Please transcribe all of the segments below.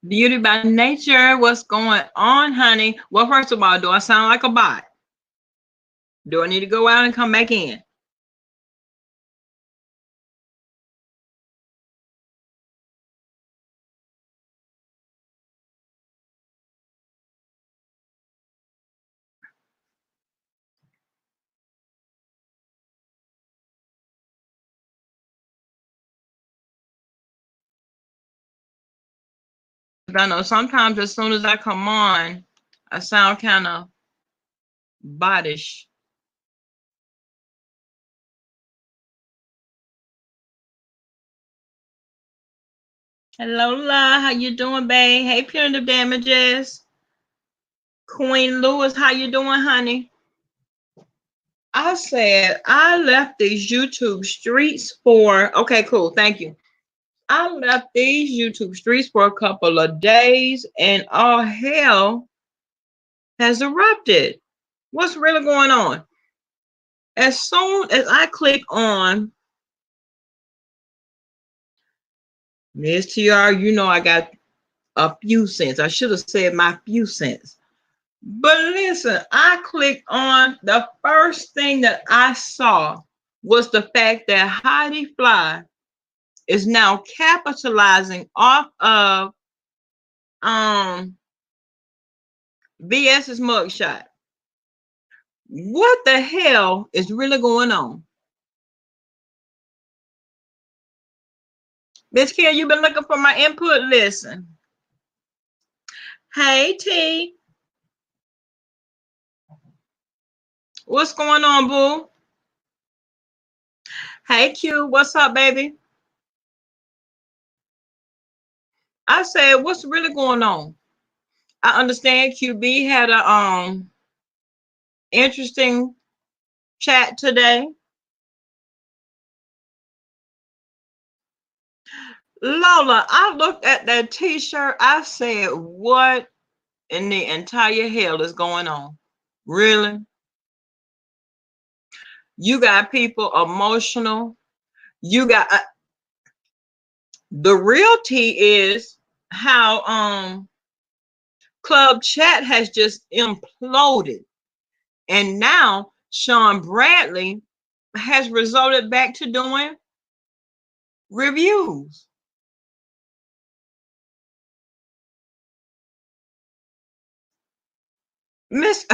Beauty by nature. What's going on, honey? Well, first of all, do I sound like a bot? Do I need to go out and come back in? I know sometimes as soon as I come on, I sound kind of bottish. Hello, La. How you doing, babe? Hey, punitive damages. Queen Lewis, how you doing, honey? I said I left these YouTube streets for. Okay, cool. Thank you. I left these YouTube streets for a couple of days, and all hell has erupted. What's really going on? As soon as I click on Miss TR, you know I got a few cents. I should have said my few cents. But listen, I clicked on the first thing that I saw was the fact that Heidi Fly is now capitalizing off of VS's mugshot. What the hell is really going on? Miss Kim, you've been looking for my input. Listen. Hey T, what's going on, boo? Hey Q, what's up, baby? I said, what's really going on? I understand QB had a interesting chat today. Lola, I looked at that t-shirt. I said, what in the entire hell is going on? Really? You got people emotional. You got the real tea is how Club Chat has just imploded. And now Sean Bradley has resulted back to doing reviews. Miss,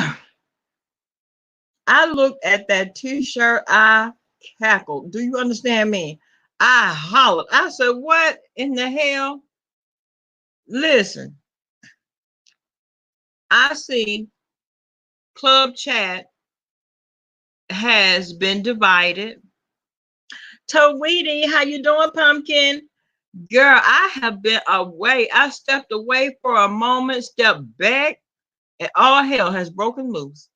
I looked at that t-shirt, I cackled. Do you understand me? I hollered. I said, what in the hell? Listen, I see Club Chat has been divided. Tweety, how you doing, pumpkin? Girl, I have been away. I stepped away for a moment, stepped back, and all hell has broken loose.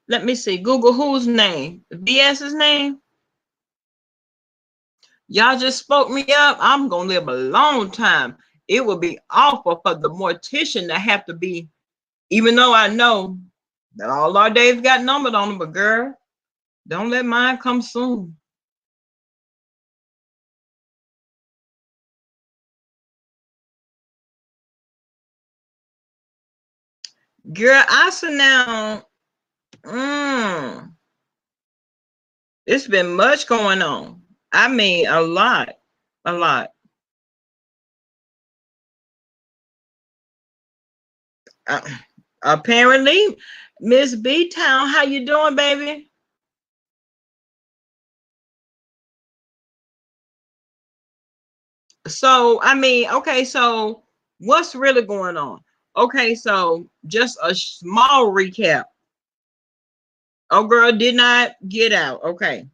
Let me see. Google whose name? VS's name? Y'all just spoke me up. I'm gonna live a long time. It would be awful for the mortician to have to be, even though I know that all our days got numbered on them, but girl, don't let mine come soon. Girl, I said now, mm, it's been much going on. I mean, a lot, a lot. Uh, Apparently, Miss B Town, how you doing, baby? So, I mean, okay, so what's really going on? Okay, so just a small recap. Oh, girl did not get out. Okay.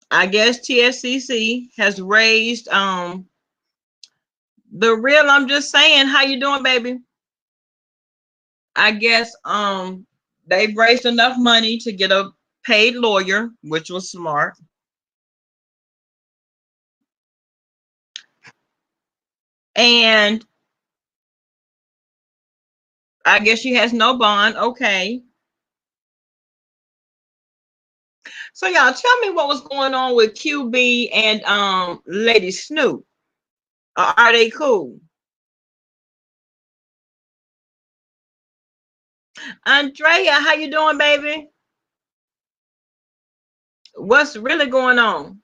I guess TSCC has raised the real, I'm just saying, how you doing, baby? I guess they've raised enough money to get a paid lawyer, which was smart. And I guess she has no bond. Okay. So y'all tell me what was going on with QB and Lady Snoop. Are they cool? Andrea, how you doing, baby? What's really going on?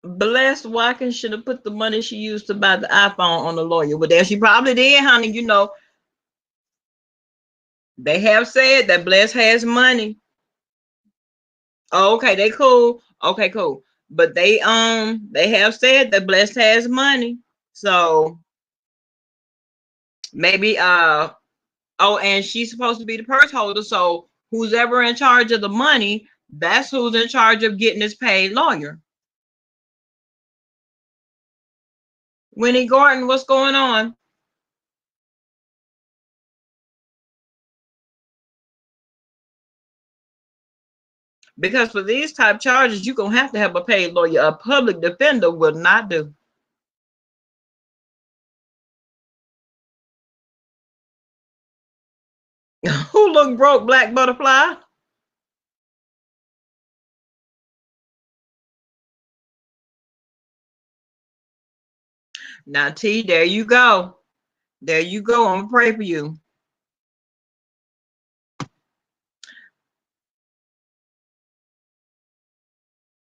Blessed Watkins should have put the money she used to buy the iPhone on the lawyer. Well, there she probably did, honey. You know, they have said that Bless has money. Oh, okay, they cool. Okay, cool. But they have said that Bless has money. So maybe oh, and she's supposed to be the purse holder. So who's ever in charge of the money, that's who's in charge of getting this paid lawyer. Winnie Gordon, what's going on? Because for these type charges, you're gonna have to have a paid lawyer. A public defender will not do. Who look broke, Black Butterfly? Now, T, there you go. There you go. I'm gonna pray for you.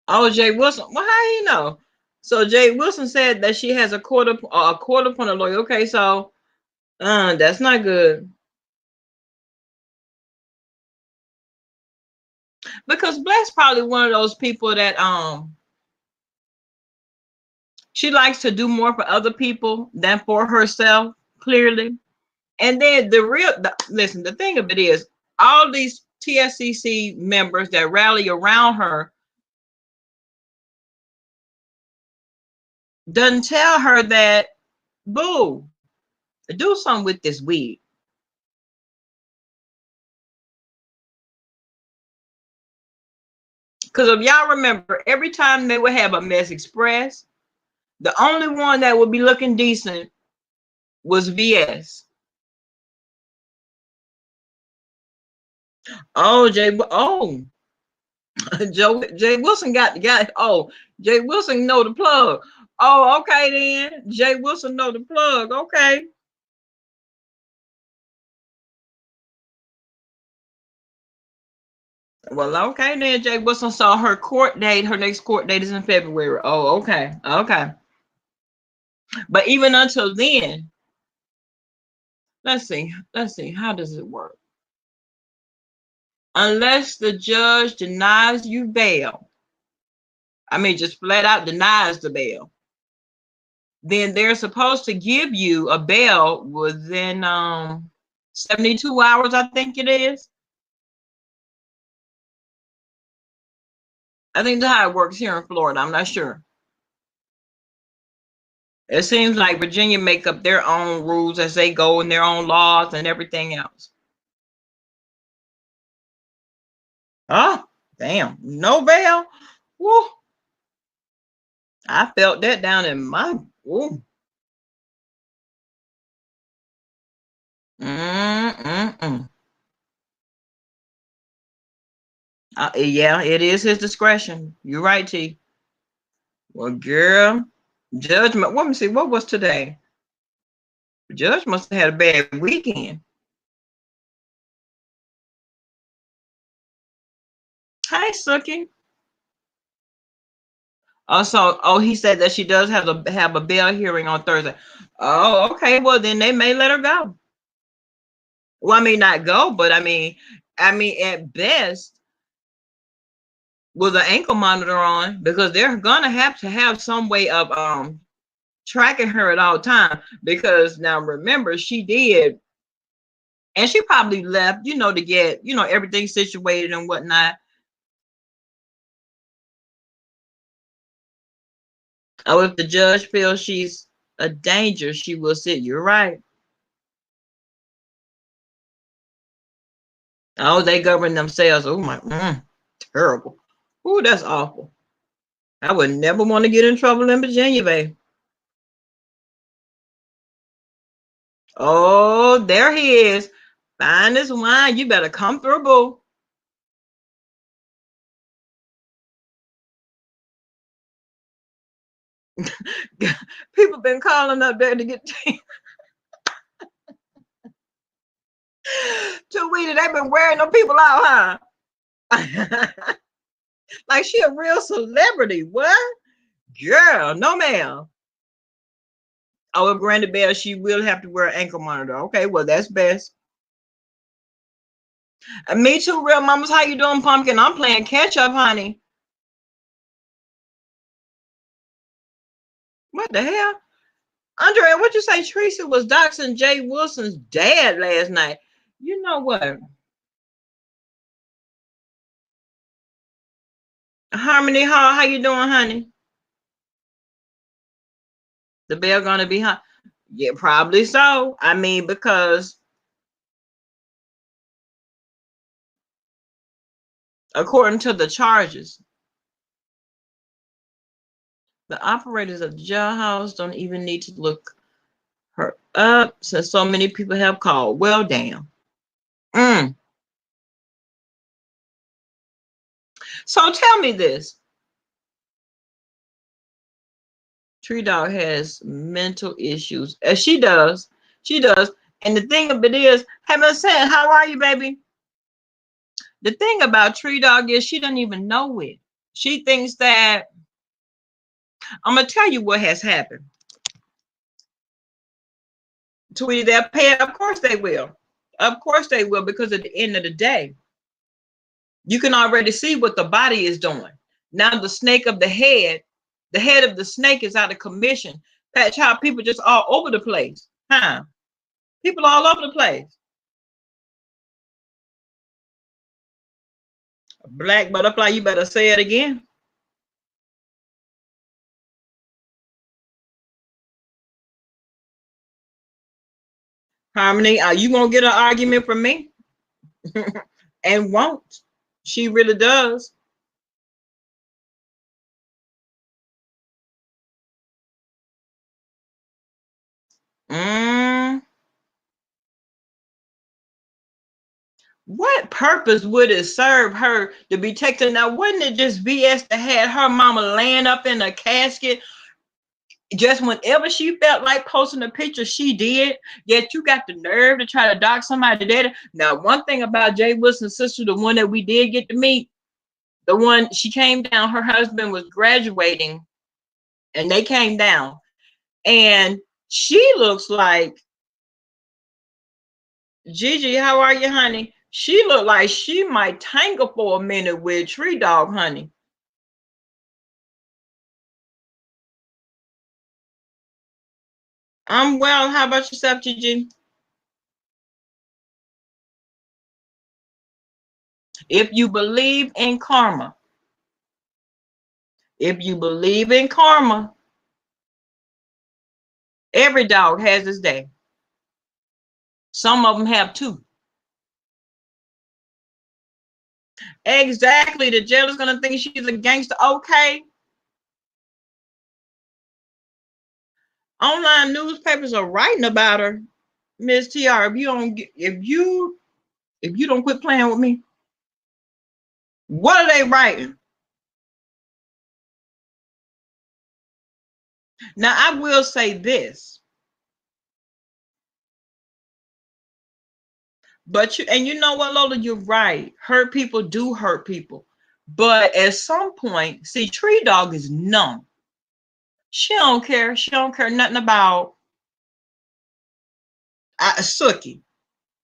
Oh, Jay Wilson. Well, how you know? So Jay Wilson said that she has a quarter point a lawyer. Okay, so that's not good. Because Black's probably one of those people that she likes to do more for other people than for herself, clearly. And then listen, the thing of it is, all these TSCC members that rally around her doesn't tell her that, boo, do something with this weed. Because if y'all remember, every time they would have a mess express, the only one that would be looking decent was VS. Oh, Jay Wilson got. Oh, Jay Wilson know the plug. Oh, okay then. Jay Wilson know the plug. Okay. Well, okay then. Jay Wilson saw her court date. Her next court date is in February. Oh, okay. Okay. But even until then, let's see. Let's see. How does it work? Unless the judge denies you bail, I mean, just flat out denies the bail, then they're supposed to give you a bail within 72 hours, I think it is. I think that's how it works here in Florida. I'm not sure. It seems like Virginia make up their own rules as they go and their own laws and everything else. Oh, damn. No bail? Woo. I felt that down in my. Woo. Mm-mm-mm. Yeah, it is his discretion. You're right, T. Well, girl, judgment. Let me see. What was today? Judge must have had a bad weekend. Hi, Suki. Also, oh, he said that she does have a bail hearing on Thursday. Oh, okay. Well, then they may let her go. Well, I mean, not go, but I mean, at best, with an ankle monitor on, because they're gonna have to have some way of tracking her at all times. Because now, remember, she did, and she probably left, to get everything situated and whatnot. Oh, if the judge feels she's a danger, she will sit. You're right. Oh, they govern themselves. Oh my, terrible. Oh, that's awful. I would never want to get in trouble in Virginia, babe. Oh, there he is. Find this wine. You better come through, boo. People been calling up there to get too weedy. They've been wearing them people out, huh? Like she a real celebrity. What? Girl, no ma'am. Oh, if Granny Bell, she will have to wear an ankle monitor. Okay, well, that's best. Me too, real mamas. How you doing, pumpkin? I'm playing catch up, honey. What the hell? Andrea, what you say? Teresa was doxing Jay Wilson's dad last night. You know what? Harmony, how you doing, honey? The bell gonna be hot? Yeah, probably so. I mean, because according to the charges, the operators of the jailhouse don't even need to look her up since so many people have called. Well, damn. Mm. So tell me this. Tree Dog has mental issues. As she does. She does. And the thing of it is, having said, how are you, baby? The thing about Tree Dog is she doesn't even know it. She thinks that I'm gonna tell you what has happened. Tweety, they'll pay it. Of course they will. Of course they will, because at the end of the day, you can already see what the body is doing. Now the head of the snake is out of commission. That's how people just all over the place. Huh? People all over the place. Black butterfly, you better say it again. Harmony, are you gonna get an argument from me? And won't. She really does. Mm, what purpose would it serve her to be taken? Now, wouldn't it just BS to have her mama laying up in a casket just whenever she felt like posting a picture, she did. Yet you got the nerve to try to dock somebody dead. Now, one thing about Jay Wilson's sister, the one that we did get to meet, the one she came down, her husband was graduating, and they came down, and she looks like Gigi. How are you, honey? She looked like she might tangle for a minute with Tree Dog, honey. I'm well. How about yourself, Gigi? If you believe in karma, if you believe in karma, every dog has his day. Some of them have two. Exactly. The jail is going to think she's a gangster. Okay. Online newspapers are writing about her, Miss TR. If you don't quit playing with me, what are they writing? Now I will say this, but you know what, Lola, you're right. Hurt people do hurt people. But at some point, see, Tree Dog is numb. She don't care. She don't care nothing about Sookie.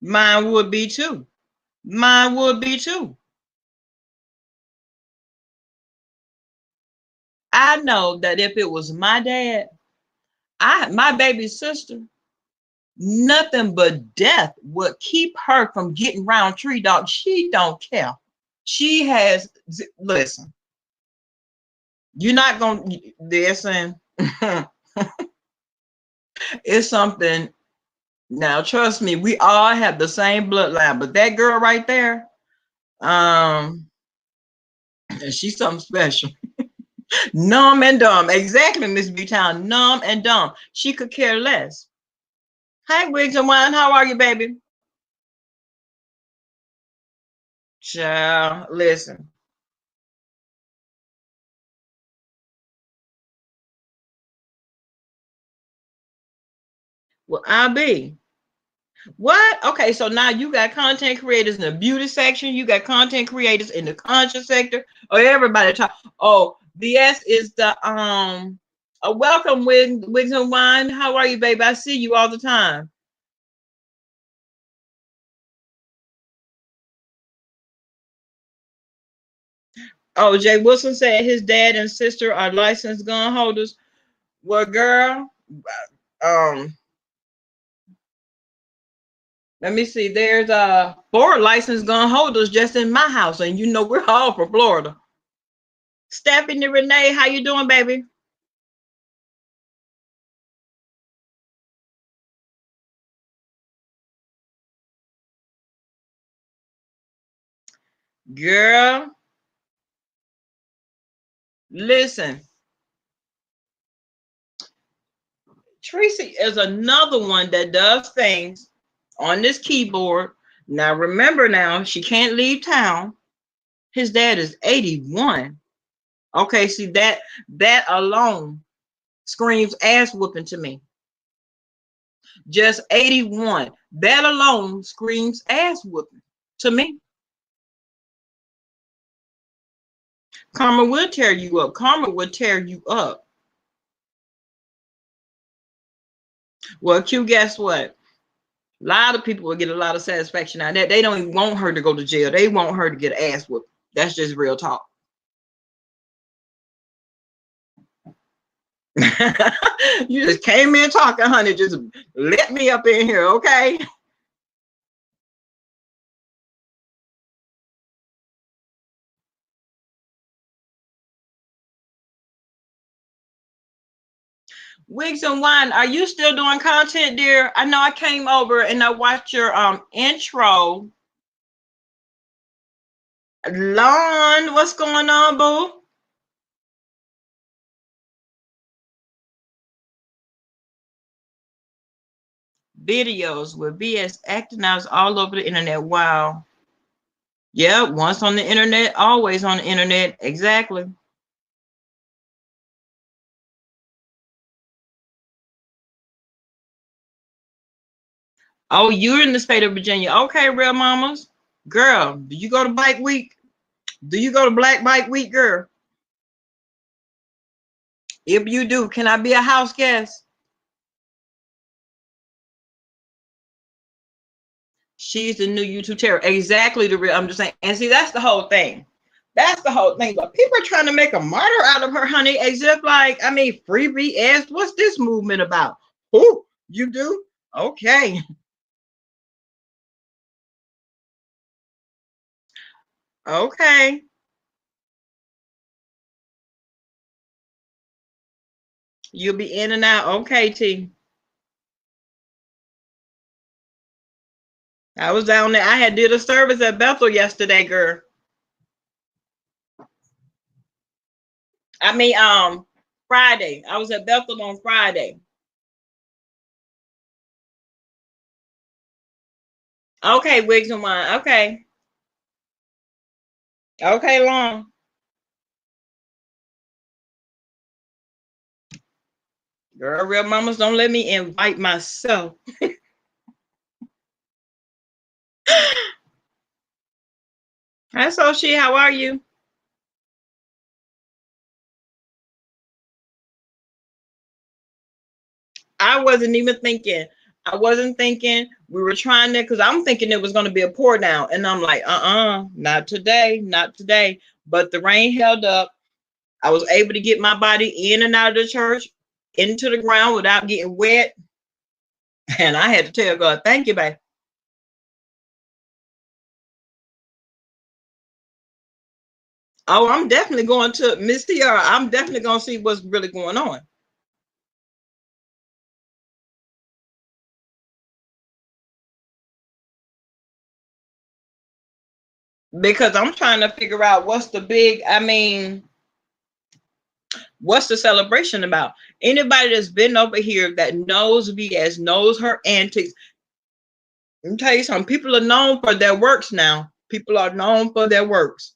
Mine would be too. Mine would be too. I know that if it was my dad, my baby sister, nothing but death would keep her from getting around Tree Dog. She don't care. She has, listen, you're not gonna listen. It's something. Now trust me, we all have the same bloodline, but that girl right there, um she's something special. Numb and dumb. Exactly, Miss B Town. Numb and dumb. She could care less. Hi, Wigs and Wine. How are you, baby? Child, listen. Well, I'll be. What? Okay, so now you got content creators in the beauty section. You got content creators in the conscious sector. Oh, everybody talk. Oh, BS is the welcome, Wigs and Wine. How are you, baby? I see you all the time. Oh, Jay Wilson said his dad and sister are licensed gun holders. Well, girl, um, let me see. There's 4 licensed gun holders just in my house, and you know we're all from Florida. Stephanie Renee, how you doing, baby? Girl, listen. Tracy is another one that does things on this keyboard. Now remember, now she can't leave town. His dad is 81. Okay, see that alone screams ass whooping to me. Just 81. That alone screams ass whooping to me. Karma will tear you up. Karma will tear you up. Well, Q, guess what? A lot of people will get a lot of satisfaction out of that. They don't even want her to go to jail. They want her to get ass whooped. That's just real talk. You just came in talking, honey. Just let me up in here, okay? Wigs and Wine, are you still doing content, dear? I know I came over and I watched your intro. Lon, what's going on, boo? Videos with BS acting out all over the internet. Wow. Yeah, once on the internet, always on the internet. Exactly. Oh, you're in the state of Virginia. Okay, real mamas. Girl, do you go to Bike Week? Do you go to Black Bike Week, girl? If you do, can I be a house guest? She's the new YouTube terror. Exactly the real. I'm just saying. And see, that's the whole thing. That's the whole thing. But people are trying to make a martyr out of her, honey. As if like, I mean, free BS. What's this movement about? Who you do? Okay. Okay. You'll be in and out. Okay, T. I was down there. I had did a service at Bethel yesterday, girl. I mean, Friday. I was at Bethel on Friday. Okay, Wigs and Wine. Okay. Okay, long. Girl, real mamas don't let me invite myself. Hi, Soshi. How are you? I wasn't even thinking. I wasn't thinking. We were trying to, because I'm thinking it was going to be a pour down. And I'm like, not today, not today. But the rain held up. I was able to get my body in and out of the church, into the ground without getting wet. And I had to tell God, thank you, babe. Oh, I'm definitely going to Miss Tiara. I'm definitely going to see what's really going on. Because I'm trying to figure out what's the big, I mean, What's the celebration about? Anybody that's been over here that knows VS, knows her antics. Let me tell you something. People are known for their works now. People are known for their works.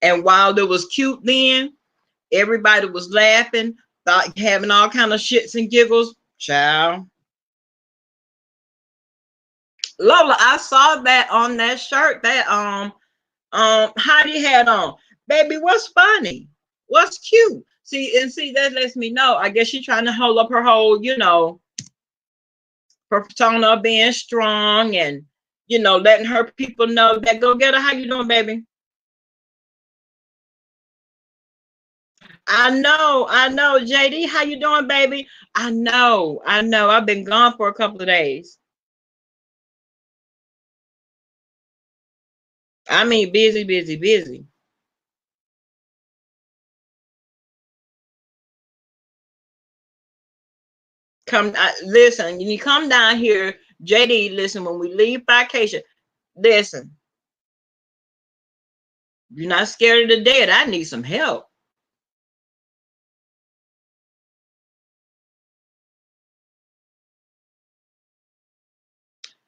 And while it was cute then, everybody was laughing, thought having all kind of shits and giggles. Child. Lola, I saw that on that shirt that Heidi had on. Baby, what's funny? What's cute? See, that lets me know. I guess she's trying to hold up her whole, persona of being strong and, letting her people know that go get her. How you doing, baby? I know. JD, how you doing, baby? I know. I've been gone for a couple of days. I mean, busy, busy, busy. Listen, you come down here, JD, listen, when we leave vacation, listen, you're not scared of the dead. I need some help.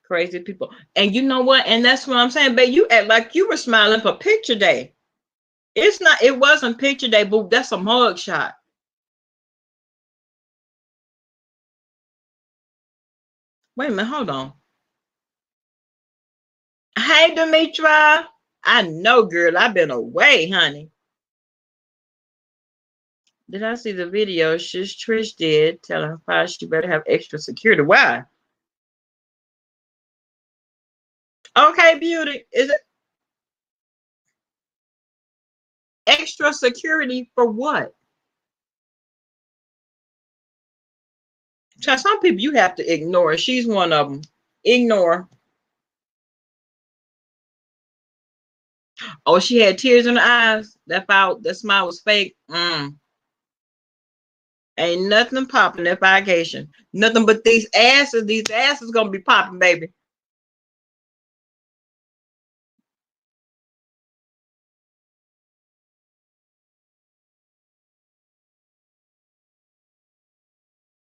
Crazy people. And you know what? And that's what I'm saying, babe. You act like you were smiling for picture day. It wasn't picture day, boo. That's a mug shot. Wait a minute, hold on. Hey, Demetra. I know, girl. I've been away, honey. Did I see the video? Trish did. Telling her fire she better have extra security. Why? Okay, beauty. Is it extra security for what? Some people you have to ignore. She's one of them. Ignore. Oh, she had tears in her eyes. That smile was fake. Ain't nothing popping that vacation. Nothing but these asses. These asses gonna be popping, baby.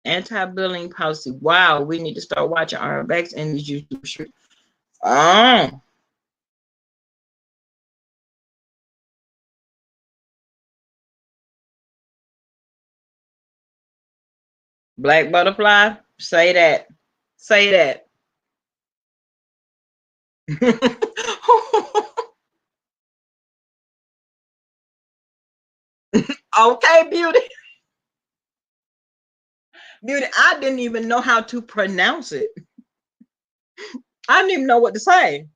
Anti-bullying policy. Wow, we need to start watching our backs in these YouTube streets. Oh. Black butterfly. Say that. Say that. Okay, beauty. Beauty, I didn't even know how to pronounce it. I didn't even know what to say.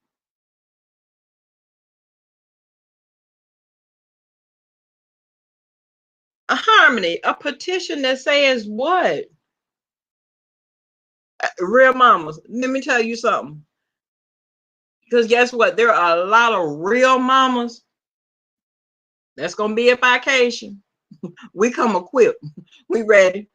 A harmony, a petition that says what? Real mamas. Let me tell you something. Because guess what? There are a lot of real mamas that's gonna be at vacation. We come equipped. We ready.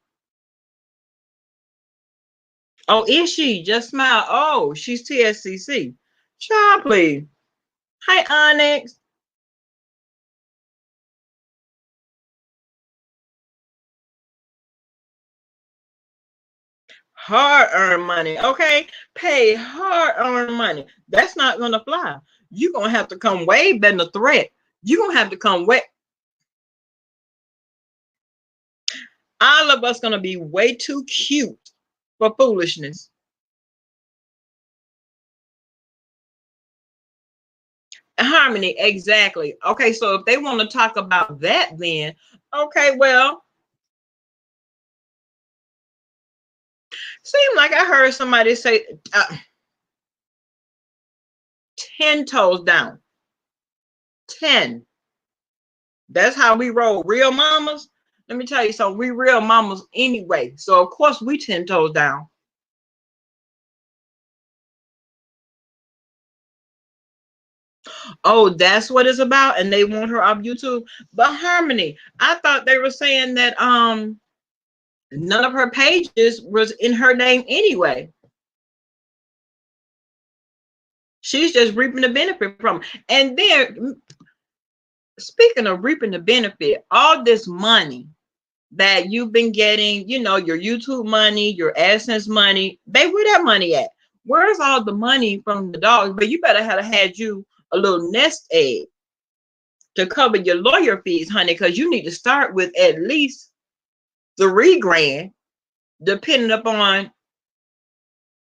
Oh, is she? Just smile. Oh, she's TSCC. Child, please. Hi, Onyx. Hard earned money. Okay. Pay hard earned money. That's not gonna fly. You're gonna have to come way better than a threat. You're gonna have to come way. All of us gonna be way too cute for foolishness. Harmony, exactly. Okay, so if they want to talk about that, then okay, well, seemed like I heard somebody say 10 toes down. 10. That's how we roll. Real mamas. Let me tell you something. We real mamas anyway. So of course we 10 toes down. Oh, that's what it's about, and they want her off YouTube. But Harmony, I thought they were saying that none of her pages was in her name anyway. She's just reaping the benefit from it. And then speaking of reaping the benefit, all this money that you've been getting, your YouTube money, your AdSense money, babe, where that money at? Where's all the money from the dogs? But you better have had you a little nest egg to cover your lawyer fees, honey, because you need to start with at least 3 grand, depending upon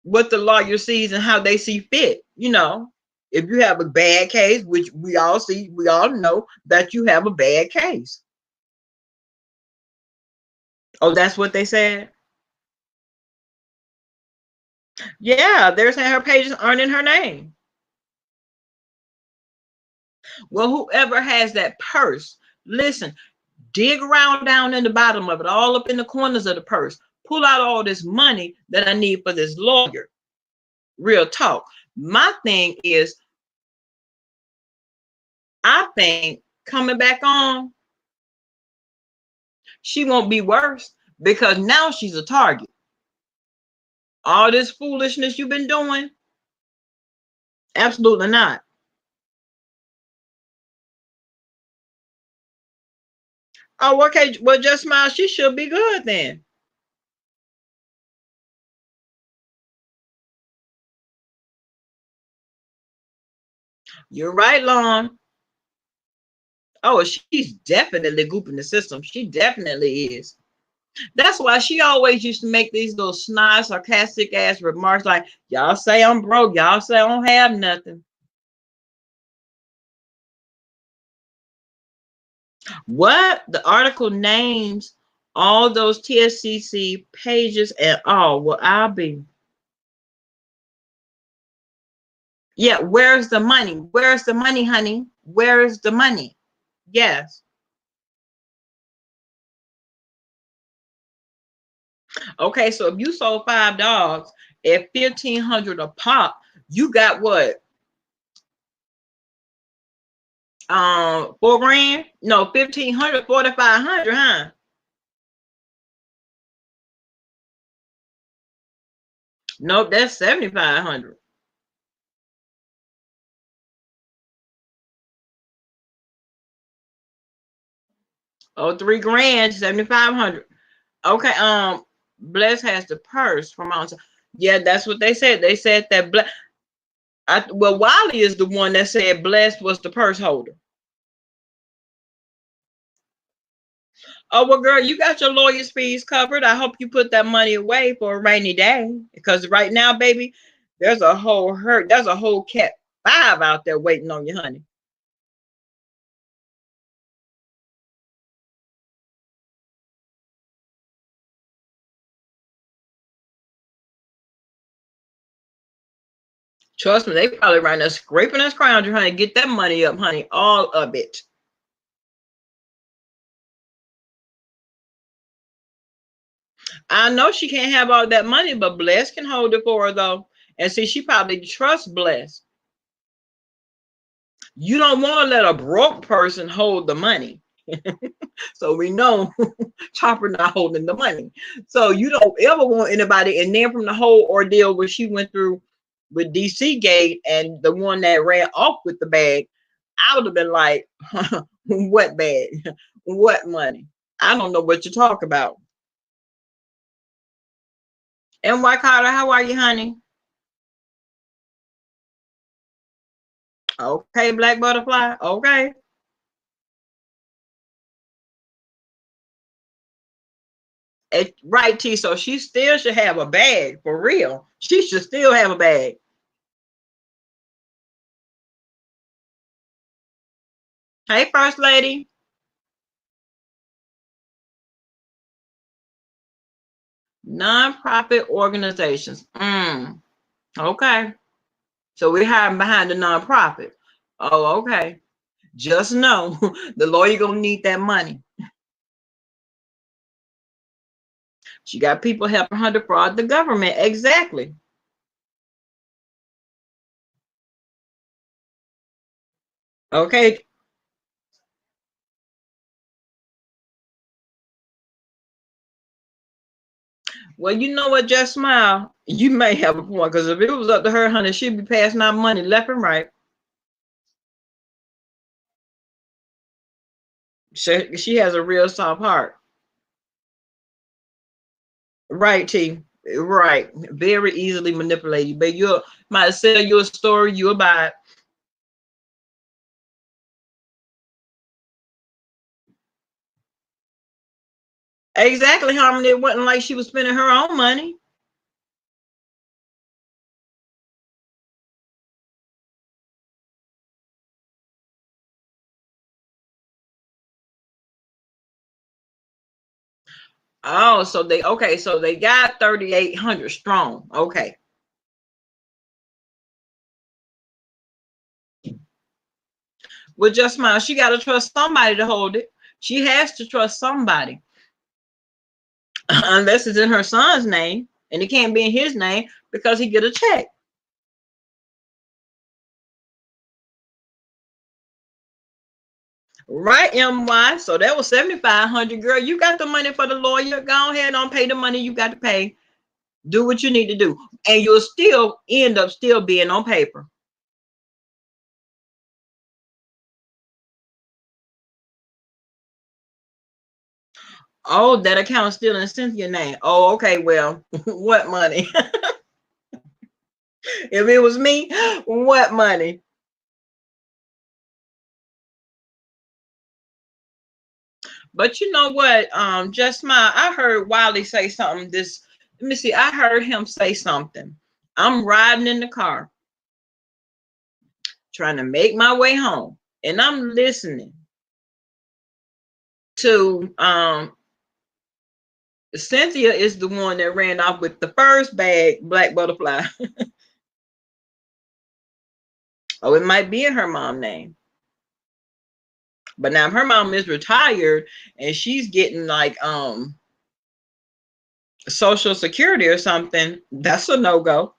what the lawyer sees and how they see fit. If you have a bad case, which we all know that you have a bad case. Oh, that's what they said? Yeah, they're saying her page is earning her name. Well, whoever has that purse, listen, dig around down in the bottom of it, all up in the corners of the purse. Pull out all this money that I need for this lawyer. Real talk. My thing is, I think coming back on, she won't be worse because now she's a target. All this foolishness you've been doing, absolutely not. Oh, okay. Well, just smile. She should be good then. You're right, Lon. Oh, she's definitely gooping the system. She definitely is. That's why she always used to make these little snide, sarcastic ass remarks like, y'all say I'm broke. Y'all say I don't have nothing. What? The article names all those TSCC pages and all. Well, I'll be. Yeah, where's the money? Where's the money, honey? Where's the money? Yes. Okay, so if you sold 5 dogs at 1,500 a pop, you got what? 4 grand? No, 1,500, 4,500, huh? Nope, that's 7,500. Oh, 3 grand, 7,500. Okay, Bless has the purse from outside. Yeah, that's what they said. They said that well, Wiley is the one that said Bless was the purse holder. Oh, well, girl, you got your lawyer's fees covered. I hope you put that money away for a rainy day. Because right now, baby, there's a whole cat 5 out there waiting on you, honey. Trust me, they probably right now scraping and scrounging, honey. Get that money up, honey. All of it. I know she can't have all that money, but Bless can hold it for her, though. And see, she probably trusts Bless. You don't want to let a broke person hold the money. So we know Chopper not holding the money. So you don't ever want anybody. And then from the whole ordeal where she went through with DC Gate and the one that ran off with the bag, I would have been like, what bag? What money? I don't know what you talk about. And White Carter, how are you, honey? Okay, Black Butterfly. Okay. Right, T. So she still should have a bag for real. She should still have a bag. Hey, First Lady. Nonprofit organizations. Okay. So we're hiding behind the nonprofit. Oh, okay. Just know the lawyer gonna need that money. She got people helping her defraud the government. Exactly. Okay. Well, you know what? Just smile. You may have a point because if it was up to her, honey, she'd be passing out money left and right. She has a real soft heart. Right, T. Right. Very easily manipulated. But you might sell you a story, you'll buy it. Exactly, Harmony. It wasn't like she was spending her own money. Oh, so they okay, so they got 3,800 strong. Okay. Well, just smile. She gotta trust somebody to hold it. She has to trust somebody. Unless it's in her son's name. And it can't be in his name because he get a check. Right, MY. So that was 7,500. Girl, you got the money for the lawyer. Go ahead and pay the money you got to pay. Do what you need to do. And you'll still end up still being on paper. Oh, that account still in Cynthia's name. Oh, okay. Well, what money? If it was me, what money? But you know what? Just my I heard Wiley say something this let me see, I heard him say something. I'm riding in the car trying to make my way home and I'm listening to Cynthia is the one that ran off with the first bag black butterfly. Oh, it might be in her mom's name. But now if her mom is retired and she's getting like social security or something, that's a no-go.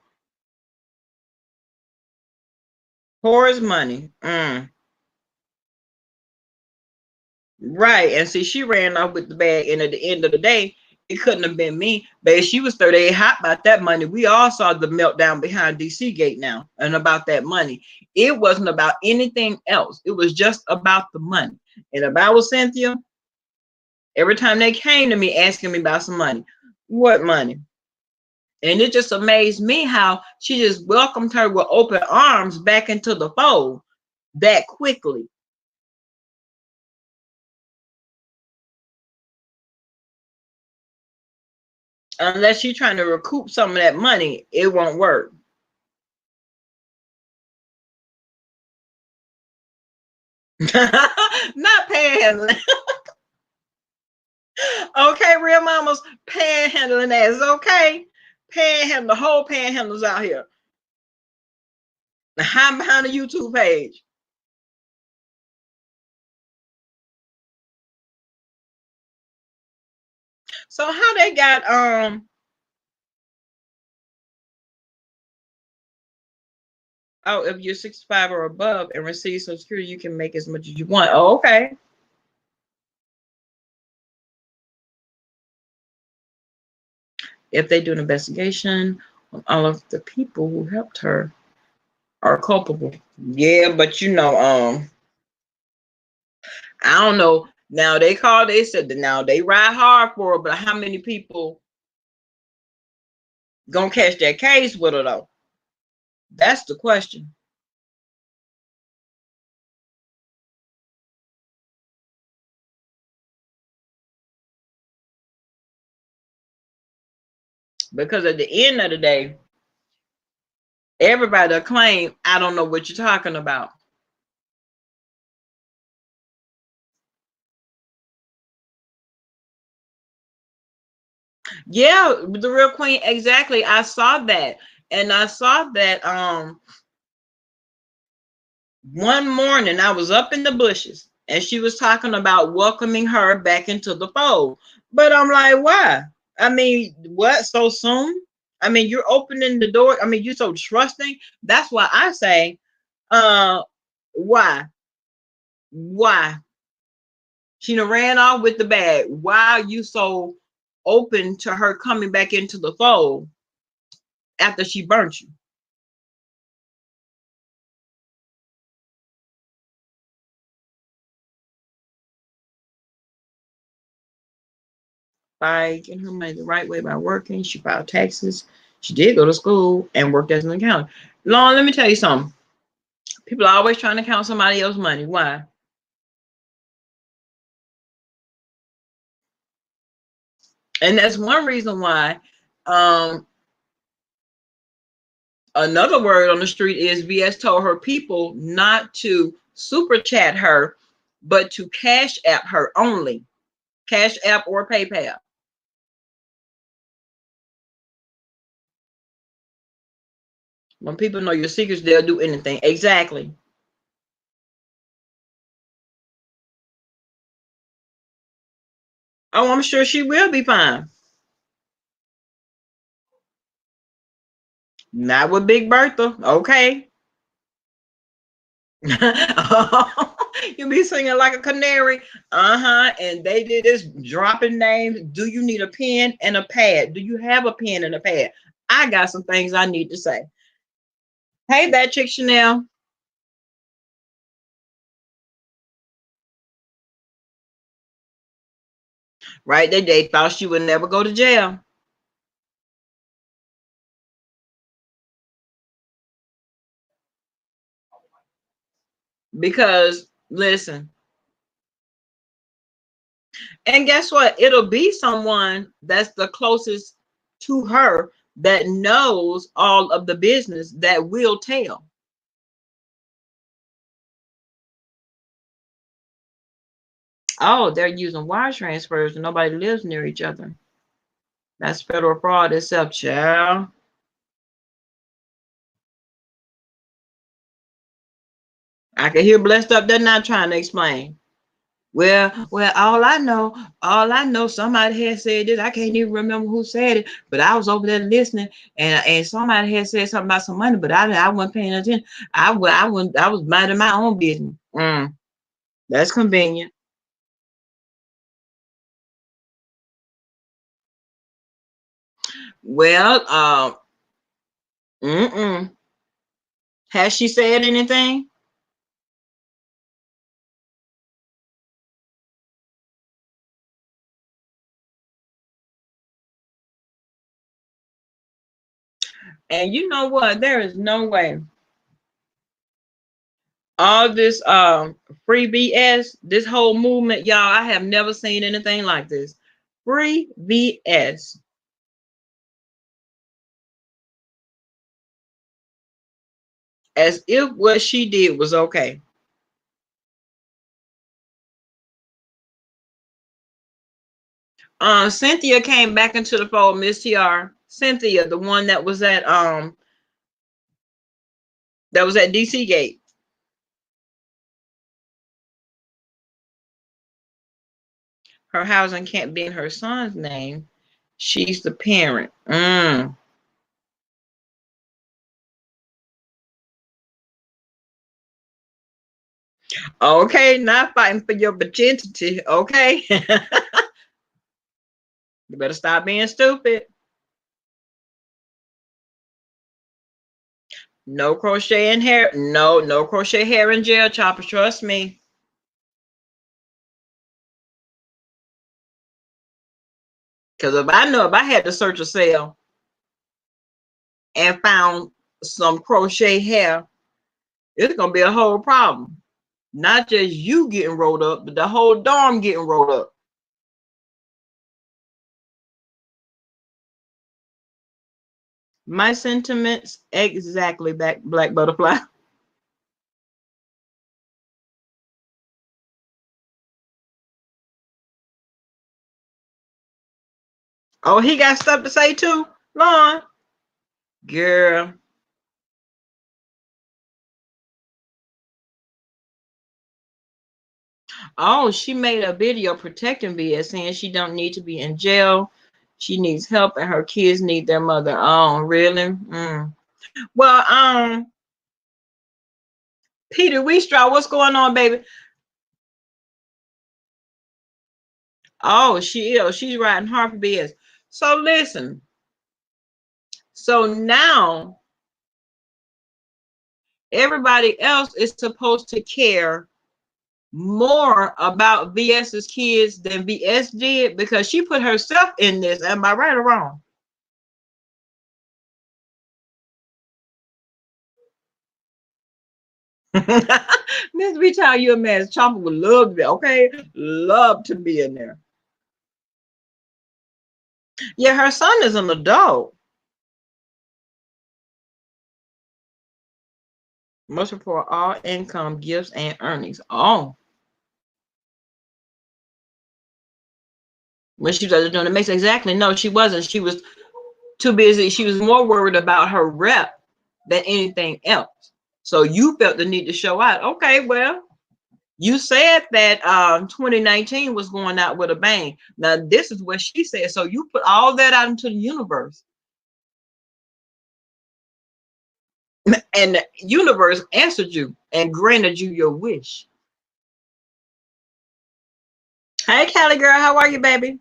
Poor's money. Right. And see, she ran off with the bag. And at the end of the day, it couldn't have been me. But she was 38 hot about that money. We all saw the meltdown behind DC Gate now and about that money. It wasn't about anything else. It was just about the money. And if I was Cynthia, every time they came to me asking me about some money, what money? And it just amazed me how she just welcomed her with open arms back into the fold that quickly. Unless you're trying to recoup some of that money, it won't work. Not panhandling. Okay, real mamas, panhandling ass. Okay, panhandle, the whole panhandlers out here. I'm behind the YouTube page. So how they got oh, if you're 65 or above and receive Social Security, you can make as much as you want. Oh, okay. If they do an investigation on all of the people who helped her are culpable. Yeah, but I don't know. Now they called, they said that now they ride hard for her, but how many people gonna catch that case with her though? That's the question. Because at the end of the day, everybody claim I don't know what you're talking about. Yeah, the real queen, exactly. I saw that. And I saw that one morning I was up in the bushes and she was talking about welcoming her back into the fold. But I'm like, why? I mean, what, so soon? I mean, you're opening the door. I mean, you're so trusting. That's why I say, uh, why? Why? She done ran off with the bag. Why are you so open to her coming back into the fold after she burnt you? by getting her money the right way by working. She filed taxes. She did go to school and worked as an accountant. Lauren, let me tell you something. People are always trying to count somebody else's money. Why? And that's one reason why. Another word on the street is VS told her people not to super chat her, but to cash app her only. Cash app or PayPal. When people know your secrets, they'll do anything. Exactly. Oh, I'm sure she will be fine. Not with Big Bertha. Okay. You be singing like a canary. Uh-huh. And they did this dropping names. Do you need a pen and a pad? Do you have a pen and a pad? I got some things I need to say. Hey, that chick Chanel. Right? They thought she would never go to jail. Because listen, and guess what? It'll be someone that's the closest to her that knows all of the business that will tell. Oh, they're using wire transfers and nobody lives near each other. That's federal fraud itself, child. I can hear blessed up. They're not trying to explain. Well, all I know, somebody had said this. I can't even remember who said it, but I was over there listening, and somebody had said something about some money, but I wasn't paying attention. I was minding my own business. That's convenient. Well, mm-mm. Has she said anything? And you know what? There is no way. All this free BS, this whole movement, y'all, I have never seen anything like this. Free BS. As if what she did was okay. Cynthia came back into the fold, Miss TR. Cynthia, the one that was at DC Gate. Her housing can't be in her son's name. She's the parent. Okay, not fighting for your virginity. Okay. You better stop being stupid. No crochet in hair. No crochet hair in jail, Chopper. Trust me. Because if I had to search a cell and found some crochet hair, it's gonna be a whole problem. Not just you getting rolled up, but the whole dorm getting rolled up. My sentiments exactly, back Black Butterfly. Oh, he got stuff to say too, Lon. Girl. Oh, she made a video protecting Via, saying she don't need to be in jail. She needs help, and her kids need their mother. Oh, really? Well, Peter Weestraw, what's going on, baby? Oh, she is. She's writing Harper BS. So listen. So now everybody else is supposed to care more about VS's kids than VS did because she put herself in this. Am I right or wrong? Miss B, tell you a mess. Chopper would love that, okay? Love to be in there. Yeah, her son is an adult. Must report all income, gifts, and earnings. Oh, when she was doing the mix, exactly. No, she wasn't. She was too busy. She was more worried about her rep than anything else. So you felt the need to show out. Okay, well, you said that 2019 was going out with a bang. Now this is what she said. So you put all that out into the universe, and the universe answered you and granted you your wish. Hey, Callie girl, how are you, baby?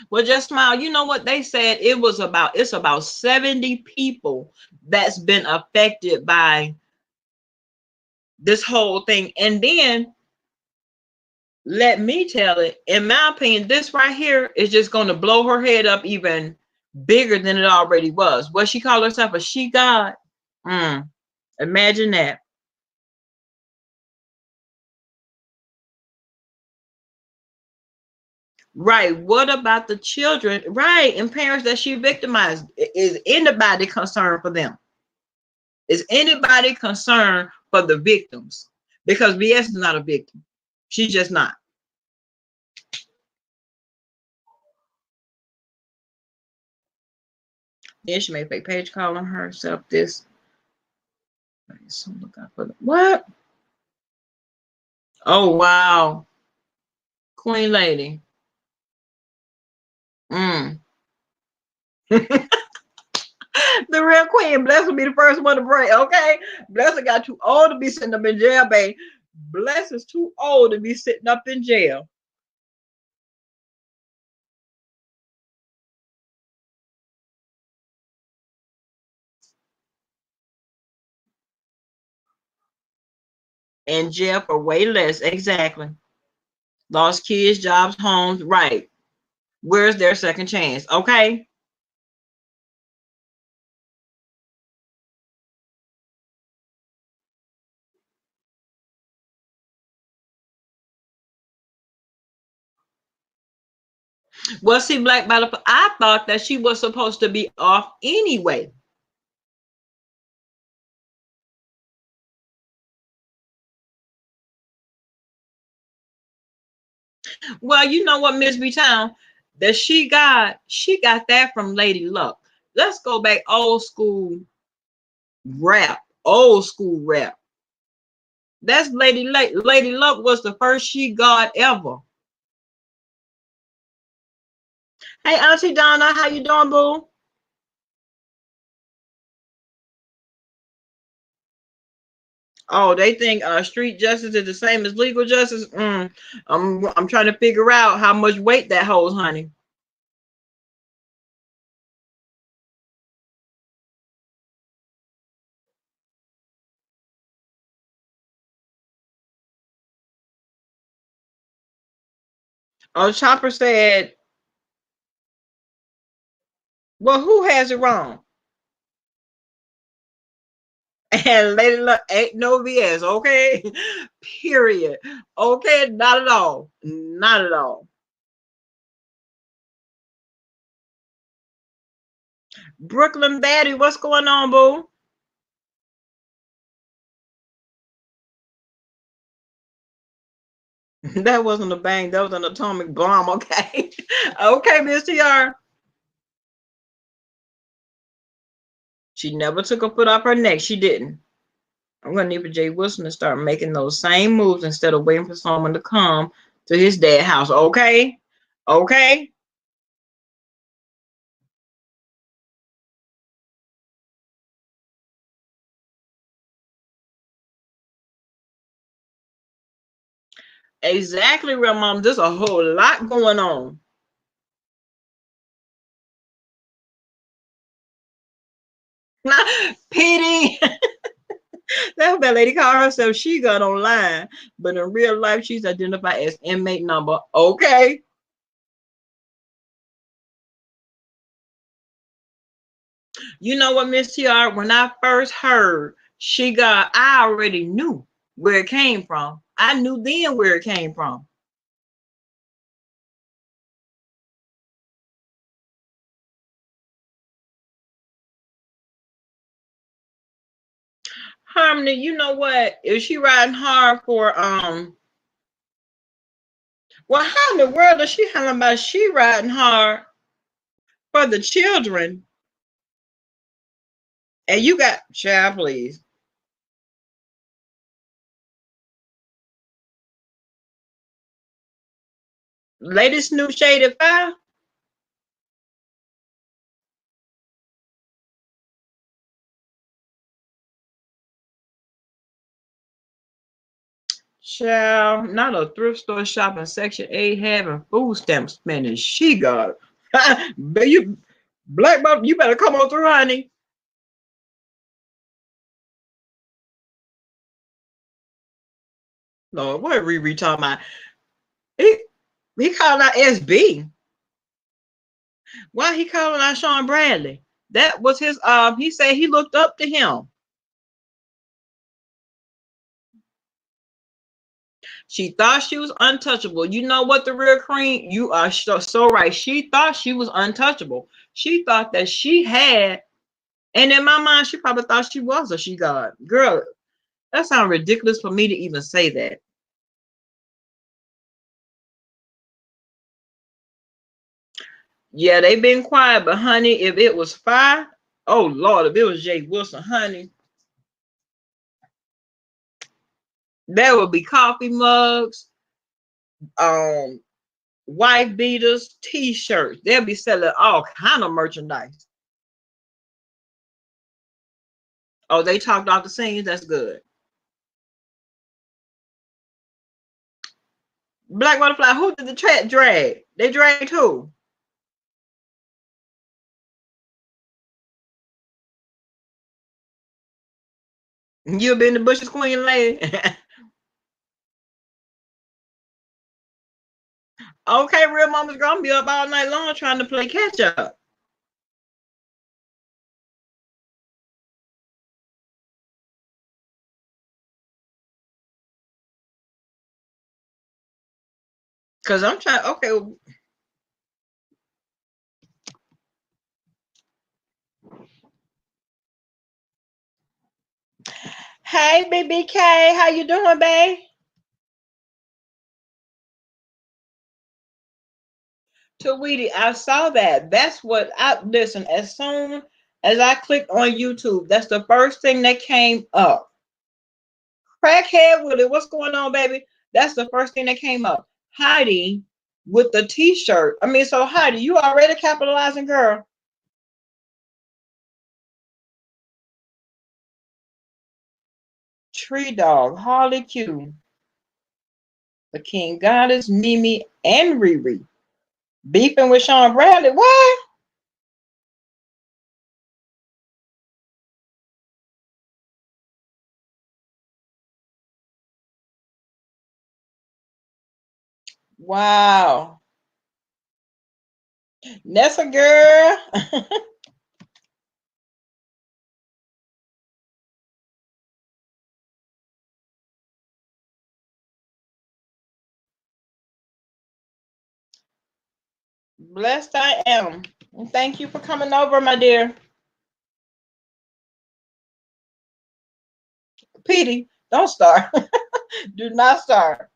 Well, just smile. You know what they said? It's about 70 people that's been affected by this whole thing. And then let me tell it, in my opinion, this right here is just going to blow her head up even bigger than it already was. What she called herself, a she god? Mm, imagine that. Right. What about the children? Right. And parents that she victimized. Is anybody concerned for them? Is anybody concerned for the victims? Because BS is not a victim. She's just not. Then she made a fake page calling herself this. So look out for the what? Oh wow. Queen Lady. Mm. The real queen. Bless will be the first one to break. Okay. Bless got too old to be sitting up in jail, babe. Bless is too old to be sitting up in jail. In jail for way less. Exactly. Lost kids, jobs, homes. Right. Where's their second chance? Okay. Well, see, Black Battle, I thought that she was supposed to be off anyway. Well, you know what, Miss B Town, that she got that from Lady Luck. Let's go back rap, old school rap. That's Lady Luck was the first she god ever. Hey, Auntie Donna, how you doing, boo? Oh, they think street justice is the same as legal justice. I'm trying to figure out how much weight that holds, honey. Oh, Chopper said, "Well, who has it wrong?" And Lady Luck ain't no BS, okay? Period. Okay, not at all. Not at all. Brooklyn Baddie, what's going on, boo? That wasn't a bang, that was an atomic bomb, okay? Okay, Miss TR. She never took her foot off her neck. She didn't. I'm gonna need for Jay Wilson to start making those same moves instead of waiting for someone to come to his dad's house. Okay? Okay? Exactly, real mom. There's a whole lot going on. Pity. That bad lady called herself She Got online, but in real life, she's identified as inmate number. Okay. You know what, Miss TR? When I first heard She Got, I already knew where it came from. I knew then where it came from. Harmony, you know what? Is she riding hard for well, how in the world is she handling about she riding hard for the children? And you got child, please. Latest new shade of fire. Child, not a thrift store shopping section 8 having food stamp spending. She got it. But you black belt, you better come on through, honey. Lord, what Riri talking about? He he called out SB. Why he calling out Sean Bradley? That was his he said he looked up to him. She thought she was untouchable. You know what, the real cream? You are so right. She thought she was untouchable. She thought that she had, and in my mind, she probably thought she was a she god. Girl, that sounds ridiculous for me to even say that. Yeah, they been quiet, but honey, if it was fire, oh Lord, if it was Jay Wilson, honey, there would be coffee mugs, um, wife beaters, t-shirts. They'll be selling all kind of merchandise. Oh, they talked off the scenes. That's good. Black Butterfly, who did the track drag? They dragged who? You been the Bush's queen lady? Okay, real mama's gonna be up all night long trying to play catch up. Cause I'm trying. Okay, hey BBK, how you doing, babe? Tweety, I saw that. That's what I listen. As soon as I clicked on YouTube, that's the first thing that came up. Crackhead with it. What's going on, baby? That's the first thing that came up. Heidi with the T-shirt. I mean, so Heidi, you already capitalizing, girl. Tree Dog, Harley Q, the King Goddess, Mimi, and Riri beefing with Sean Bradley. What? Wow. That's a girl. Blessed I am. And thank you for coming over, my dear. Petey, don't start. Do not start.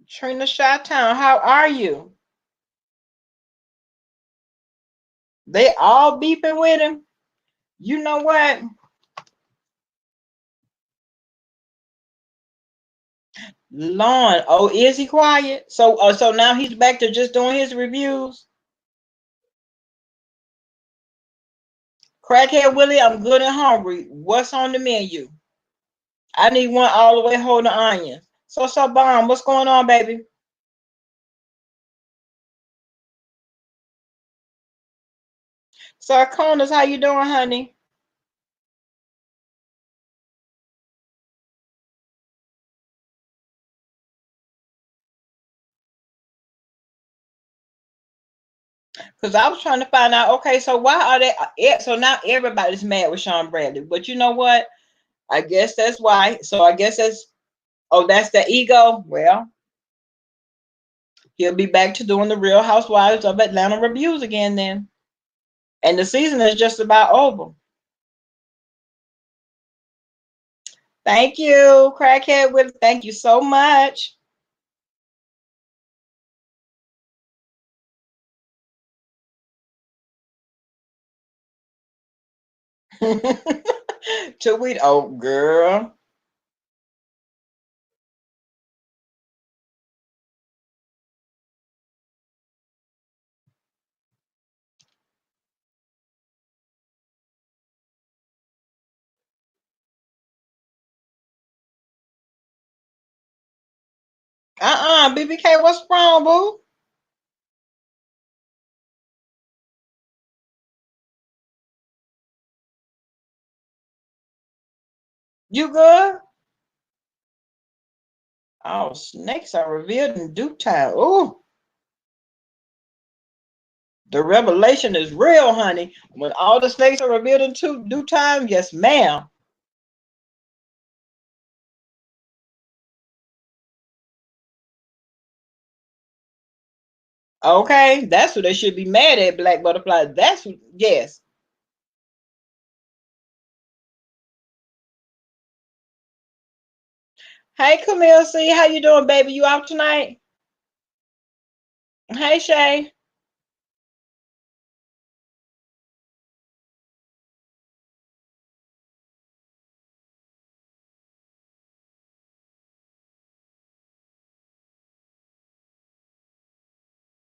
Trina Chi-Town, how are you? They all beefing with him. You know what? Lon, oh, is he quiet? So now he's back to just doing his reviews. Crackhead Willie, I'm good and hungry. What's on the menu? I need one all the way holding onions. So bomb, what's going on, baby? Sarconas, how you doing, honey? Because I was trying to find out. Okay, so why are they? So now everybody's mad with Sean Bradley. But you know what? I guess that's why. So I guess that's. Oh, that's the ego. Well, he'll be back to doing the Real Housewives of Atlanta reviews again then. And the season is just about over. Thank you, Crackhead. With thank you so much. Till we oh girl. BBK, what's wrong, boo? You good? Oh, snakes are revealed in due time. Oh, the revelation is real, honey. When all the snakes are revealed in due time, yes, ma'am. Okay, that's what they should be mad at, Black Butterfly. That's what, yes. Hey, Camille, see how you doing, baby? You out tonight? Hey, Shay.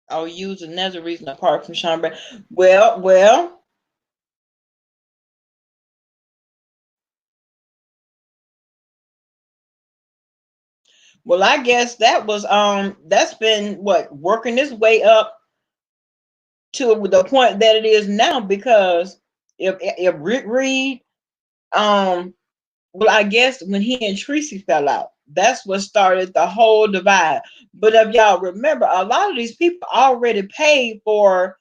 I'll use another reason apart from Sean Brand. Well. Well, I guess that's been what working its way up to the point that it is now because if Rick Reed well, I guess when he and Tracy fell out, that's what started the whole divide. But if y'all remember, a lot of these people already paid for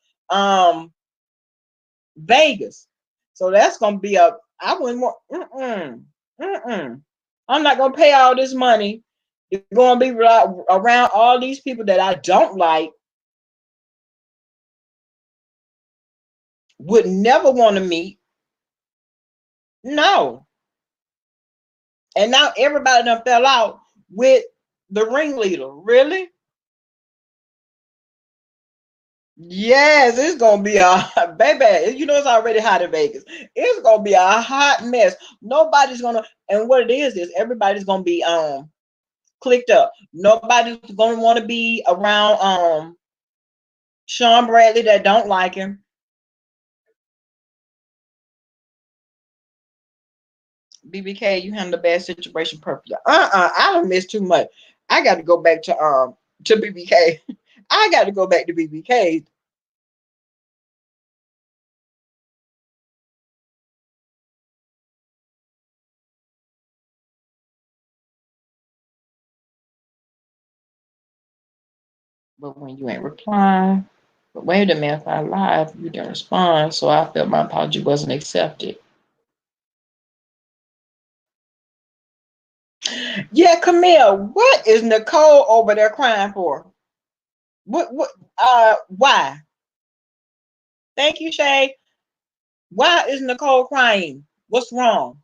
Vegas. So that's gonna be a I wouldn't want I'm not gonna pay all this money. You're gonna be around all these people that I don't like, would never want to meet. No. And now everybody done fell out with the ringleader. Really? Yes, it's gonna be a baby. You know it's already hot in Vegas. It's gonna be a hot mess. Nobody's gonna and what it is everybody's gonna be clicked up. Nobody's gonna want to be around Sean Bradley that don't like him. BBK, you handle the bad situation perfectly. I don't miss too much. I got to go back to BBK. I got to go back to BBK. But when you ain't replying, but wait a minute, if I live, you didn't respond, so I felt my apology wasn't accepted. Yeah, Camille, what is Nicole over there crying for? Why? Thank you, Shay. Why is Nicole crying? What's wrong?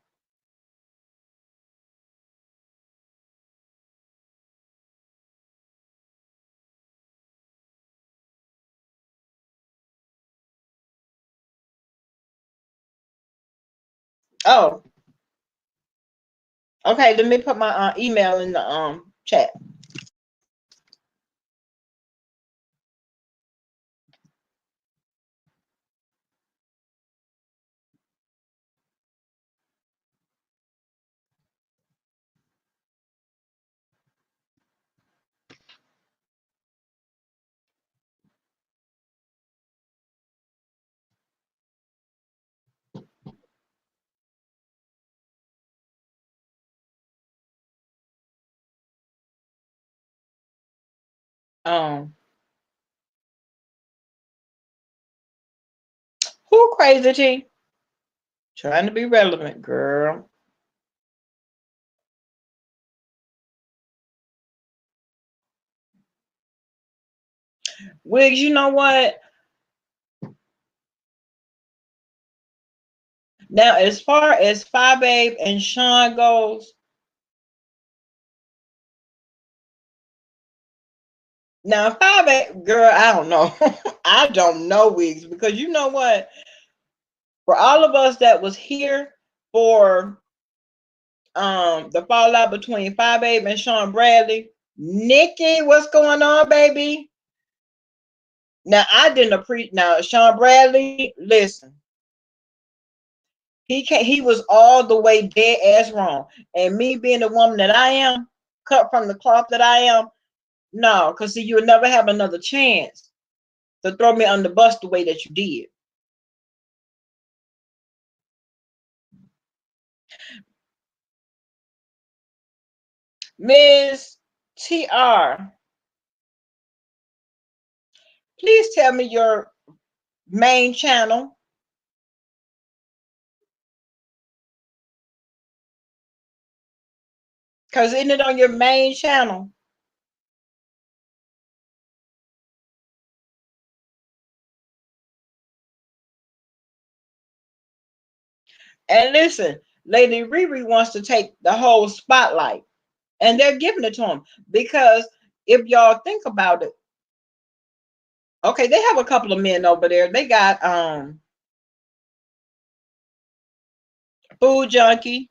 Oh, okay. Let me put my email in the chat. Who crazy T? Trying to be relevant, girl. Wiggs, you know what? Now, as far as Phi Babe and Sean goes, now Phi Babe, girl, I don't know. I don't know, Wiggs, because you know what? For all of us that was here for the fallout between Phi Babe and Sean Bradley, Nikki, what's going on, baby? Now I didn't appreciate. Now Sean Bradley, listen, he was all the way dead ass wrong. And me being the woman that I am, cut from the cloth that I am, no, because see, you would never have another chance to throw me on the bus the way that you did. Ms. TR, please tell me your main channel. Because isn't it on your main channel? And listen, Lady Riri wants to take the whole spotlight. And they're giving it to him. Because if y'all think about it, okay, they have a couple of men over there. They got Food Junkie.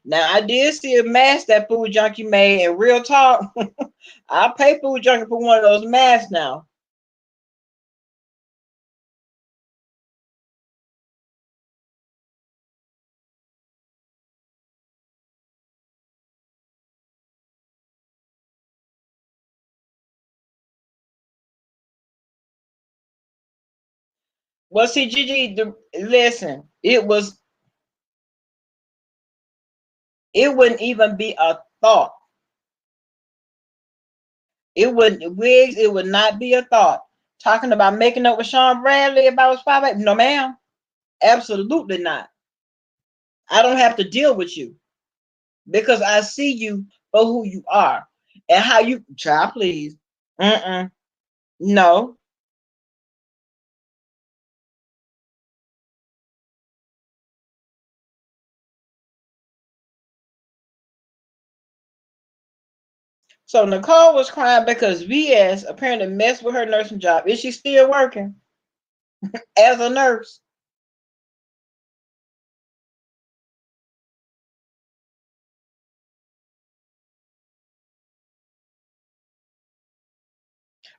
Now I did see a mask that Food Junkie made, and real talk, I'll pay Food Junkie for one of those masks now. Well, see, Gigi, listen, it wouldn't even be a thought. It wouldn't, Wigs, it would not be a thought. Talking about making up with Sean Bradley about his father. No, ma'am. Absolutely not. I don't have to deal with you because I see you for who you are and how you try, please. No. So Nicole was crying because VS apparently messed with her nursing job. Is she still working as a nurse?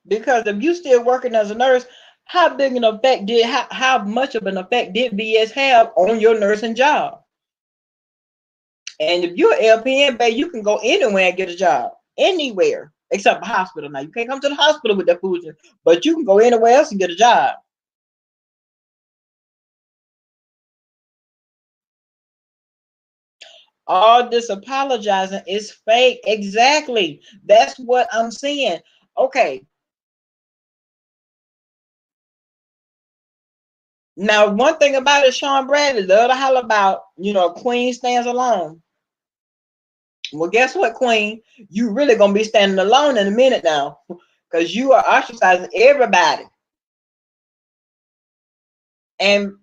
Because if you still working as a nurse, how big an effect did how much of an effect did VS have on your nursing job? And if you're LPN, babe, you can go anywhere and get a job. Anywhere. Except a hospital. Now you can't come to the hospital with that food, but you can go anywhere else and get a job. All this apologizing is fake. Exactly. That's what I'm saying. Okay. Now, one thing about it, Sean Bradley love to holler about, Queen stands alone. Well, guess what, Queen? You really gonna be standing alone in a minute now, because you are ostracizing everybody. And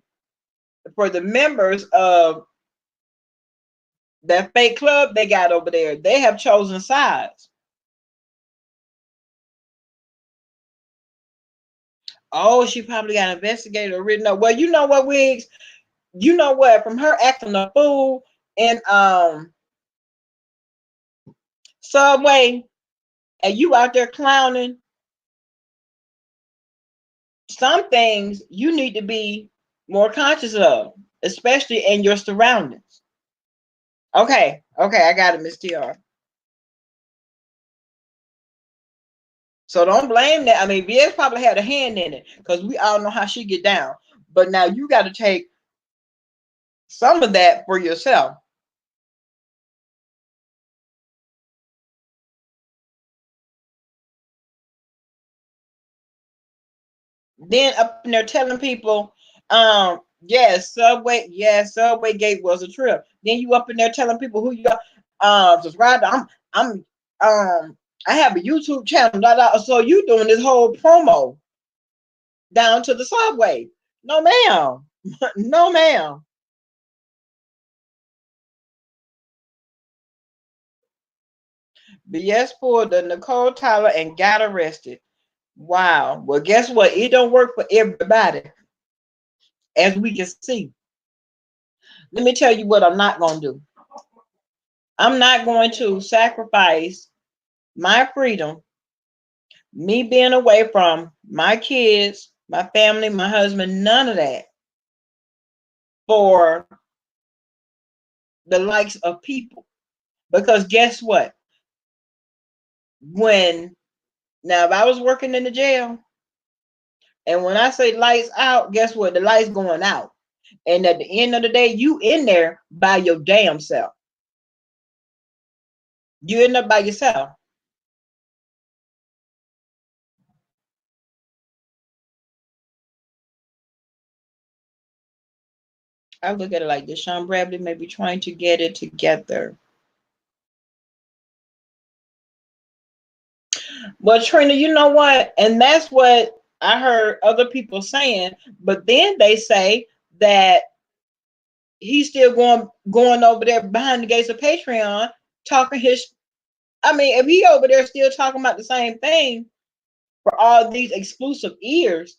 for the members of that fake club they got over there, they have chosen sides. Oh, she probably got investigated or written up. Well, you know what, Wiggs? You know what? From her acting a fool in Subway, and you out there clowning, some things you need to be more conscious of, especially in your surroundings. Okay, I got it, Miss TR. So don't blame that. I mean, VS probably had a hand in it because we all know how she get down. But now you got to take some of that for yourself. Then up in there telling people, yes, Subway Gate was a trip. Then you up in there telling people who you are. Subscribe. I'm, I have a YouTube channel. So you doing this whole promo down to the subway? No, ma'am. No, ma'am. BS pulled the Nicole Tyler and got arrested. Wow. Well, guess what? It don't work for everybody, as we can see. Let me tell you what I'm not going to do. I'm not going to sacrifice my freedom, me being away from my kids, my family, my husband, none of that for the likes of people. Because guess what? When Now if I was working in the jail, and when I say lights out, guess what? The lights going out. And at the end of the day, you in there by your damn self. You end up by yourself. I look at it like this. Sean Bradley may be trying to get it together. Well, Trina, you know what? And that's what I heard other people saying. But then they say that he's still going over there behind the gates of Patreon talking his. I mean, if he over there still talking about the same thing for all these exclusive ears,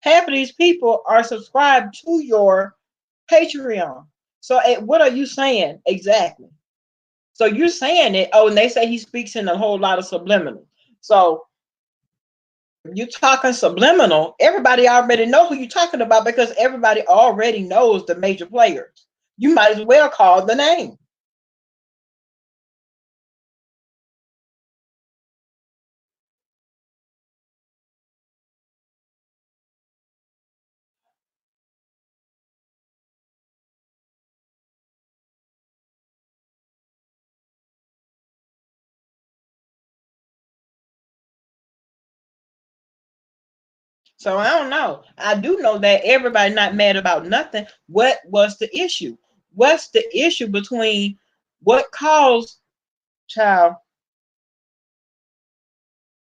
half of these people are subscribed to your Patreon. So what are you saying exactly? So you're saying it. Oh, and they say he speaks in a whole lot of subliminal. So you're talking subliminal. Everybody already know who you're talking about because everybody already knows the major players. You might as well call the name. So I don't know. I do know that everybody not mad about nothing. What was the issue? What's the issue between what caused child?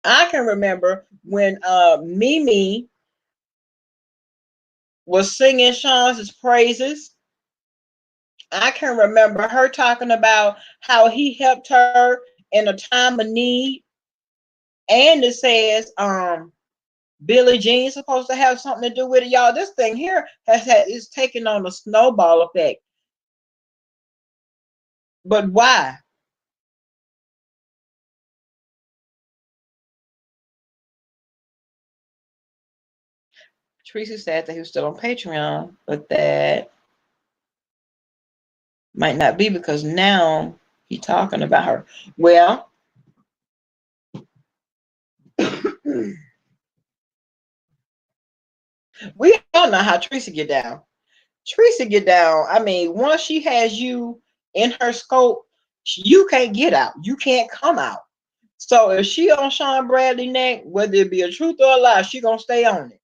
I can remember when Mimi was singing Sean's praises. I can remember her talking about how he helped her in a time of need. And it says Billie Jean's supposed to have something to do with it. Y'all, this thing here is taking on a snowball effect. But why? Tracy said that he was still on Patreon, but that might not be because now he's talking about her. Well, we all know how Tracy get down. Tracy get down. I mean, once she has you in her scope, you can't get out. You can't come out. So if she on Sean Bradley neck, whether it be a truth or a lie, she gonna stay on it.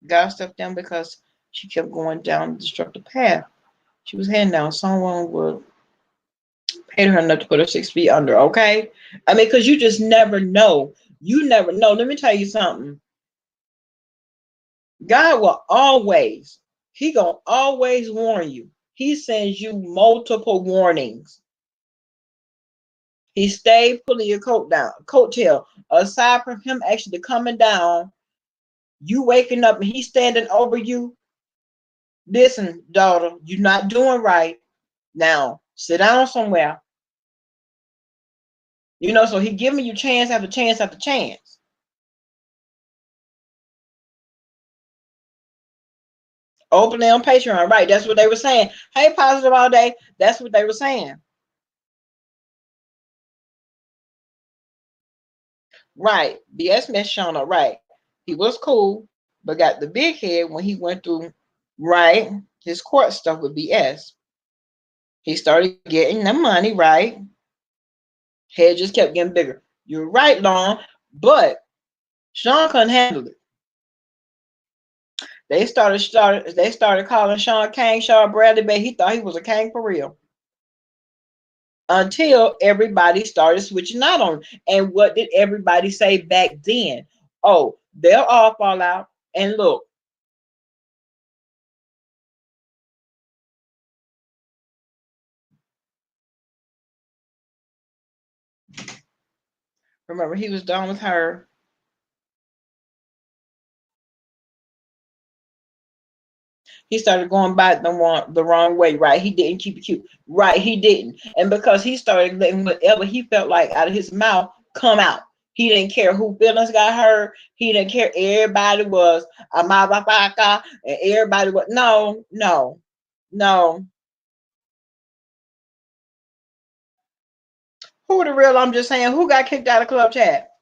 God stepped down because she kept going down the destructive path. She was heading down. Someone would pay her enough to put her 6 feet under. Okay, I mean, because you just never know. You never know. Let me tell you something. God will always, He gonna always warn you. He sends you multiple warnings. He stayed pulling your coattail. Aside from him actually coming down, you waking up and he's standing over you. Listen, daughter, you're not doing right. Now, sit down somewhere. So he giving you chance after chance after chance. Openly on Patreon, right? That's what they were saying. Hey, positive all day. That's what they were saying. Right. BS Miss Shauna, right. He was cool, but got the big head when he went through, right, his court stuff with BS. He started getting the money, right? Head just kept getting bigger. You're right, Long, but Sean couldn't handle it. They started calling Sean King, Sean Bradley, but he thought he was a king for real. Until everybody started switching out on him. And what did everybody say back then? Oh, they'll all fall out. And look, remember he was done with her. He started going back the wrong way, right? He didn't keep it cute, right? He didn't, and because he started letting whatever he felt like out of his mouth come out. He didn't care who feelings got hurt. He didn't care. Everybody was a motherfucker, and everybody was no, no, no. Who the real? I'm just saying. Who got kicked out of club chat?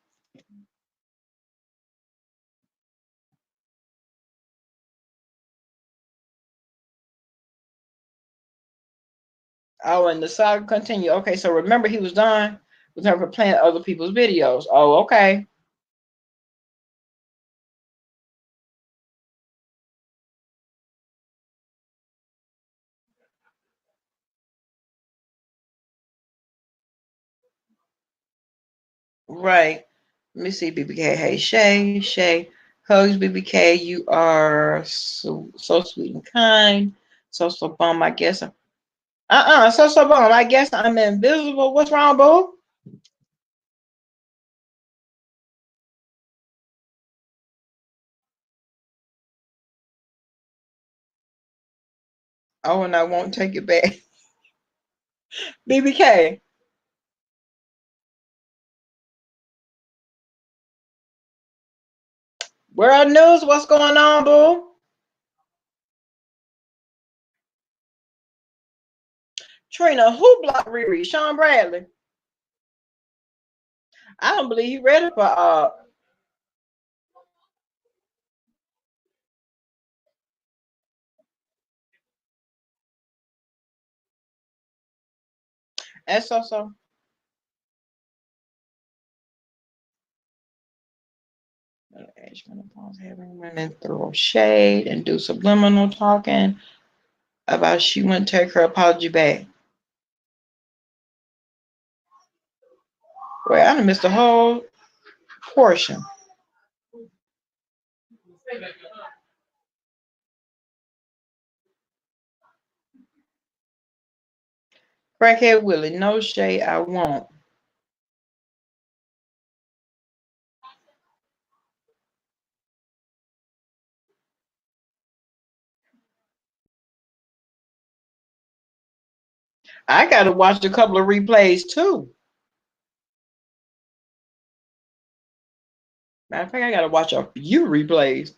Oh, and the saga continued. Okay, so remember he was done with her for playing other people's videos. Oh, okay. Right. Let me see, BBK. Hey, Shay. Shay. Hugs, BBK. You are so sweet and kind. So bum, I guess. So bum. I guess I'm invisible. What's wrong, boo? Oh, and I won't take it back. BBK. World News, what's going on, boo? Trina, who blocked Riri? Sean Bradley. I don't believe he ready for that's so. Age menopause, having women throw shade and do subliminal talking about she wouldn't take her apology back. Well, I done missed a whole portion. Crackhead Willie, no shade, I won't. I gotta watch a couple of replays too. Matter of fact, I gotta watch a few replays.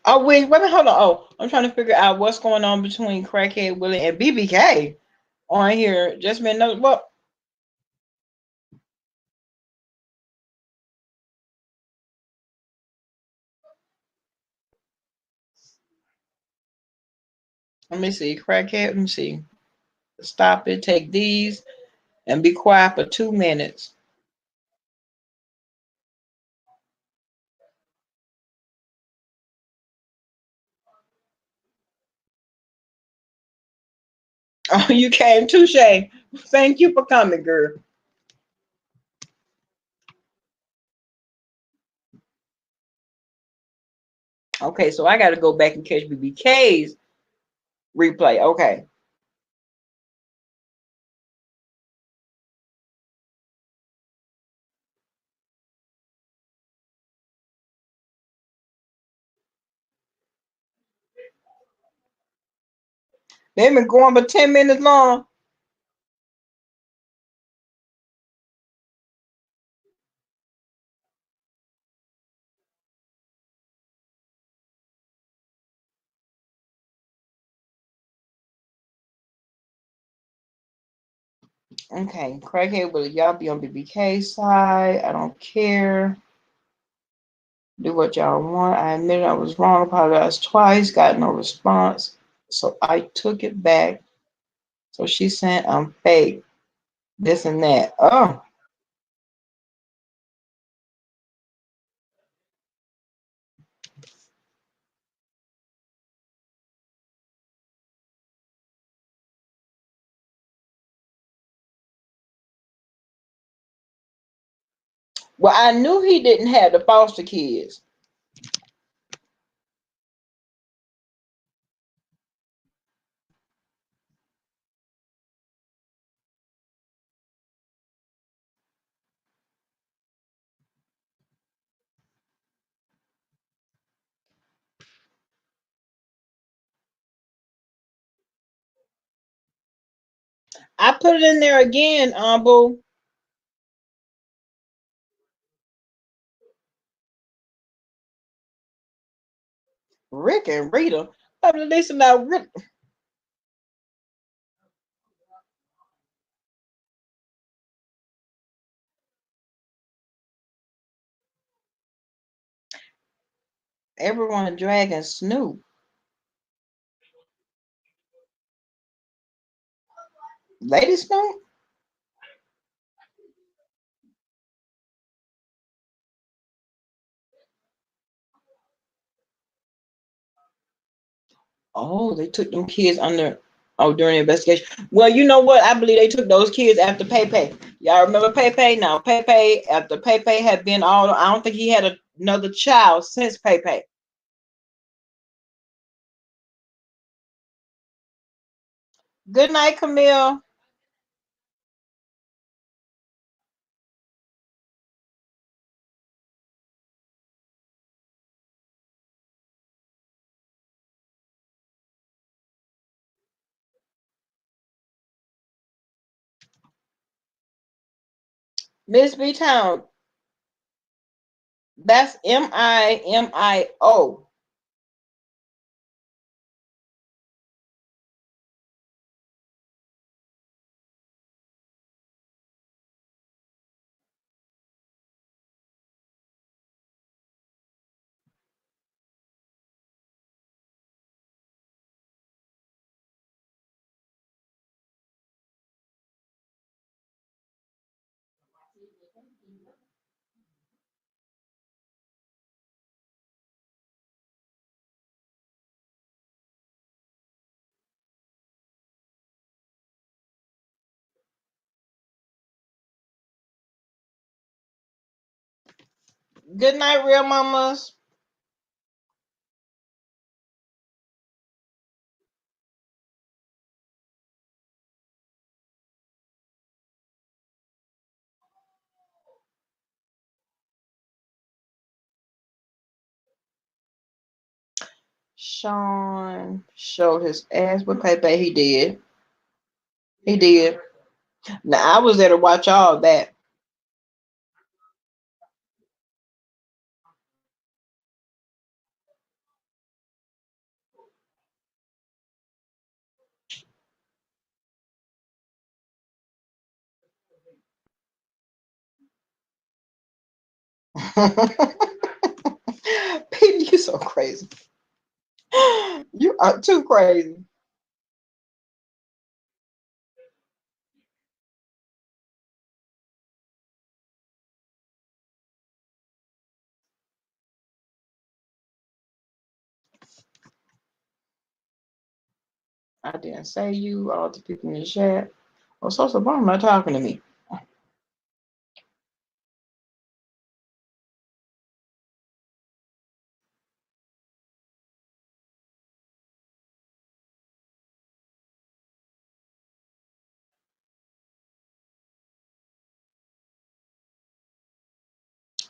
Oh wait, hold on. Oh, I'm trying to figure out what's going on between Crackhead Willie and BBK on here. Just been no well. Let me see. Crackhead, let me see. Stop it, take these, and be quiet for 2 minutes. Oh, you came too, Shay. Thank you for coming, girl. Okay, so I got to go back and catch BBK's replay. Okay. They've been going for 10 minutes long. Okay, Craighead, will y'all be on BBK side? I don't care. Do what y'all want. I admit I was wrong, apologized twice, got no response. So I took it back. So she sent I'm fake, this and that. Oh, well, I knew he didn't have the foster kids. I put it in there again, Boo. Rick and Rita. At least now Rick. Everyone dragging Snoop. Lady Snoop? Oh, they took them kids under during the investigation. Well, you know what? I believe they took those kids after Pepe. Y'all remember Pepe? Now Pepe, after Pepe had been all, I don't think he had another child since Pepe. Good night, Camille. Miss B Town. That's Mimio. Good night, real mamas. Sean showed his ass with Pepe. He did. He did. Now I was there to watch all that. Peter, you so crazy. You are too crazy. I didn't say you, all the people in the chat. Oh, so why am I talking to me?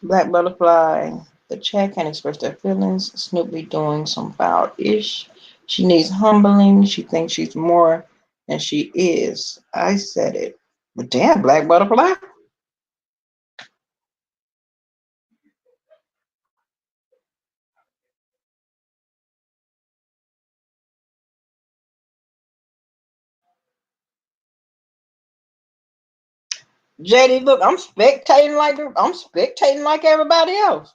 Black butterfly. The chat can't express their feelings. Snoop be doing some foul ish. She needs humbling. She thinks she's more than she is. I said it. But damn, black butterfly. JD, look, I'm spectating like everybody else.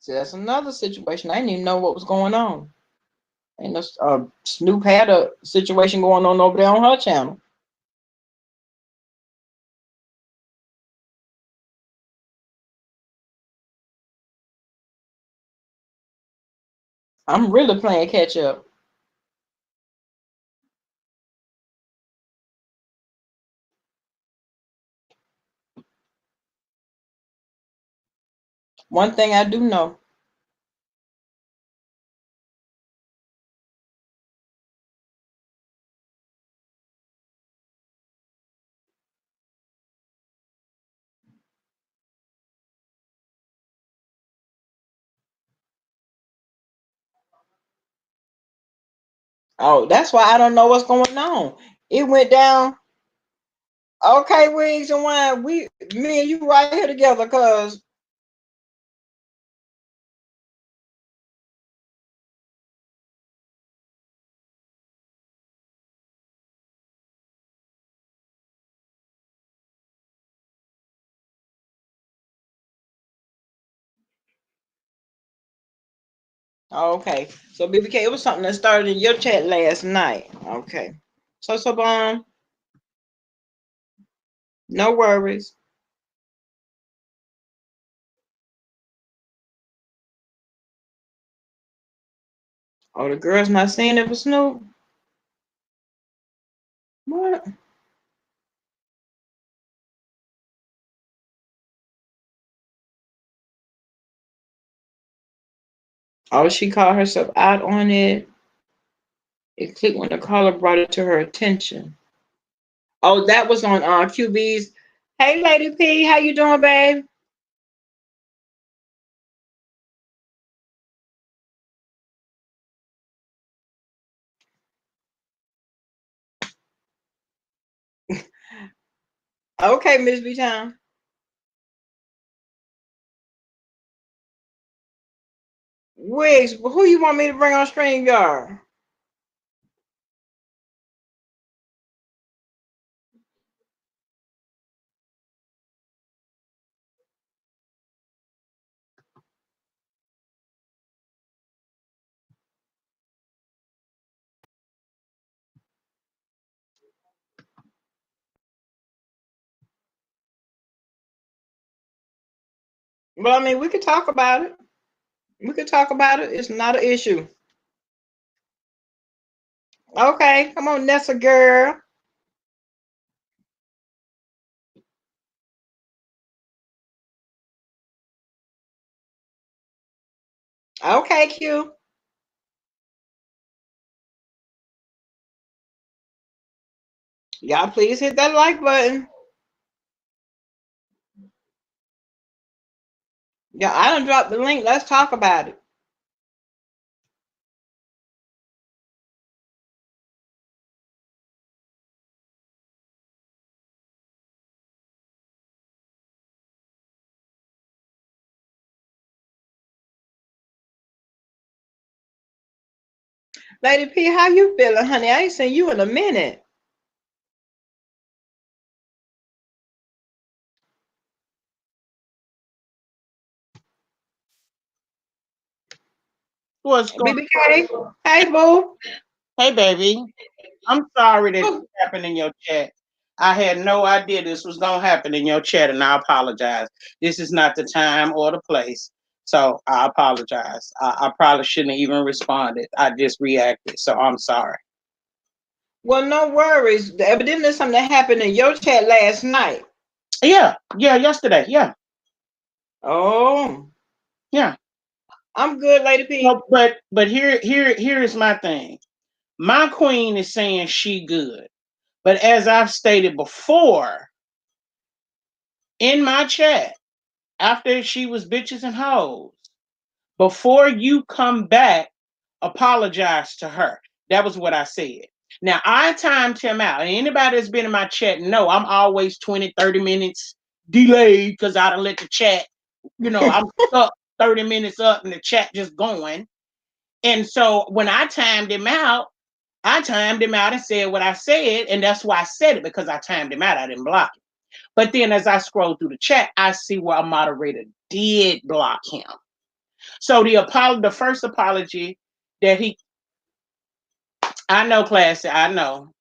See, that's another situation. I didn't even know what was going on. And Snoop had a situation going on over there on her channel. I'm really playing catch up. One thing I do know. Oh, that's why I don't know what's going on. It went down. Okay, Wigs and Wine, me and you right here together, cause okay. So BBK, it was something that started in your chat last night. Okay. So no worries. Oh, the girl's not saying it was Snoop. What? Oh, she called herself out on it. It clicked when the caller brought it to her attention. Oh, that was on QB's. Hey, Lady P, how you doing, babe? Okay, Miss B Town. Wigs, who you want me to bring on StreamYard? Well, I mean, we could talk about it. We could talk about it. It's not an issue. Okay, come on, Nessa girl. Okay, Q. Y'all please hit that like button. Yeah, I done dropped the link. Let's talk about it. Lady P, how you feeling, honey? I ain't seen you in a minute. What's going BBK, hey boo. Hey, baby. I'm sorry that this happened in your chat. I had no idea this was going to happen in your chat, and I apologize. This is not the time or the place. So I apologize. I probably shouldn't have even responded. I just reacted. So I'm sorry. Well, no worries. Evidently, something that happened in your chat last night. Yeah. Yeah. Yesterday. Yeah. Oh, Yeah. I'm good, Lady P. No, but here is my thing. My queen is saying she good. But as I've stated before in my chat, after she was bitches and hoes, before you come back, apologize to her. That was what I said. Now, I timed him out. And anybody that's been in my chat, know I'm always 20, 30 minutes delayed because I done let the chat, I'm stuck 30 minutes up and the chat just going. And so when I timed him out and said what I said. And that's why I said it, because I timed him out. I didn't block him. But then as I scroll through the chat, I see where a moderator did block him. So the first apology that I know, classy, I know.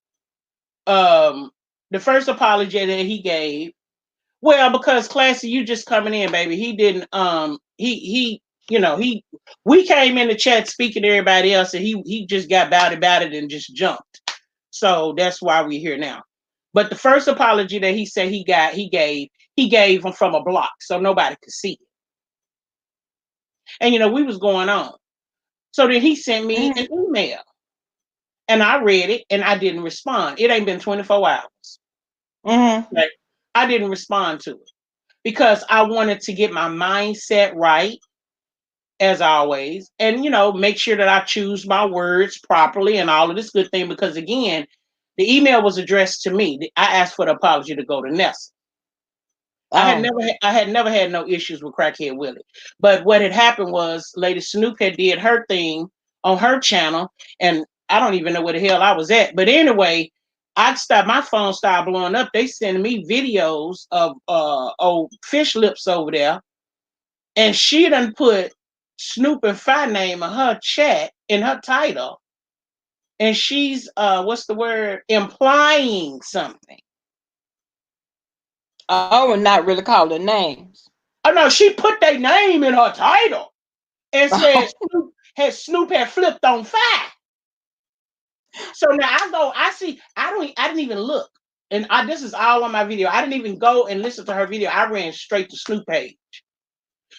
The first apology that he gave, well, because classy, you just coming in, baby. He didn't, we came in the chat speaking to everybody else, and he just got about it and just jumped. So that's why we're here now. But the first apology that he said he gave him from a block, so nobody could see it. And we was going on. So then he sent me an email. And I read it and I didn't respond. It ain't been 24 hours. Like, I didn't respond to it because I wanted to get my mindset right, as always, and make sure that I choose my words properly and all of this good thing. Because again, the email was addressed to me. I asked for the apology to go to Nessa. I had never had no issues with Crackhead Willie. But what had happened was Lady Snoop had did her thing on her channel, and I don't even know where the hell I was at. But anyway, my phone started blowing up. They sending me videos of old fish lips over there. And she done put Snoop and Fi name in her chat, in her title. And she's what's the word? Implying something. Oh, and not really calling names. Oh no, she put their name in her title and said Snoop had flipped on Fi. So now I didn't even look. And this is all on my video. I didn't even go and listen to her video. I ran straight to Snoop page.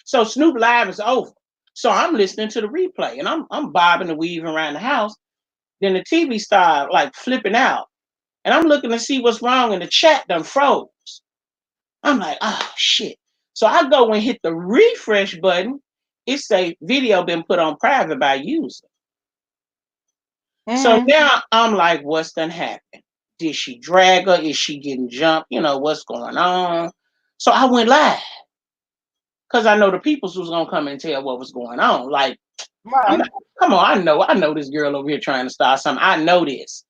So Snoop Live is over. So I'm listening to the replay and I'm bobbing and weaving around the house. Then the TV started like flipping out. And I'm looking to see what's wrong, and the chat done froze. I'm like, oh shit. So I go and hit the refresh button. It say video been put on private by user. So now I'm like, what's done happened? Did she drag her? Is she getting jumped? What's going on? So I went live. Because I know the peoples was gonna come and tell what was going on. Like, come on, I know this girl over here trying to start something. I know this.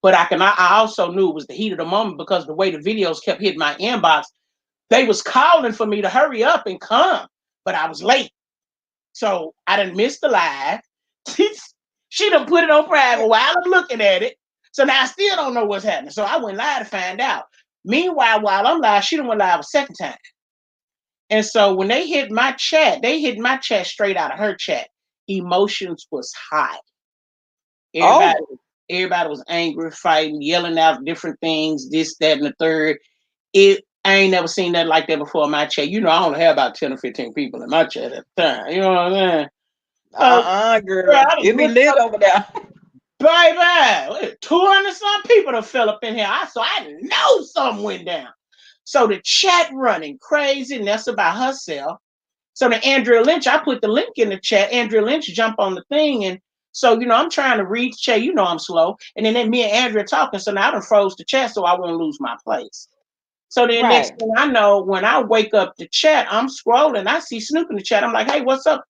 But I also knew it was the heat of the moment because the way the videos kept hitting my inbox, they was calling for me to hurry up and come. But I was late. So I didn't miss the live. She done put it on private while I'm looking at it. So now I still don't know what's happening. So I went live to find out. Meanwhile, while I'm live, she done went live a second time. And so when they hit my chat straight out of her chat. Emotions was high. Everybody was angry, fighting, yelling out different things, this, that, and the third. I ain't never seen nothing like that before in my chat. I only have about 10 or 15 people in my chat at the time. You know what I'm saying? Girl. It be lit over there. Baby, 200 some people that fell up in here. So I know something went down. So the chat running crazy, and that's about herself. So the Andrea Lynch, I put the link in the chat. Andrea Lynch jump on the thing, and so I'm trying to read the chat. I'm slow, and then me and Andrea talking. So now I done froze the chat, so I won't lose my place. So then next thing I know, when I wake up the chat, I'm scrolling. I see Snoop in the chat. I'm like, hey, what's up?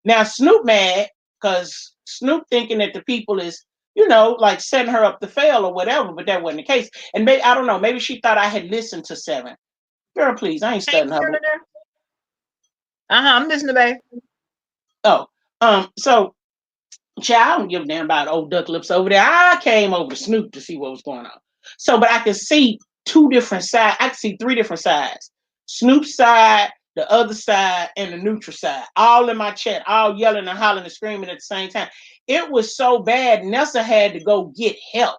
Now Snoop mad because Snoop thinking that the people is, like setting her up to fail or whatever, but that wasn't the case. And maybe, I don't know, maybe she thought I had listened to 7. Girl, please, I ain't studying her. I'm listening, babe. Oh, so child, I don't give a damn about old duck lips over there. I came over to Snoop to see what was going on. So, but I could see 2 different sides. I could see 3 different sides. Snoop's side, the other side, and the neutral side. All in my chat, all yelling and hollering and screaming at the same time. It was so bad, Nessa had to go get help.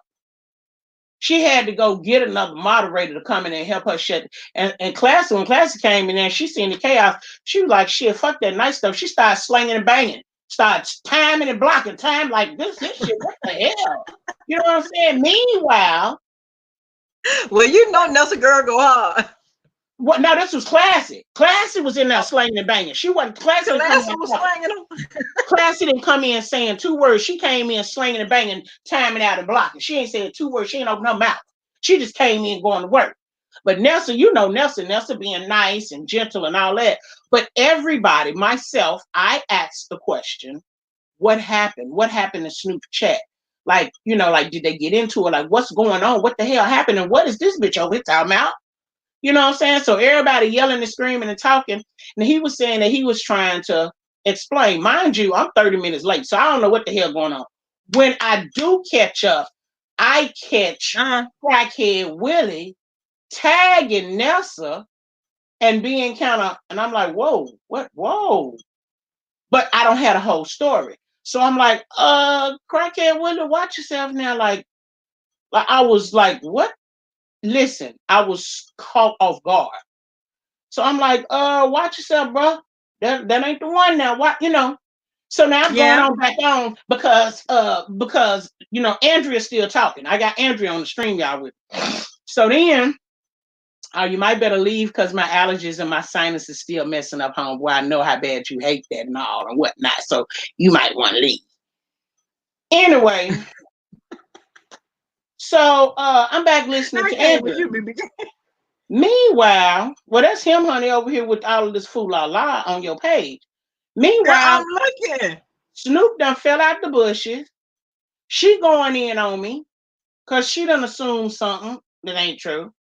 She had to go get another moderator to come in and help her shut. And when Classy came in there, she seen the chaos. She was like, shit, fuck that nice stuff. She started slinging and banging. Starts timing and blocking time like this shit. What the hell? You know what I'm saying? Meanwhile, well, Nessa girl go hard. What? No, this was Classy. Classy was in there slinging and banging. She wasn't Classy. Was slanging them. Classy didn't come in saying 2 words. She came in slinging and banging, timing out and blocking. She ain't saying 2 words. She ain't open her mouth. She just came in going to work. But Nelson, Nelson being nice and gentle and all that. But everybody, myself, I asked the question, what happened? What happened in Snoop's chat? Like, did they get into it? Like, what's going on? What the hell happened? And what is this bitch over here talking about? You know what I'm saying? So everybody yelling and screaming and talking. And he was saying that he was trying to explain. Mind you, I'm 30 minutes late, so I don't know what the hell going on. When I do catch up, I catch crackhead Willie tagging Nessa and being kind of, and I'm like, whoa, what, whoa. But I don't have the whole story. So I'm like, crackhead Willie, watch yourself now. Like I was like, what? Listen, I was caught off guard. So I'm like, watch yourself, bro. That ain't the one now. What, you know? So now I'm going Yeah. on back on because you know Andrea's still talking. I got Andrea on the stream, y'all with. So then you might better leave because my allergies and my sinus is still messing up home. Well, I know how bad you hate that and all and whatnot. So you might want to leave. Anyway, so I'm back listening I to can't with Andrea. you, BB. Meanwhile, well, that's him, honey, over here with all of this fool la la on your page. Girl, Meanwhile, I'm looking. Snoop done fell out the bushes. She going in on me because she done assumed something that ain't true.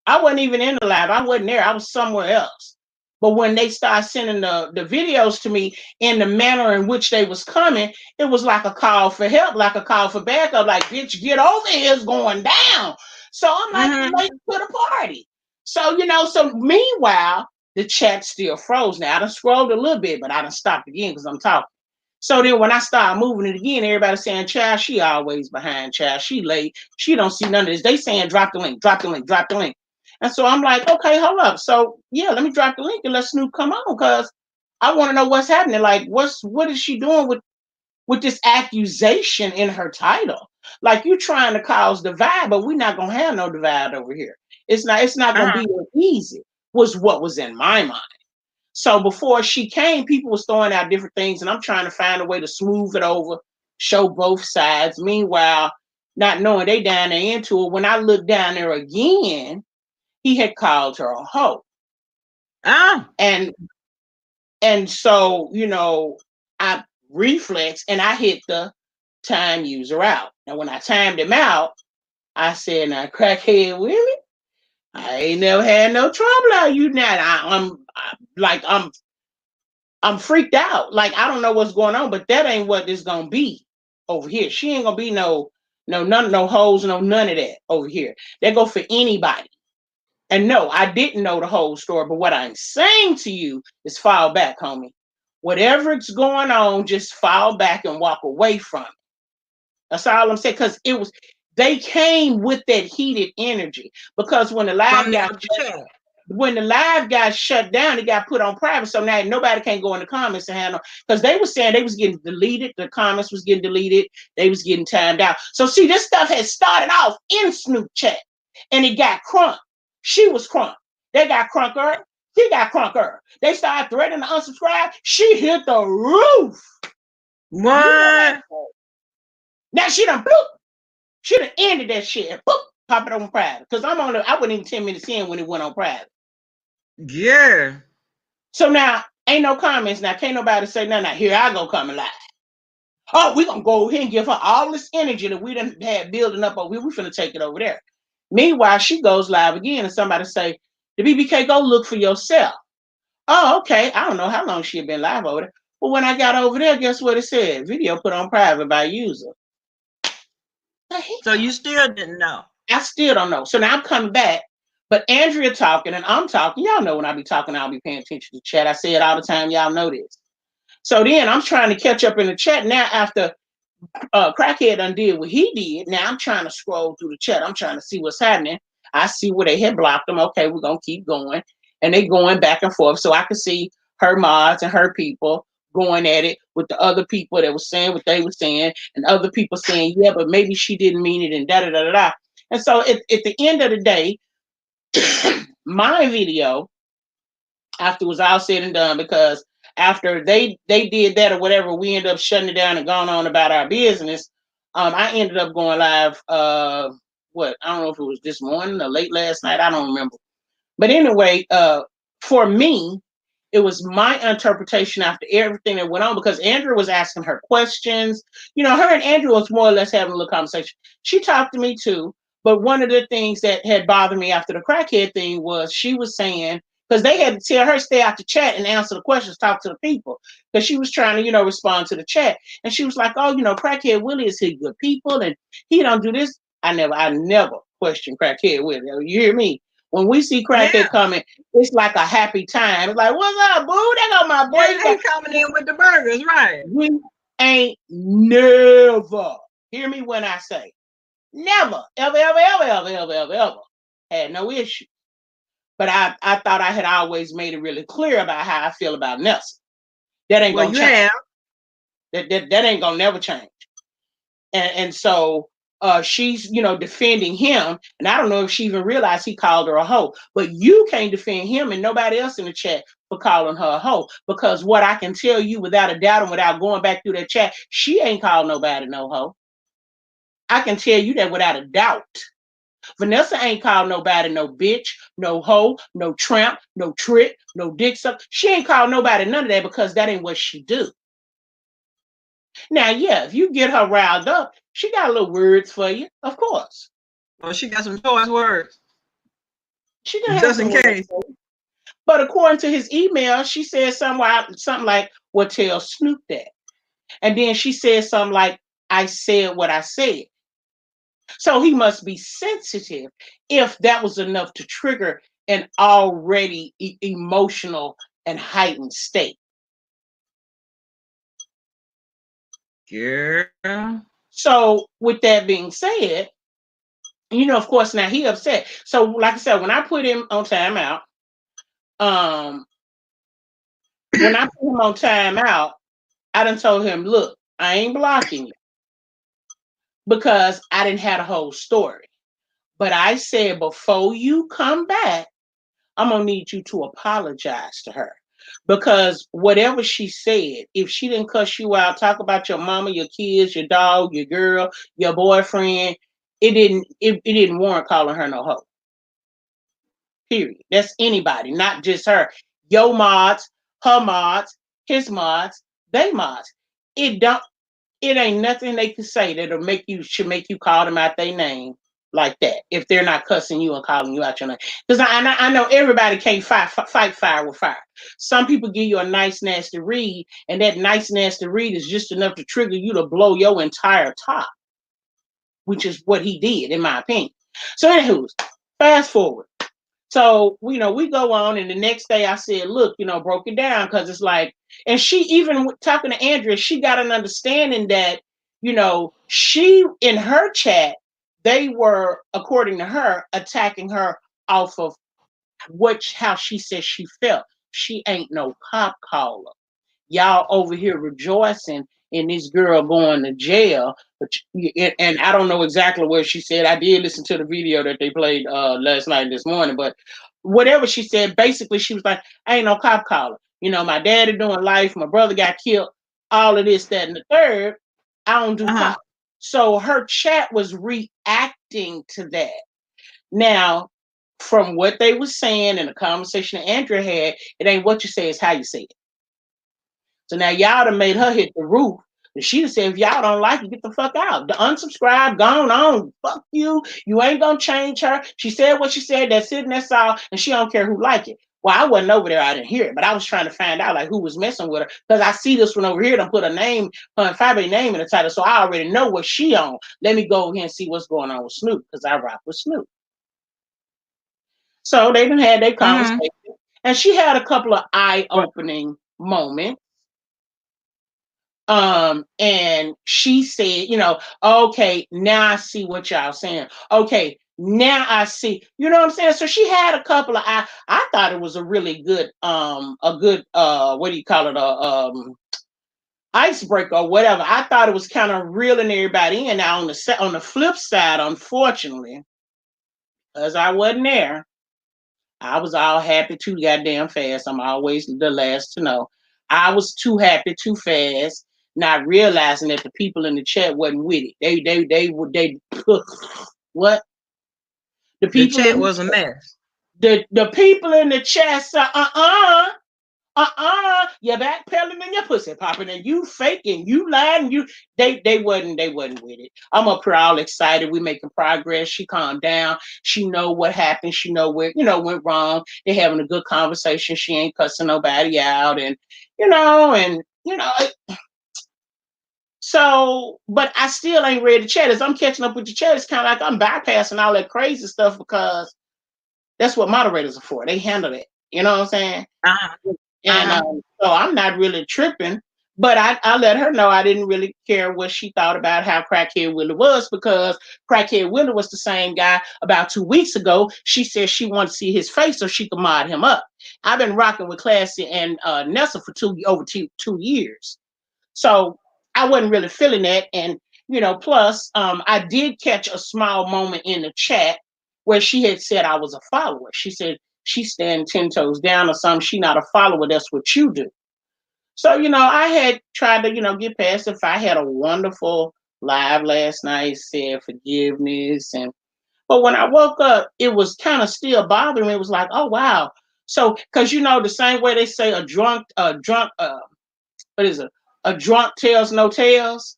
I wasn't even in the live. I wasn't there. I was somewhere else. But when they started sending the videos to me in the manner in which they was coming, it was like a call for help, like a call for backup, like, bitch, get over here, it's going down. So I'm like, late to the party. So, you know, so meanwhile, the chat still froze. Now I done scrolled a little bit, but I done stopped again because I'm talking. So then when I started moving it again, everybody saying, child, she always behind, child. She late. She don't see none of this. They saying drop the link, drop the link, drop the link. And so I'm like, okay, hold up. So yeah, let me drop the link and let Snoop come on because I want to know what's happening. Like, what is she doing with this accusation in her title? Like you trying to cause divide, but we're not gonna have no divide over here. It's not gonna be easy, was what was in my mind. So before she came, people was throwing out different things, and I'm trying to find a way to smooth it over, show both sides. Meanwhile, not knowing they down there into it. When I looked down there again, he had called her a hoe. And so, you know, I reflex and I hit the time user out. Now when I timed him out, I said, now crackhead Willie, I ain't never had no trouble out you now. I'm freaked out. Like I don't know what's going on, but that ain't what this gonna be over here. She ain't gonna be no hoes, none of that over here. They go for anybody. And no, I didn't know the whole story, but what I'm saying to you is fall back, homie. Whatever's going on, just fall back and walk away from it. That's all I'm saying. Because they came with that heated energy. Because when the live got shut down, it got put on private. So now nobody can go in the comments and handle because they were saying they was getting deleted, the comments was getting deleted, they was getting timed out. So see, this stuff had started off in Snoop chat and it got crunk. She was crunk. They got crunker. He got crunker. They started threatening to unsubscribe. She hit the roof. What? Now she done bloop. She done ended that shit. Boop, pop it on private. Because I wasn't even 10 minutes in when it went on private. Yeah. So now ain't no comments. Now can't nobody say nothing. Now here I go coming live. Oh, we gonna go here and give her all this energy that we done had building up over here. We finna take it over there. Meanwhile, she goes live again and somebody say, the BBK, go look for yourself. Oh, okay. I don't know how long she had been live over there. But when I got over there, guess what it said? Video put on private by user. So you still didn't know? I still don't know. So now I'm coming back, but Andrea talking and I'm talking. Y'all know when I be talking, I'll be paying attention to chat. I say it all the time. Y'all know this. So then I'm trying to catch up in the chat now after Crackhead done did what he did. Now I'm trying to scroll through the chat. I'm trying to see what's happening. I see where they had blocked them. Okay, we're going to keep going. And they going back and forth. So I could see her mods and her people going at it with the other people that was saying what they were saying and other people saying, yeah, but maybe she didn't mean it and da-da-da-da-da. And so at the end of the day, my video, after it was all said and done, because after they did that or whatever, we ended up shutting it down and going on about our business. I ended up going live. I don't know if it was this morning or late last night. I don't remember. But anyway, for me, it was my interpretation after everything that went on because Andrew was asking her questions. You know, her and Andrew was more or less having a little conversation. She talked to me too. But one of the things that had bothered me after the crackhead thing was she was saying because they had to tell her stay out the chat and answer the questions, talk to the people, because she was trying to, respond to the chat. And she was like, "Oh, Crackhead Willie is he good people, and he don't do this." I never question Crackhead Willie. You hear me? When we see Yeah. Crackhead coming, it's like a happy time. It's like, "What's up, boo? There go my boy." Yeah, he coming in with the burgers, right? We ain't never, hear me when I say, never, ever, ever, ever, ever, ever, ever, ever had no issue. But I thought I had always made it really clear about how I feel about Nelson. That ain't Well, gonna you change. have. That ain't gonna never change. And so she's defending him, and I don't know if she even realized he called her a hoe. But you can't defend him and nobody else in the chat for calling her a hoe, because what I can tell you without a doubt and without going back through that chat, she ain't called nobody no hoe. I can tell you that without a doubt. Vanessa ain't called nobody no bitch, no hoe, no tramp, no trick, no dick suck. She ain't called nobody none of that, because that ain't what she do. Now, yeah, if you get her riled up, she got little words for you, of course. Well, she got some choice words. She can have Just some in words case. for you. But according to his email, she said something like, "Well, tell Snoop that." And then she said something like, "I said what I said." So he must be sensitive if that was enough to trigger an already emotional and heightened state. Girl. So with that being said, of course, now he upset. So like I said, when I put him on timeout, um, I done told him, "Look, I ain't blocking you because I didn't have a whole story. But I said, before you come back, I'm going to need you to apologize to her. Because whatever she said, if she didn't cuss you out, talk about your mama, your kids, your dog, your girl, your boyfriend, it didn't warrant calling her no hoe. Period. That's anybody, not just her. Your mods, her mods, his mods, they mods. It don't it ain't nothing they can say that'll should make you call them out their name like that, if they're not cussing you and calling you out your name. Because I know everybody can't fight fire with fire. Some people give you a nice nasty read, and that nice nasty read is just enough to trigger you to blow your entire top, which is what he did, in my opinion. So anywho, fast forward. So, we go on, and the next day I said, "Look, broke it down," because it's like, and she, even talking to Andrea, she got an understanding that, she, in her chat, they were, according to her, attacking her off of how she said she felt. She ain't no cop caller. Y'all over here rejoicing in this girl going to jail, and I don't know exactly what she said. I did listen to the video that they played last night and this morning, but whatever she said, basically she was like, "I ain't no cop caller. My daddy doing life, my brother got killed, all of this, that, and the third. I don't do Uh-huh. cop." So her chat was reacting to that. Now, from what they were saying in the conversation that Andrea had, it ain't what you say, it's how you say it. So now y'all done made her hit the roof. And she said, "If y'all don't like it, get the fuck out. The unsubscribe, gone on. Fuck you. You ain't gonna change her. She said what she said. That's it and that's all. And she don't care who like it." Well, I wasn't over there. I didn't hear it. But I was trying to find out who was messing with her. Because I see this one over here. Done put her name, her and Fabi name in the title. So I already know what she on. Let me go over here and see what's going on with Snoop. Because I rock with Snoop. So they done had their conversation. And she had a couple of eye-opening moments. And she said, "Okay, now I see what y'all saying. Okay, now I see." You know what I'm saying? So she had a couple of I thought it was a really good what do you call it? Icebreaker or whatever. I thought it was kind of reeling everybody in. Now on the flip side, unfortunately, as I wasn't there, I was all happy too goddamn fast. I'm always the last to know. I was too happy too fast, not realizing that the people in the chat wasn't with it. They what? The The people chat in was a mess. the people in the chat said, You backpedaling and your pussy popping and you faking, you lying, they wasn't with it. I'm up here all excited. We making progress. She calmed down. She know what happened. She know where, went wrong. They having a good conversation. She ain't cussing nobody out and so, but I still ain't ready to chat. As I'm catching up with the chat, it's kind of like I'm bypassing all that crazy stuff because that's what moderators are for. They handle it. You know what I'm saying? Uh-huh. And Uh-huh. so I'm not really tripping, but I let her know I didn't really care what she thought about how Crackhead Willie was because Crackhead Willie was the same guy about 2 weeks ago. She said she wanted to see his face so she could mod him up. I've been rocking with Classy and Nessa for over 2 years. So I wasn't really feeling that. And, plus I did catch a small moment in the chat where she had said I was a follower. She said she's standing 10 toes down or something. She not a follower. That's what you do. So, I had tried to, get past if I had a wonderful live last night, said forgiveness. But when I woke up, it was kind of still bothering me. It was like, oh, wow. So, because, the same way they say what is it? A drunk tells no tales.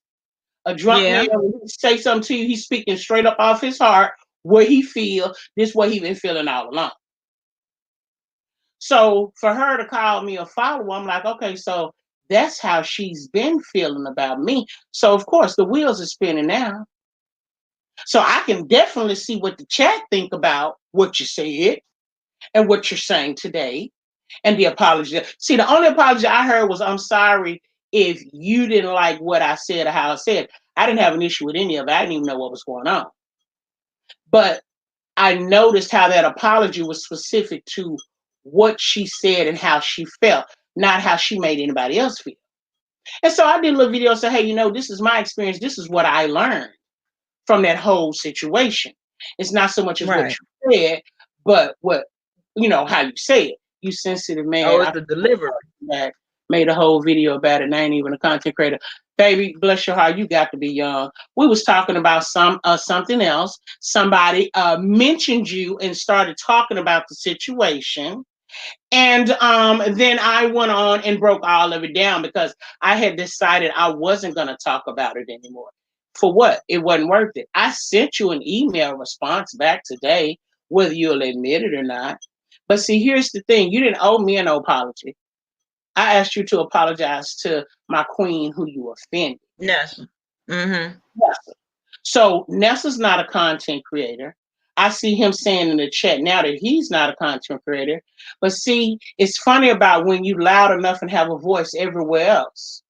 A drunk man, Yeah. when he say something to you, he's speaking straight up off his heart, what he feel, this what he been feeling all along. So for her to call me a follower, I'm like, okay, so that's how she's been feeling about me. So of course the wheels are spinning now. So I can definitely see what the chat think about what you said and what you're saying today and the apology. See, the only apology I heard was I'm sorry if you didn't like what I said or how I said. I didn't have an issue with any of it. I didn't even know what was going on. But I noticed how that apology was specific to what she said and how she felt, not how she made anybody else feel. And so I did a little video and said, hey, this is my experience. This is what I learned from that whole situation. It's not so much as what Right. you said, but how you say it. You sensitive Oh, man. it's I the delivery. that made a whole video about it, and I ain't even a content creator. Baby, bless your heart, you got to be young. We was talking about something else. Somebody mentioned you and started talking about the situation. And then I went on and broke all of it down because I had decided I wasn't going to talk about it anymore. For what? It wasn't worth it. I sent you an email response back today, whether you'll admit it or not. But see, here's the thing. You didn't owe me an apology. I asked you to apologize to my queen who you offended. Yes. Mm-hmm. Nessa. So Nessa's not a content creator. I see him saying in the chat now that he's not a content creator. But see, it's funny about when you loud enough and have a voice everywhere else.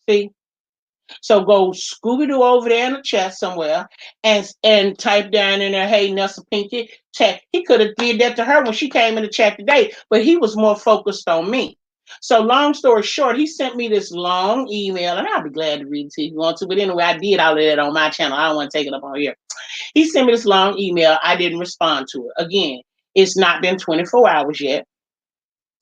See? So go Scooby Doo over there in the chat somewhere and type down in there, hey Nessa Pinky, chat. He could have did that to her when she came in the chat today, but he was more focused on me. So long story short, he sent me this long email, and I'll be glad to read it to you if you want to. But anyway, I did all of that on my channel. I don't want to take it up on here. He sent me this long email. I didn't respond to it. Again, it's not been 24 hours yet.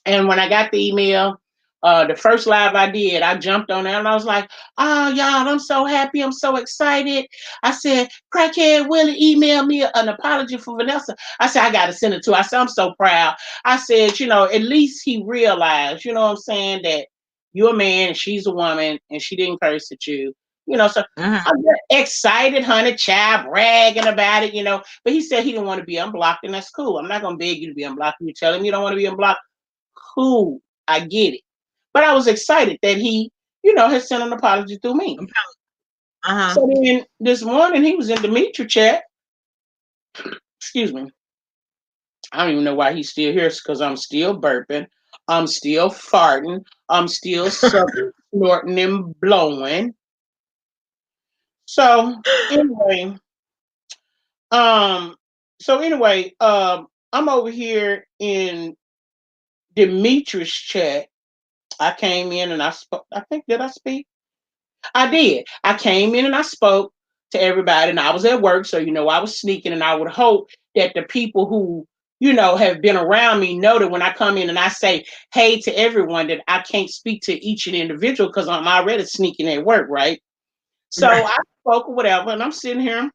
And when I got the email, the first live I did, I jumped on there and I was like, oh, y'all, I'm so happy. I'm so excited. I said, Crackhead Willie emailed me an apology for Vanessa. I said, I got to send it to her. I said, I'm so proud. I said, at least he realized, you know what I'm saying, that you're a man and she's a woman and she didn't curse at you. So Mm-hmm. I'm just excited, honey, child, bragging about it, But he said he didn't want to be unblocked, and that's cool. I'm not going to beg you to be unblocked. You tell him you don't want to be unblocked. Cool, I get it. But I was excited that he, had sent an apology through me. Uh-huh. So then this morning he was in Dimitri chat. Excuse me. I don't even know why he's still here because I'm still burping. I'm still farting. I'm still sucking, snorting, and blowing. So anyway, um, I'm over here in Dimitri's chat. I came in and I spoke. I think did I speak? I did. I came in and I spoke to everybody, and I was at work, so I was sneaking. And I would hope that the people who have been around me know that when I come in and I say hey to everyone, that I can't speak to each and individual because I'm already sneaking at work, right? So Right. I spoke or whatever, and I'm sitting here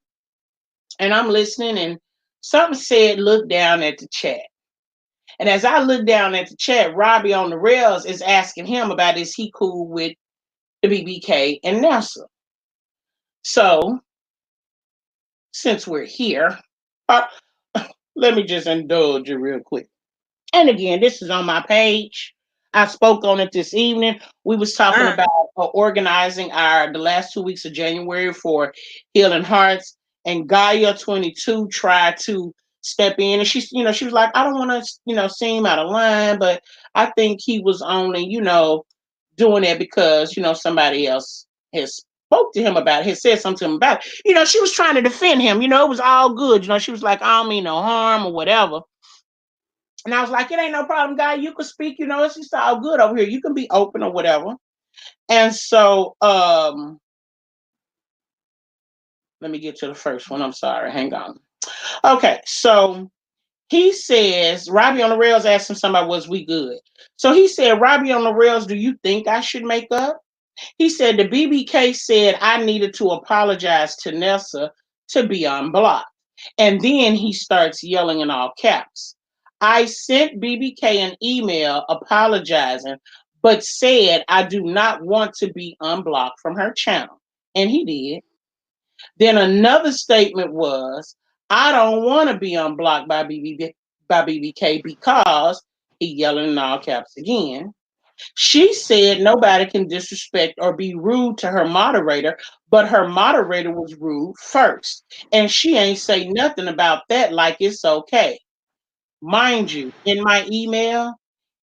and I'm listening, and something said, "Look down at the chat." And as I look down at the chat, Robbie on the rails is asking him about is he cool with the BBK and Nessa. So since we're here, uh, let me just indulge you real quick. And again, this is on my page. I spoke on it this evening. We was talking Uh, about organizing the last 2 weeks of January for Healing Hearts, and Gaia 22 tried to step in, and she was like, I don't want to, seem out of line, but I think he was only, doing it because, somebody else has spoke to him about it, has said something to him about it. She was trying to defend him. It was all good. She was like, I don't mean no harm or whatever. And I was like, it ain't no problem, guy. You can speak, it's just all good over here. You can be open or whatever. And so let me get to the first one. I'm sorry. Hang on. Okay, so he says, Robbie on the Rails asked him somebody, was we good? So he said, Robbie on the Rails, do you think I should make up? He said the BBK said I needed to apologize to Nessa to be unblocked. And then he starts yelling in all caps. I sent BBK an email apologizing, but said I do not want to be unblocked from her channel. And he did. Then another statement was, I don't want to be unblocked by BBK because he yelling in all caps again. She said nobody can disrespect or be rude to her moderator, but her moderator was rude first. And she ain't say nothing about that like it's okay. Mind you, in my email,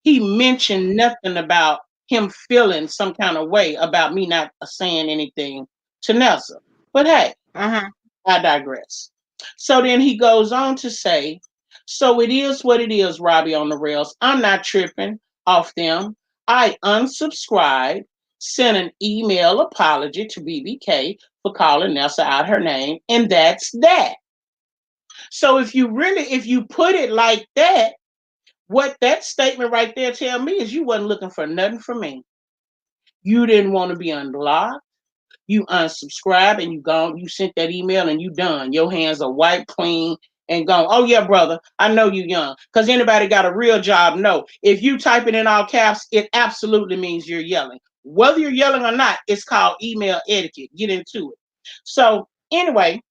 he mentioned nothing about him feeling some kind of way about me not saying anything to Nelson. But hey, uh-huh. I digress. So then he goes on to say, so it is what it is, Robbie on the Rails. I'm not tripping off them. I unsubscribed, sent an email apology to BBK for calling Nessa out her name, and that's that. So if you put it like that, what that statement right there tell me is you wasn't looking for nothing from me. You didn't want to be unblocked. You unsubscribe and you gone. You sent that email and you done. Your hands are wiped clean and gone. Oh yeah, brother, I know you young. Cause anybody got a real job? No. If you type it in all caps, it absolutely means you're yelling. Whether you're yelling or not, it's called email etiquette. Get into it. So anyway,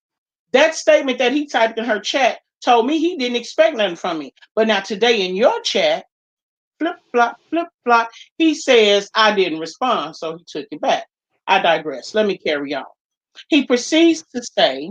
that statement that he typed in her chat told me he didn't expect nothing from me. But now today in your chat, flip flop, he says I didn't respond, so he took it back. I digress. Let me carry on. He proceeds to say,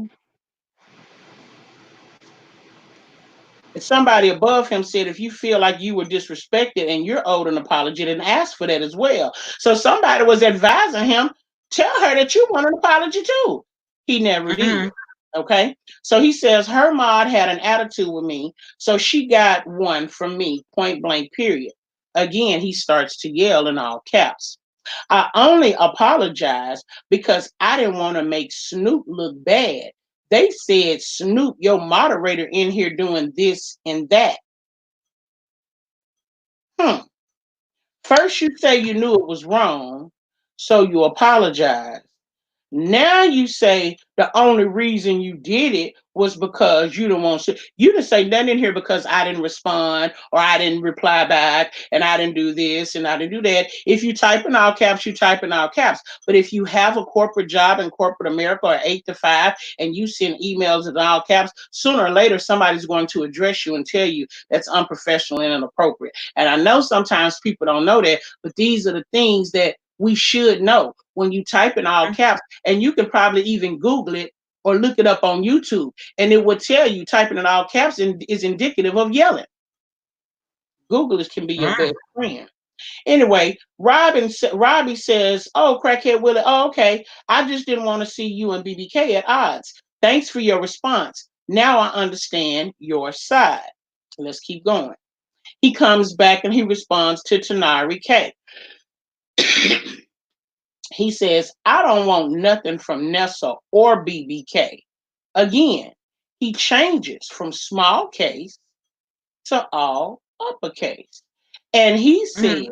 somebody above him said, if you feel like you were disrespected and you're owed an apology, then ask for that as well. So somebody was advising him, tell her that you want an apology too. He never did. Uh-huh. Okay. So he says her mod had an attitude with me. So she got one from me, point blank, period. Again, he starts to yell in all caps. I only apologized because I didn't want to make Snoop look bad. They said, Snoop, your moderator in here doing this and that. Hmm. First, you say you knew it was wrong, so you apologize. Now you say the only reason you did it was because you don't want to. You didn't say nothing in here because I didn't respond or I didn't reply back and I didn't do this and I didn't do that. If you type in all caps, you type in all caps. But if you have a corporate job in corporate America or 8 to 5 and you send emails in all caps, sooner or later somebody's going to address you and tell you that's unprofessional and inappropriate. And I know sometimes people don't know that, but these are the things that we should know when you type in all caps, and you can probably even Google it or look it up on YouTube, and it will tell you typing in all caps is indicative of yelling. Google can be your best friend. Anyway, Robbie says, oh, crackhead Willie, oh, okay. I just didn't want to see you and BBK at odds. Thanks for your response. Now I understand your side. Let's keep going. He comes back and he responds to Tanari K. He says, I don't want nothing from Nessa or BBK. Again, he changes from small case to all uppercase. And he Uh-huh. said,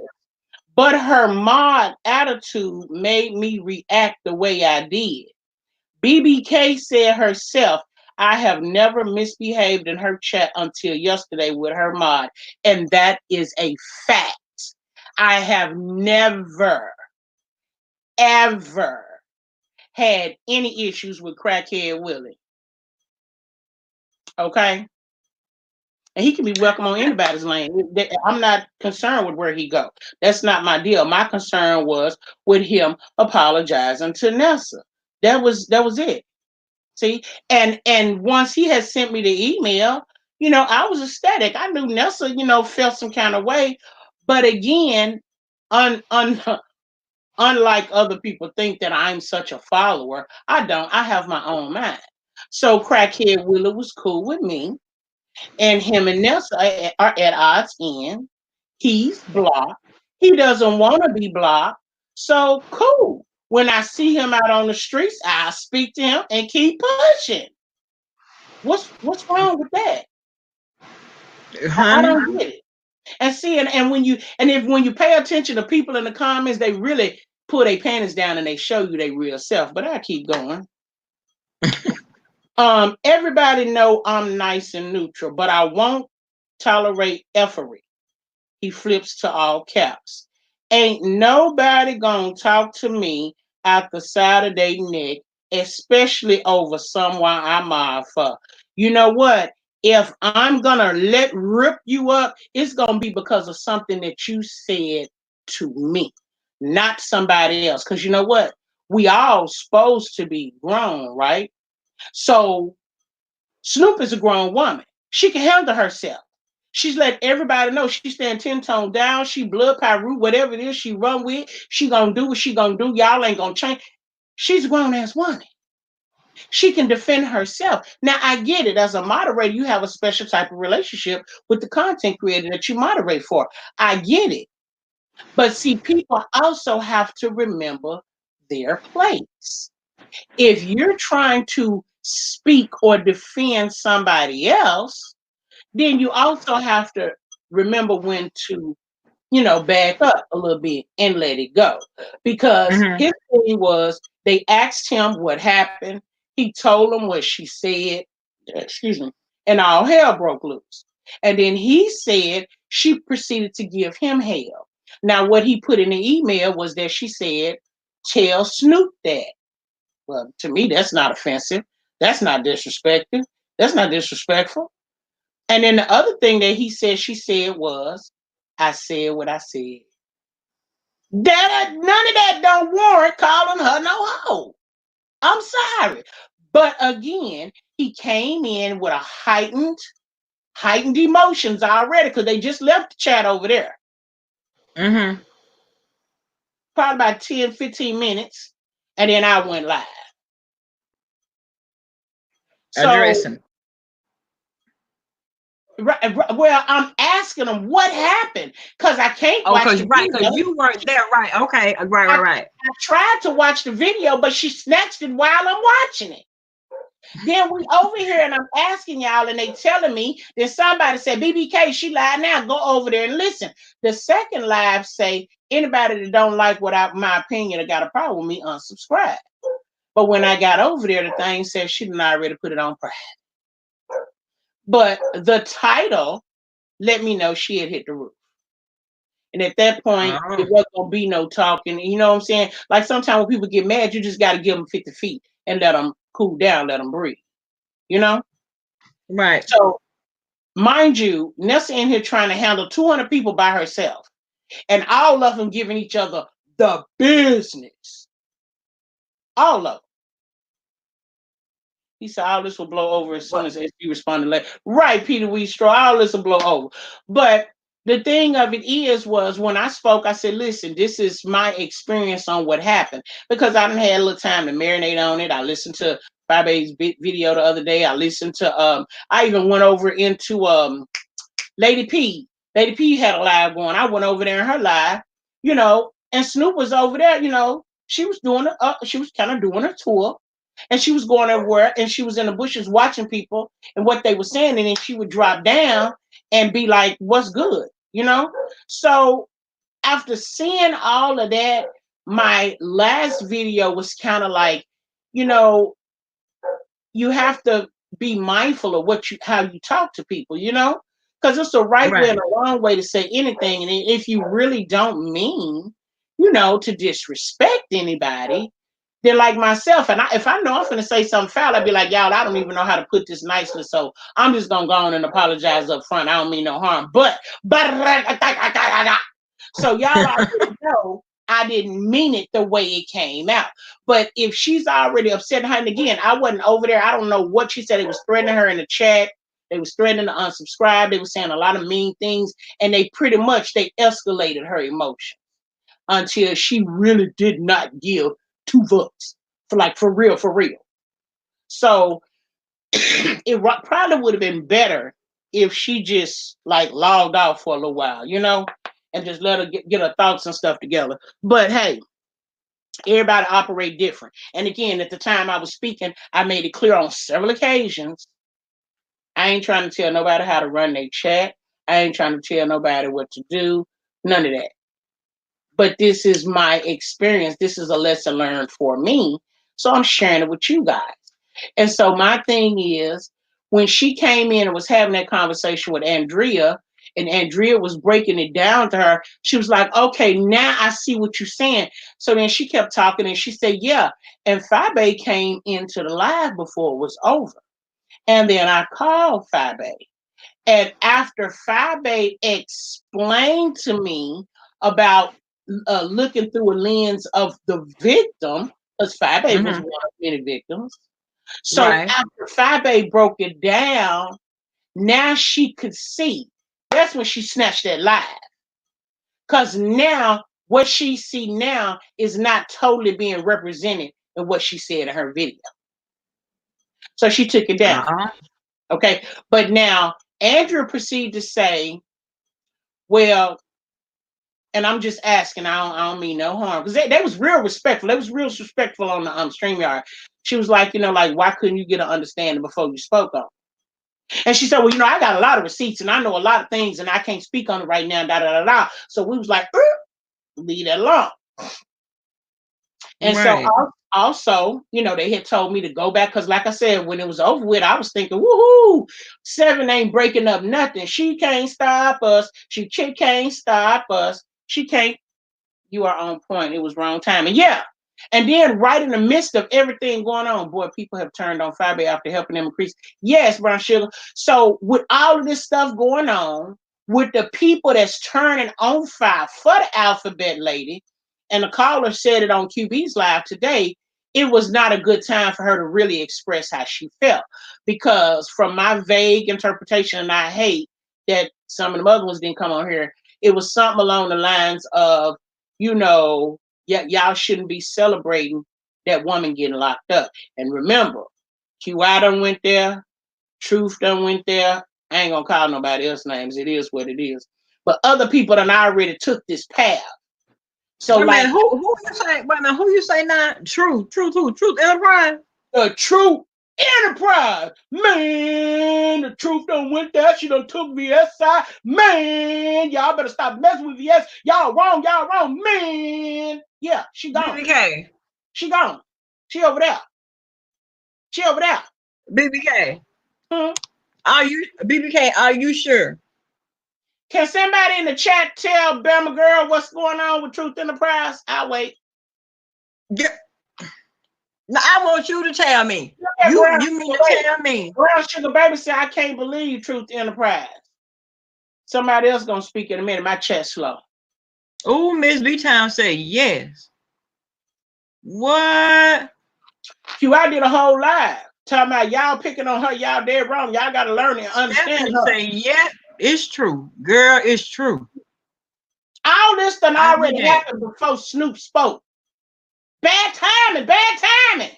but her mod attitude made me react the way I did. BBK said herself, I have never misbehaved in her chat until yesterday with her mod, and that is a fact. I have never, ever had any issues with crackhead Willie. Okay? And he can be welcome on anybody's lane. I'm not concerned with where he go. That's not my deal. My concern was with him apologizing to Nessa. That was it. See, and once he had sent me the email, I was ecstatic. I knew Nessa, felt some kind of way, but again, unlike other people think that I'm such a follower, I don't. I have my own mind. So crackhead Willow was cool with me, and him and Nessa are at odds in. He's blocked. He doesn't want to be blocked. So cool. When I see him out on the streets, I speak to him and keep pushing. What's wrong with that? I Honey. don't get it. And see, and when you pay attention to people in the comments, they really pull their panties down and they show you their real self. But I keep going. Everybody know I'm nice and neutral, but I won't tolerate effery. He flips to all caps. Ain't nobody gonna talk to me out the side of their neck, especially over someone I'm off for. You know what? If I'm gonna let rip you up, it's gonna be because of something that you said to me, not somebody else. Because you know what? We all supposed to be grown, right? So Snoop is a grown woman. She can handle herself. She's let everybody know she stand 10 tone down. She blood pyru, whatever it is she run with. She gonna do what she gonna do. Y'all ain't gonna change. She's a grown ass woman. She can defend herself. Now I get it. As a moderator, you have a special type of relationship with the content creator that you moderate for. I get it. But see, people also have to remember their place. If you're trying to speak or defend somebody else, then you also have to remember when to, back up a little bit and let it go. Because Mm-hmm. his thing was they asked him what happened. He told them what she said, excuse me, and all hell broke loose. And then he said she proceeded to give him hell. Now, what he put in the email was that she said, tell Snoop that. Well, to me, that's not offensive. That's not disrespectful. That's not disrespectful. And then the other thing that he said, she said was, I said what I said. That none of that don't warrant calling her no hoe. I'm sorry. But again, he came in with a heightened emotions already because they just left the chat over there. Mm-hmm. Probably about 10, 15 minutes. And then I went live. So Addressing. well, I'm asking them what happened because I can't Oh, watch cause the right, cause video. you weren't there, right? Okay, right, I, right, right. I tried to watch the video, but she snatched it while I'm watching it. Then we over here and I'm asking y'all, and they telling me that somebody said BBK, she lied now. Go over there and listen. The second live say anybody that don't like my opinion or got a problem with me, unsubscribe. But when I got over there, the thing said she didn't already put it on private. But the title let me know she had hit the roof. And at that point, it Oh, wasn't gonna be no talking. You know what I'm saying? Like sometimes when people get mad, you just got to give them 50 feet and let them cool down, let them breathe. You know? right. So, mind you, Nessa in here trying to handle 200 people by herself, and all of them giving each other the business. All of them. He said all this will blow over as soon What? as SB responded later. Right, Peter Weestraw, all this will blow over. But the thing of it was when I spoke, I said, listen, this is my experience on what happened. Because I done had a little time to marinate on it. I listened to Fabe's video the other day. I listened to I even went over into Lady P. Lady P had a live going. I went over there in her live, and Snoop was over there, she was doing she was kind of doing a tour. And she was going everywhere and she was in the bushes watching people and what they were saying. And then she would drop down and be like, what's good? So after seeing all of that, my last video was kind of like, you know, you have to be mindful of how you talk to people, because it's a right way Right. and a wrong way to say anything. And if you really don't mean, to disrespect anybody, then like myself, and if I know I'm going to say something foul, I'd be like, y'all, I don't even know how to put this nicely, so I'm just going to go on and apologize up front. I don't mean no harm, but so y'all already know I didn't mean it the way it came out. But if she's already upset her, and again, I wasn't over there. I don't know what she said. It was threatening her in the chat. They was threatening to unsubscribe. They were saying a lot of mean things, and they escalated her emotion until she really did not give two fucks for real, for real. So it probably would have been better if she just like logged off for a little while, and just let her get her thoughts and stuff together. But hey, everybody operate different. And again, at the time I was speaking, I made it clear on several occasions. I ain't trying to tell nobody how to run their chat. I ain't trying to tell nobody what to do. None of that. But this is my experience. This is a lesson learned for me. So I'm sharing it with you guys. And so my thing is, when she came in and was having that conversation with Andrea, and Andrea was breaking it down to her, she was like, okay, now I see what you're saying. So then she kept talking and she said, yeah. And Fabe came into the live before it was over. And then I called Fabe. And after Fabe explained to me about looking through a lens of the victim, because Fabe was one of many victims. So Right. after Fabe broke it down, now she could see. That's when she snatched that live. Because now what she see now is not totally being represented in what she said in her video. So she took it down. Okay. But now Andrew proceeded to say, well, and I'm just asking, I don't mean no harm. Because they was real respectful. They was real respectful on the StreamYard. She was like, like, why couldn't you get an understanding before you spoke on it? And she said, well, I got a lot of receipts and I know a lot of things and I can't speak on it right now, da da da da. So we was like, leave that alone. And Right. so also, they had told me to go back because, like I said, when it was over with, I was thinking, woohoo, 7 ain't breaking up nothing. She can't stop us. She can't stop us. She can't. You are on point. It was wrong time. And yeah. And then right in the midst of everything going on, boy, people have turned on Fabe after helping them increase. Yes, Brown Sugar. So with all of this stuff going on, with the people that's turning on fire for the alphabet lady, and the caller said it on QB's live today, it was not a good time for her to really express how she felt. Because from my vague interpretation, and I hate that some of the other ones didn't come on here, it was something along the lines of, y'all shouldn't be celebrating that woman getting locked up. And remember, QI done went there, Truth done went there. I ain't gonna call nobody else names. It is what it is. But other people done already took this path. So Wait a minute, like who you say? Wait a minute, who you say now? Truth Enterprise. the Truth Enterprise, man, the Truth done went there. She done took VSI, man. Y'all better stop messing with VS. Y'all wrong, man. Yeah, she gone. BBK. She gone. She over there. She over there. BBK. Hmm. Are you BBK? Are you sure? Can somebody in the chat tell Bama Girl what's going on with Truth Enterprise? I'll wait. Yeah. Now I want you to tell me. Yeah, You mean to tell me? Brown Sugar Baby said, I can't believe Truth Enterprise. Somebody else gonna speak in a minute. My chat's slow. Oh, Miss B Town say yes. What? I did a whole live talking about y'all picking on her. Y'all dead wrong. Y'all gotta learn and understand Stephanie her. say yes. It's true, girl. It's true. All this done I did already that. happened before Snoop spoke. Bad timing, bad timing.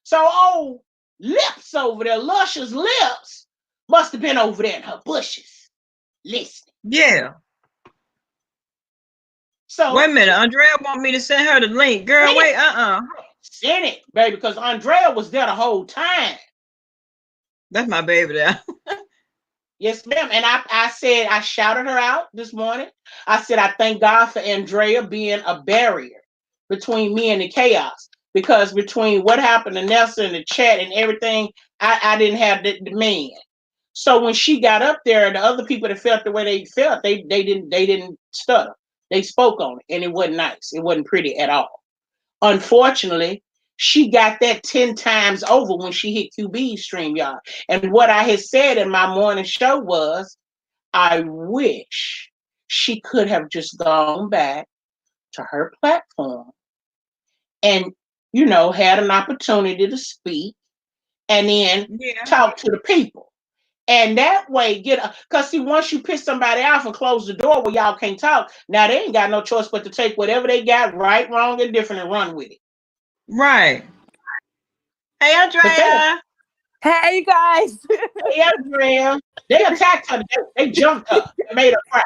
So Lips over there, Luscious Lips, must have been over there in her bushes listening. Yeah. So Wait a minute. Andrea want me to send her the link. Girl, wait. Send it, baby, because Andrea was there the whole time. That's my baby there. Yes, ma'am. And I said, I shouted her out this morning. I said, I thank God for Andrea being a barrier between me and the chaos. Because between what happened to Nelson in the chat and everything I didn't have the man. So when she got up there, the other people that felt the way they felt, they didn't stutter. They spoke on it, and it wasn't nice. It wasn't pretty at all. Unfortunately, she got that 10 times over when she hit QB's stream, y'all. And what I had said in my morning show was, I wish she could have just gone back to her platform and, had an opportunity to speak and then Yeah. talk to the people. And that way, because see, once you piss somebody off and close the door where y'all can't talk, now they ain't got no choice but to take whatever they got, right, wrong, and different, and run with it. Right. Hey, But Andrea. Hey, you guys. hey, Andrea, they attacked her. They jumped her and made her cry.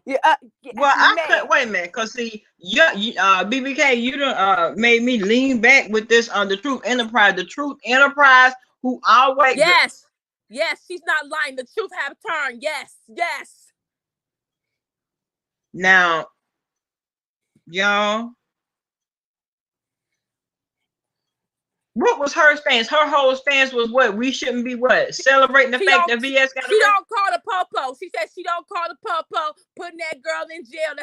Yeah, Well, I man. could wait a minute, cause see, BBK, you done made me lean back with this on the Truth Enterprise. The Truth Enterprise, who always Yes. Yes, she's not lying. The truth have turned. Yes. Yes. now, y'all. What was her stance? Her whole stance was what? We shouldn't be what? Celebrating the fact that VS got She arrested? don't call the popo. She said she don't call the popo, putting that girl in jail.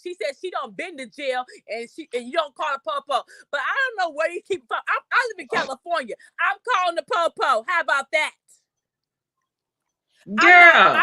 She said she don't been to jail and you don't call the popo. But I don't know where you keep I live in California. I'm calling the popo. How about that? Girl.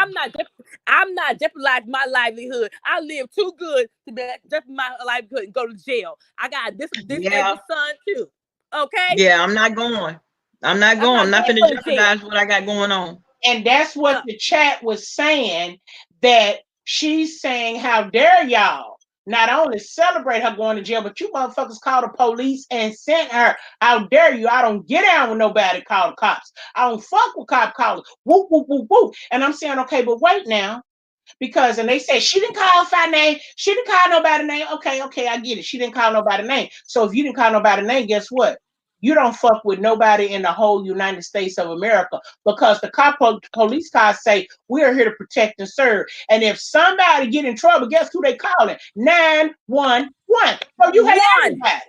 I'm not jeopardizing my livelihood. I live too good to be jeopardize my livelihood and go to jail. I got this disabled son too. Okay? Yeah, I'm not going. I'm not going. I'm not going to jeopardize what I got going on. And that's what the chat was saying, that she's saying, how dare y'all not only celebrate her going to jail, but you motherfuckers called the police and sent her. How dare you? I don't get down with nobody called the cops. I don't fuck with cop callers. Whoop, whoop, whoop, whoop. And I'm saying, okay, but wait now. Because, and they said, she didn't call her name. She didn't call nobody name. Okay, I get it. She didn't call nobody name. So if you didn't call nobody name, guess what? You don't fuck with nobody in the whole United States of America, because the police cars say we are here to protect and serve. And if somebody get in trouble, guess who they calling? 911. So you hate everybody.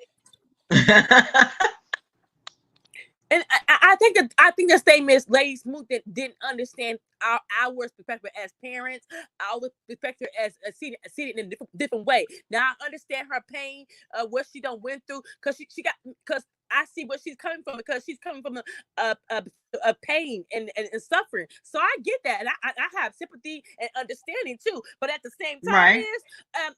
And I think the statement is Lady Smooth didn't understand our perspective as parents, our perspective as seeing it in a different way. Now I understand her pain, what she done went through, because I see where she's coming from, because she's coming from a pain and suffering. So I get that, and I have sympathy and understanding too. But at the same time,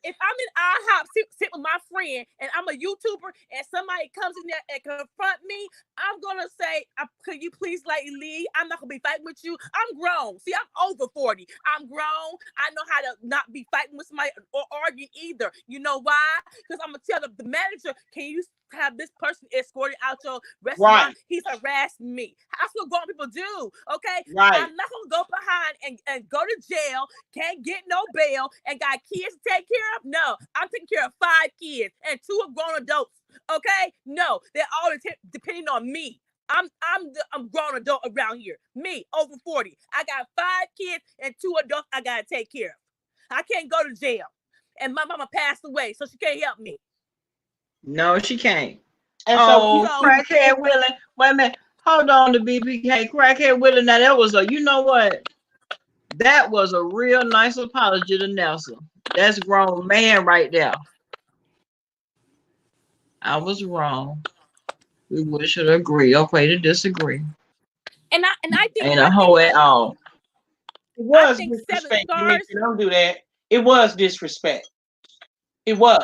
if I'm in our house, sit with my friend, and I'm a YouTuber, and somebody comes in there and confront me, I'm gonna say, could you please let me leave? I'm not gonna be fighting with you. I'm grown. See, I'm over 40. I'm grown. I know how to not be fighting with somebody or arguing either. You know why? Because I'm gonna tell the manager, can you have this person escorted out your restaurant? He's harassing me. That's what grown people do. Okay? I'm not gonna go behind and go to jail, can't get no bail, and got kids to take care of. No, I'm taking care of 5 kids and 2 are grown adults. Okay? No, they're all depending on me. I'm grown adult around here. Me, over 40. I got 5 kids and 2 adults I gotta take care of. I can't go to jail. And my mama passed away, so she can't help me. No, she can't. And Crackhead Willie. Wait a minute. Hold on to BBK. Crackhead Willie. Now that was you know what? That was a real nice apology to Nelson. That's grown man right there. I was wrong. We should agree. Okay to disagree. And I think ain't a hoe at all. It was disrespect. Don't do that. It was disrespect. It was.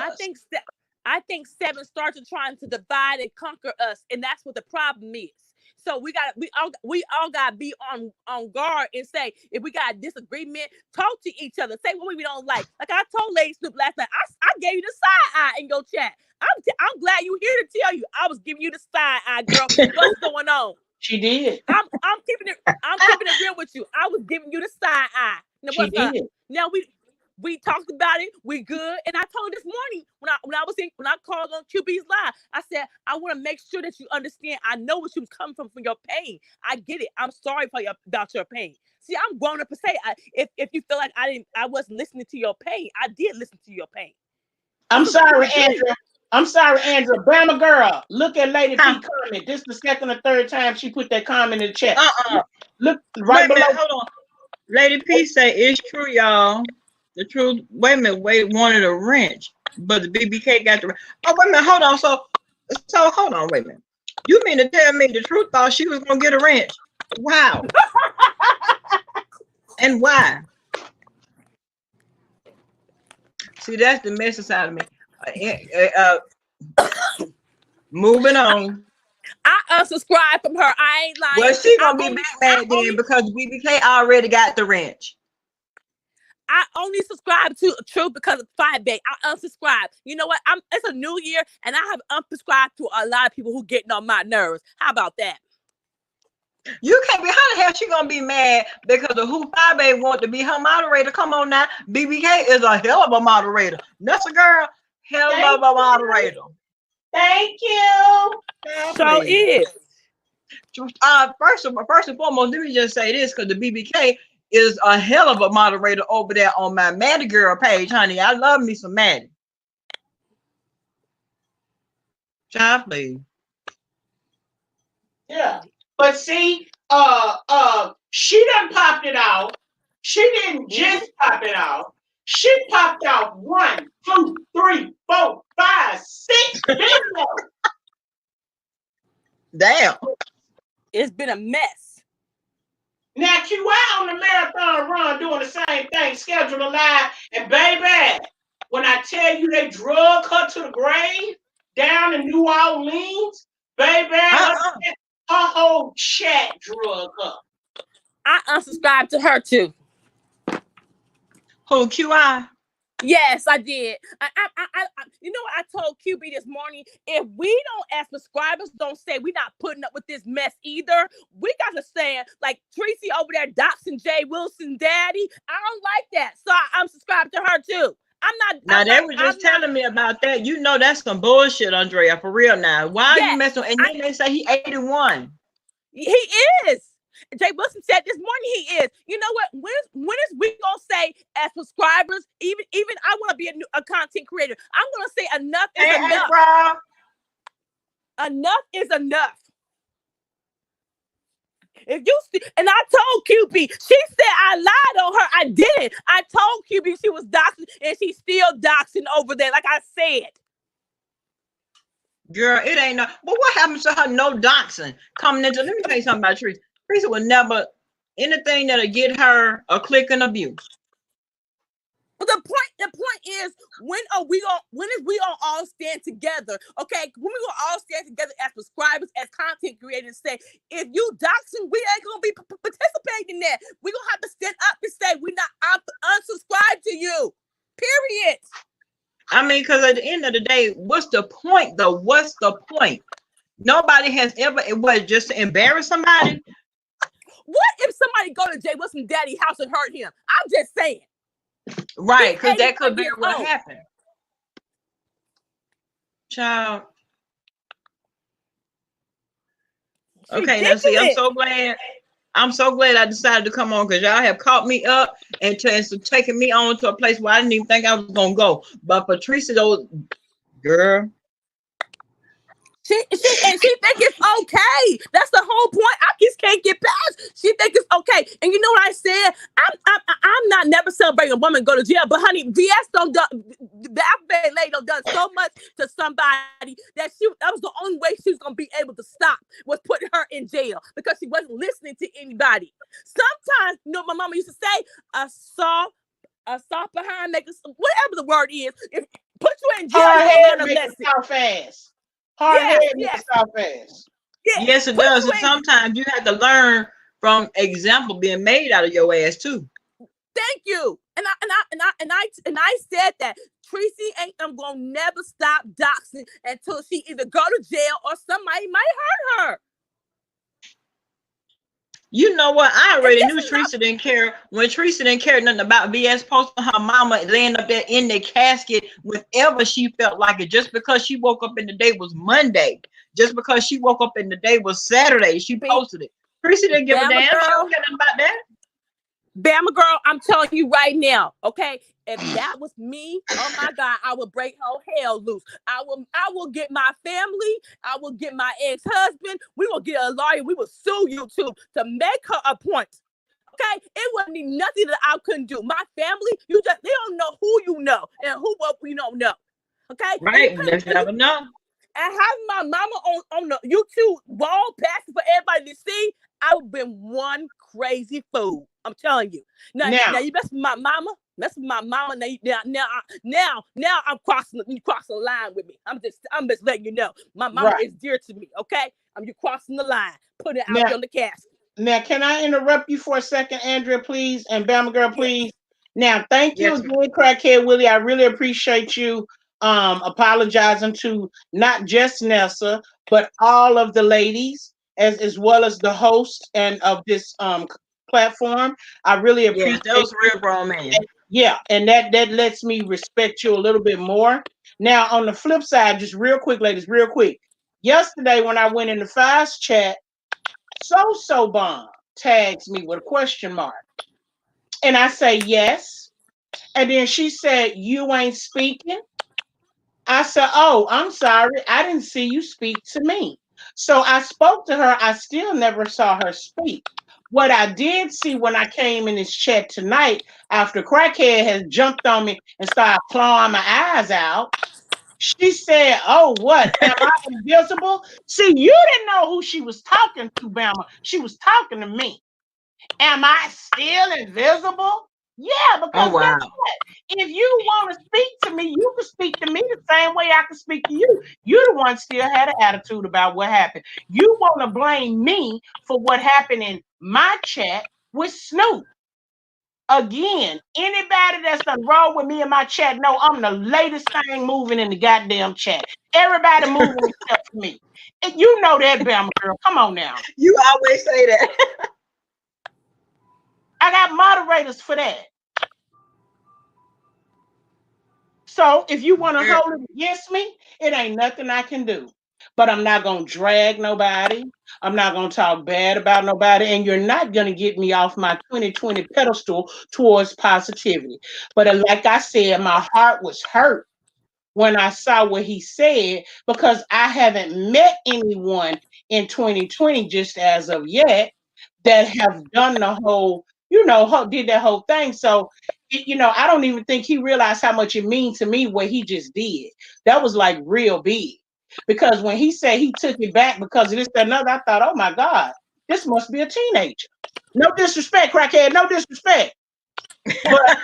I think 7 stars are trying to divide and conquer us, and that's what the problem is. So we all gotta be on guard and say, if we got a disagreement, talk to each other. Say what we don't like. Like I told Lady Snoop last night, I gave you the side eye in your chat. I'm glad you here to tell you I was giving you the side eye, girl. What's going on? She did. I'm keeping it real with you. I was giving you the side eye. Now she did. Now we talked about it. We good. And I told her this morning when I called on QB's live, I said, I want to make sure that you understand. I know what you was coming from your pain. I get it. I'm sorry about your pain. See, I'm grown up to say, if you feel like I wasn't listening to your pain, I did listen to your pain. I'm sorry, Andrea. I'm sorry, Andrew. Bama girl. Look at Lady P Huh? comment. This is the second or third time she put that comment in the chat. Look Wait right a minute, below. hold on. Lady P say it's true, y'all. The truth. Wait a minute, Wade wanted a wrench, but the BBK got the. Oh, wait a minute, hold on. So hold on, wait a minute. You mean to tell me the truth thought she was gonna get a wrench? Wow. And why? See, that's the message out of me. Moving on. I unsubscribed from her. I ain't lying. Well, she gonna be mad then because BBK already got the wrench. I only subscribe to Truth because of 5-Bay. I unsubscribe. You know what? It's a new year, and I have unsubscribed to a lot of people who getting on my nerves. How about that? You can't be. How the hell she gonna be mad because of who 5-Bay want to be her moderator? Come on now, BBK is a hell of a moderator. That's a girl, hell of a moderator. Thank you. So is. First and foremost, let me just say this because the BBK is a hell of a moderator over there on my Maddie Girl page, honey. I love me some Maddie. Child, please. Yeah. But see, she done popped it out. She didn't just pop it out. She popped out 1, 2, 3, 4, 5, 6 videos. Damn. It's been a mess. Now, QI on the marathon run doing the same thing, scheduled a live. And baby, when I tell you they drug her to the grave down in New Orleans, baby, her whole chat drug her. I unsubscribed to her too. Who, QI? Yes, I did. You know what I told QB this morning? If we don't, as subscribers, don't say we're not putting up with this mess either, we got to say, like Tracy over there, doxing Jay Wilson daddy. I don't like that. So I'm subscribed to her too. Now they were just telling me about that. You know that's some bullshit, Andrea, for real now. Why are you messing with, and then they say he 81. He is. Jay Wilson said this morning he is. You know what? When is we gonna say as subscribers? Even I want to be a content creator. I'm gonna say enough is enough. Enough is enough. If you and I told QB, she said I lied on her. I didn't. I told QB she was doxing, and she's still doxing over there. Like I said. Girl, it ain't no. But what happens to her? No doxing coming into. Let me tell you something about Teresa. Teresa will never anything that'll get her a click and a view. But the point is, when is we gonna all stand together? Okay, when we gonna all stand together as subscribers, as content creators, say if you doxing, we ain't gonna be participating in that. We gonna have to stand up and say we not unsubscribe to you. Period. I mean, because at the end of the day, what's the point though? What's the point? Nobody has ever. It was just to embarrass somebody. What if somebody go to Jay Wilson daddy's house and hurt him? I'm just saying. Right, because that could be what happened. Child. Okay, now see, I'm so glad I decided to come on because y'all have caught me up and taking me on to a place where I didn't even think I was gonna go. But Patricia, though, girl. She think it's okay. That's the whole point. I just can't get past. She think it's okay. And you know what I said? I'm not never celebrating a woman go to jail. But honey, VS the African lady done so much to somebody that was the only way she was gonna be able to stop was putting her in jail because she wasn't listening to anybody. Sometimes, you know, my mama used to say, a soft behind make whatever the word is. If put you in jail, you learn a lesson. Fast. Hard head makes out fast. Yes, it does. And sometimes you have to learn from example being made out of your ass too. Thank you. And I said that Tracy ain't gonna never stop doxing until she either go to jail or somebody might hurt her. You know what? I already knew Teresa didn't care. When Teresa didn't care nothing about VS posting her mama laying up there in the casket whenever she felt like it, just because she woke up in the day was Monday, just because she woke up in the day was Saturday, she posted it. Teresa didn't give a damn. She don't care nothing about that. Bama girl, I'm telling you right now, okay? If that was me, oh my God, I would break whole hell loose. I will get my family, I will get my ex-husband, we will get a lawyer, we will sue you to make her a point. Okay, it wouldn't be nothing that I couldn't do. My family, they don't know who you know and who what we don't know. Okay, Right, let's never know. And having my mama on the YouTube wall passing for everybody to see, I would have been one crazy fool. I'm telling you. Now you mess with my mama. Mess with my mama. Now I'm crossing. You crossing the line with me. I'm just letting you know. My mama is dear to me. Okay, you crossing the line. Put it out there on the casket. Now, can I interrupt you for a second, Andrea, please, and Bama girl, please? Now, thank you again, Crackhead Willie. I really appreciate you apologizing to not just Nessa, but all of the ladies, as well as the host and of this platform. I really appreciate that was real grown man. And that lets me respect you a little bit more. Now, on the flip side, just real quick, ladies, real quick. Yesterday, when I went in the fast chat, So Bomb tags me with a question mark. And I say yes. And then she said, "You ain't speaking." I said, "Oh, I'm sorry. I didn't see you speak to me." So I spoke to her. I still never saw her speak. What I did see when I came in this chat tonight, after Crackhead has jumped on me and started clawing my eyes out, she said, "Oh, what? Am I invisible?" See, you didn't know who she was talking to, Bama. She was talking to me. Am I still invisible? Yeah, because guess what? If you want to speak to me, you can speak to me the same way I can speak to you. You the one still had an attitude about what happened. You want to blame me for what happened in my chat with Snoop. Again, anybody that's done wrong with me in my chat, know I'm the latest thing moving in the goddamn chat. Everybody moving except for me. And you know that, Bama girl. Come on now. You always say that. I got moderators for that. So if you want to hold it against me, it ain't nothing I can do. But I'm not going to drag nobody. I'm not going to talk bad about nobody. And you're not going to get me off my 2020 pedestal towards positivity. But like I said, my heart was hurt when I saw what he said, because I haven't met anyone in 2020 just as of yet that have done the whole, did that whole thing. So, I don't even think he realized how much it means to me what he just did. That was like real big. Because when he said he took it back because of this, that, another, I thought, oh my God, this must be a teenager. No disrespect, Crackhead, no disrespect. But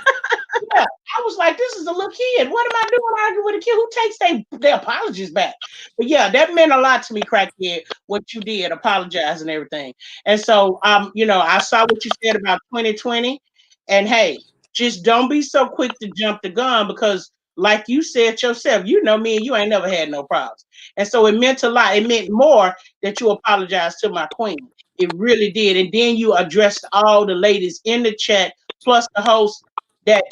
yeah, I was like, this is a little kid. What am I doing arguing with a kid who takes their apologies back? But yeah, that meant a lot to me, Crackhead, what you did, apologize and everything. And so, I saw what you said about 2020. And hey, just don't be so quick to jump the gun, because like you said yourself, you know me and you ain't never had no problems. And so it meant a lot. It meant more that you apologized to my queen. It really did. And then you addressed all the ladies in the chat, plus the host. That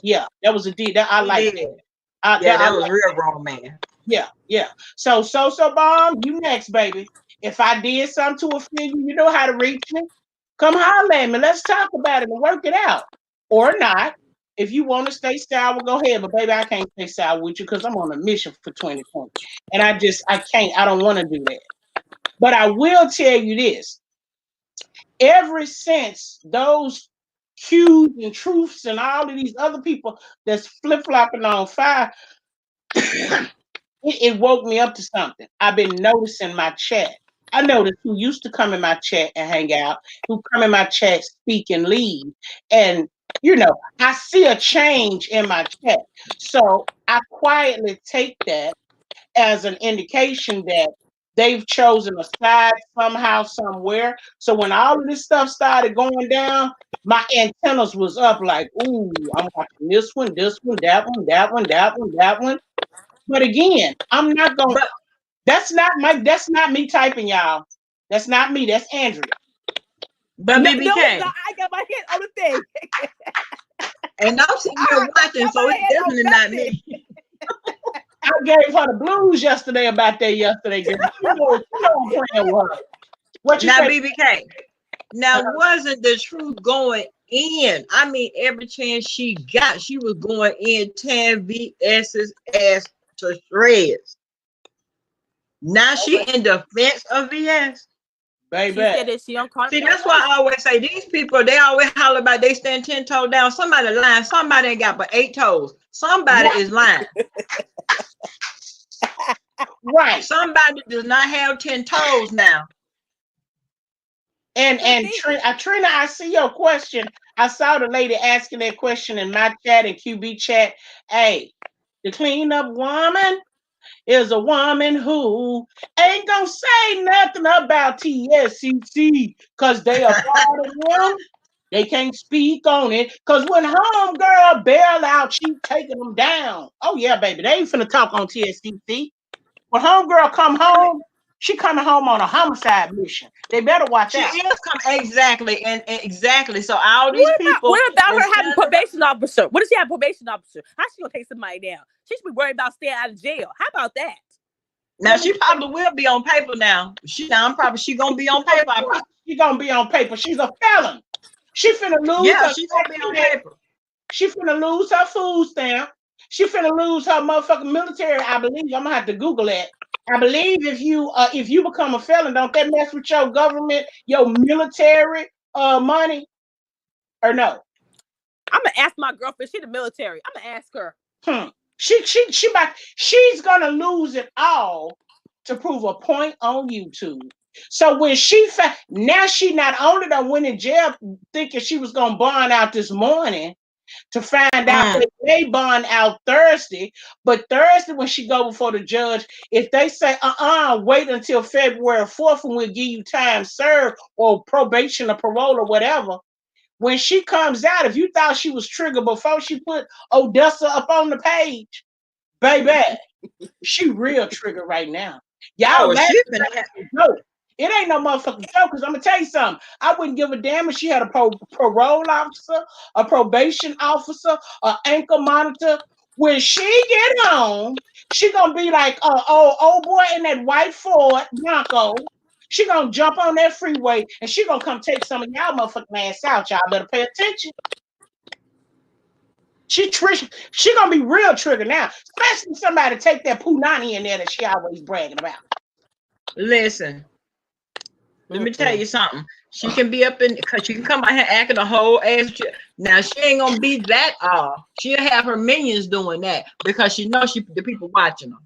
was a deal. That I like that. That was real grown man. Yeah. So Bomb, you next, baby. If I did something to offend you, you know how to reach me. Come holler at me. Let's talk about it and work it out. Or not. If you want to stay sour, go ahead. But baby, I can't stay sour with you because I'm on a mission for 2020. And I can't. I don't want to do that. But I will tell you this. Ever since those Q's and Truths and all of these other people that's flip-flopping on fire, it woke me up to something. I've been noticing my chat. I noticed who used to come in my chat and hang out, who come in my chat, speak and leave. And, I see a change in my chat. So I quietly take that as an indication that they've chosen a side somehow, somewhere. So when all of this stuff started going down, my antennas was up like, ooh, I'm watching this one, that one, that one, that one, that one. But again, I'm not going to, that's not me typing, y'all. That's not me. That's Andrea. But BBK. I got my head on the thing. And I'm sitting here watching, so it's definitely not me. I gave her the blues yesterday about that yesterday, girl. You know I'm playing with her. What you now, say? BBK. Now, wasn't the truth going in. I mean, every chance she got, she was going in 10 VS's ass to shreds. Now she in defense of VS. She Baby. said that she don't call See, that's why I always say these people, they always holler about they stand 10 toes down. Somebody lying. Somebody ain't got but 8 toes. Somebody is lying. Right. Somebody does not have 10 toes now. And Trina, I see your question. I saw the lady asking that question in my chat and QB chat. Hey, the cleanup woman is a woman who ain't gonna say nothing about TSCC because they are part of them. They can't speak on it because when homegirl bail out, she taking them down. Oh yeah, baby, they ain't finna talk on TSCC. When homegirl come home, she coming home on a homicide mission. They better watch She out. is coming exactly and exactly. So all these people, what about they her having stand around- probation officer? What does she have probation officer? How she gonna take somebody down? She should be worried about staying out of jail. How about that? Now she probably will be on paper now. She gonna be on paper. She gonna be on paper. She's a felon. She finna lose Yeah, her. she gonna be on paper. She finna lose her food stamp. She finna lose her motherfucking military. I believe. I'm gonna have to Google that. I believe if you become a felon, don't that mess with your government, your military money, or no? I'm gonna ask my girlfriend. She's the military. I'm gonna ask her. She's gonna lose it all to prove a point on YouTube. So when now she not only done went in jail thinking she was gonna bond out this morning to find out that they bond out Thursday, but Thursday when she go before the judge, if they say wait until February 4th and we'll give you time served or probation or parole or whatever. When she comes out, if you thought she was triggered before she put Odessa up on the page, baby, she real triggered right now. Y'all laughing like it's a joke. It ain't no motherfucking joke, because I'm going to tell you something. I wouldn't give a damn if she had a parole officer, a probation officer, an anchor monitor. When she get home, she going to be like, old boy in that white Ford Bronco. She going to jump on that freeway, and she going to come take some of y'all motherfucking ass out. Y'all better pay attention. She gonna be real triggered now, especially somebody take that punani in there that she always bragging about. Listen, let me tell you something. She can be up in because she can come out here acting a whole ass. Now she ain't gonna be that off. She'll have her minions doing that because she knows the people watching her.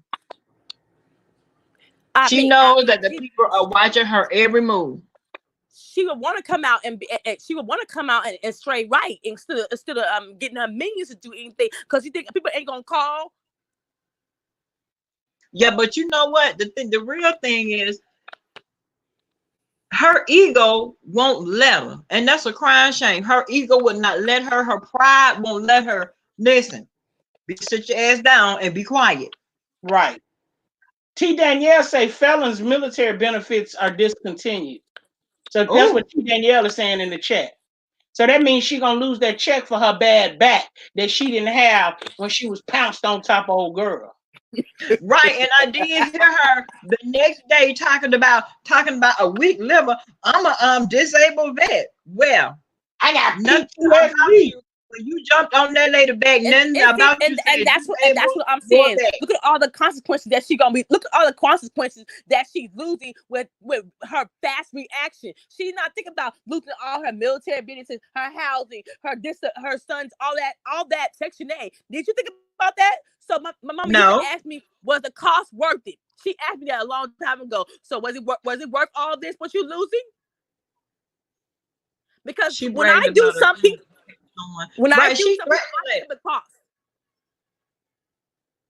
She knows that the people are watching her every move. She would want to come out and stray right instead of getting her minions to do anything because you think people ain't gonna call. Yeah, but you know what? The real thing is her ego won't let her, and that's a crying shame. Her ego would not let her. Her pride won't let her. Listen, sit your ass down and be quiet. Right. T. Danielle say felons' military benefits are discontinued. So that's what T. Danielle is saying in the chat. So that means she's gonna lose that check for her bad back that she didn't have when she was pounced on top of old girl. Right, and I did hear her the next day talking about a weak liver. I'm a disabled vet. Well, I got nothing PTSD. about you. When you jumped on that lady back, nothing about you. And that's what I'm saying. Look at all the consequences that she's gonna be. Look at all the consequences that she's losing with her fast reaction. She's not thinking about losing all her military benefits, her housing, her sons, all that Section 8. Did you think about that? So my mama used to ask me, was the cost worth it? She asked me that a long time ago. So was it worth all of this? What you losing? Because when I do something. When I do something, I the cost.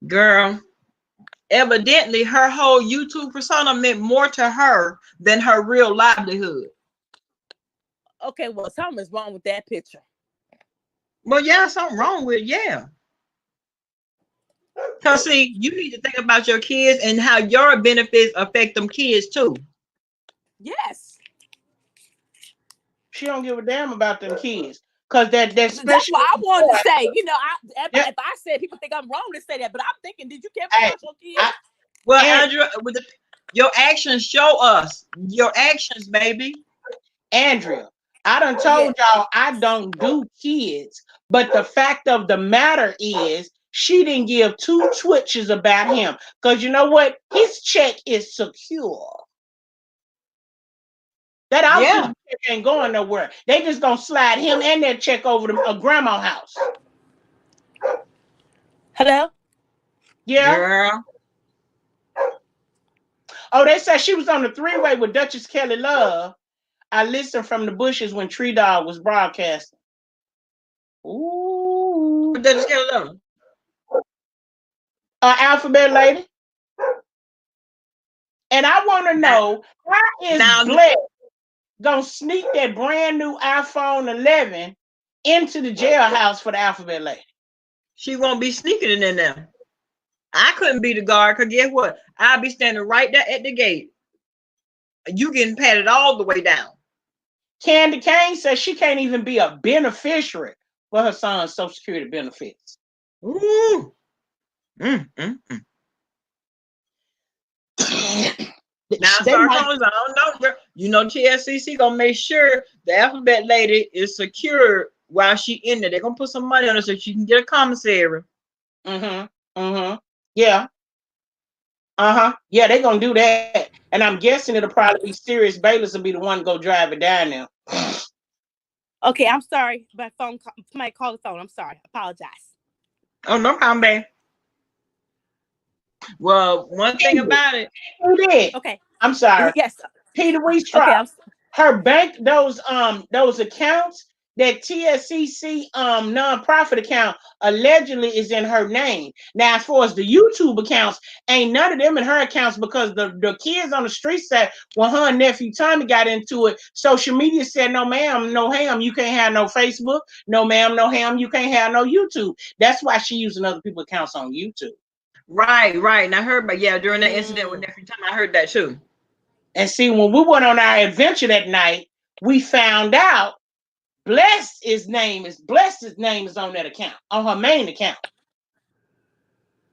Girl, evidently her whole YouTube persona meant more to her than her real livelihood. Okay, well, something's wrong with that picture. Well, yeah, something wrong with it, yeah. Because see, you need to think about your kids and how your benefits affect them kids too. Yes. She don't give a damn about them kids. Because that's what I wanted to say. You know, if I said people think I'm wrong to say that, but I'm thinking, did you care about your kids? Well, Andrea, your actions show us. Your actions, baby. Andrea, I done told y'all I don't do kids, but the fact of the matter is she didn't give two twitches about him. Because you know what? His check is secure. That outfit check ain't going nowhere. They just gonna slide him and that check over to a grandma's house. Hello? Yeah. Girl. Oh, they said she was on the three-way with Duchess Kelly Love. I listened from the bushes when Tree Dog was broadcasting. Ooh. What Duchess Kelly Love? Alphabet Lady. And I want to know, how is Bless gonna sneak that brand new iPhone 11 into the jailhouse for the Alphabet Lady? She won't be sneaking it in there. I couldn't be the guard, because guess what? I'll be standing right there at the gate. You getting patted all the way down. Candy Kane says she can't even be a beneficiary for her son's Social Security benefits. Ooh. Now, I don't know. You know, TSCC gonna make sure the Alphabet Lady is secure while she in there. They're gonna put some money on her so she can get a commissary. Yeah. Yeah, they're gonna do that. And I'm guessing it'll probably be Sirius Bayless will be the one to go drive it down there. Okay, I'm sorry. My phone. Somebody called the phone. I'm sorry. I apologize. Oh, no problem, babe. Well, one thing about it. Who did? Okay. I'm sorry. Yes. Peter Weistrop. Okay. Her bank, those accounts, that TSCC nonprofit account allegedly is in her name. Now, as far as the YouTube accounts, ain't none of them in her accounts, because the kids on the street said when her nephew Tommy got into it, social media said, no ma'am, no ham, you can't have no Facebook. No ma'am, no ham, you can't have no YouTube. That's why she using other people's accounts on YouTube. Right. And I heard, but yeah, during that incident with nephew Tommy, I heard that too. And see, when we went on our adventure that night, we found out Bless's name is on that account, on her main account.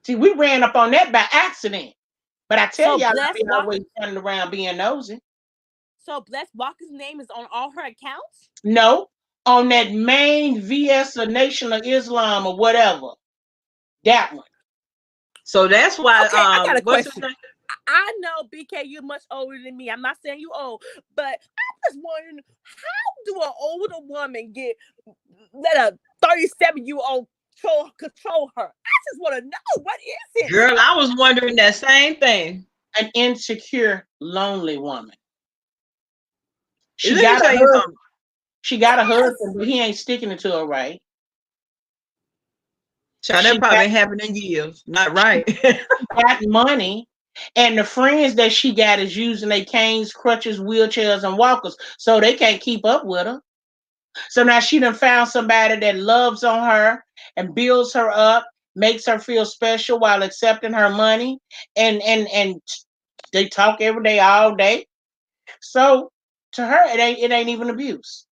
See, we ran up on that by accident. But I tell y'all, I be always running around being nosy. So Bless Walker's name is on all her accounts? No, on that main VS or Nation of Islam or whatever. That one. So that's why. Okay, I got a question. I know, BK, you're much older than me. I'm not saying you old, but I'm just wondering, how do an older woman let a 37-year-old control her? I just want to know, what is it? Girl, I was wondering that same thing. An insecure, lonely woman. She got a husband, but he ain't sticking it to her right. So that probably ain't happened in years. Not right. Got money. And the friends that she got is using their canes, crutches, wheelchairs, and walkers, so they can't keep up with her. So now she done found somebody that loves on her and builds her up, makes her feel special while accepting her money, and they talk every day, all day. So to her, it ain't even abuse.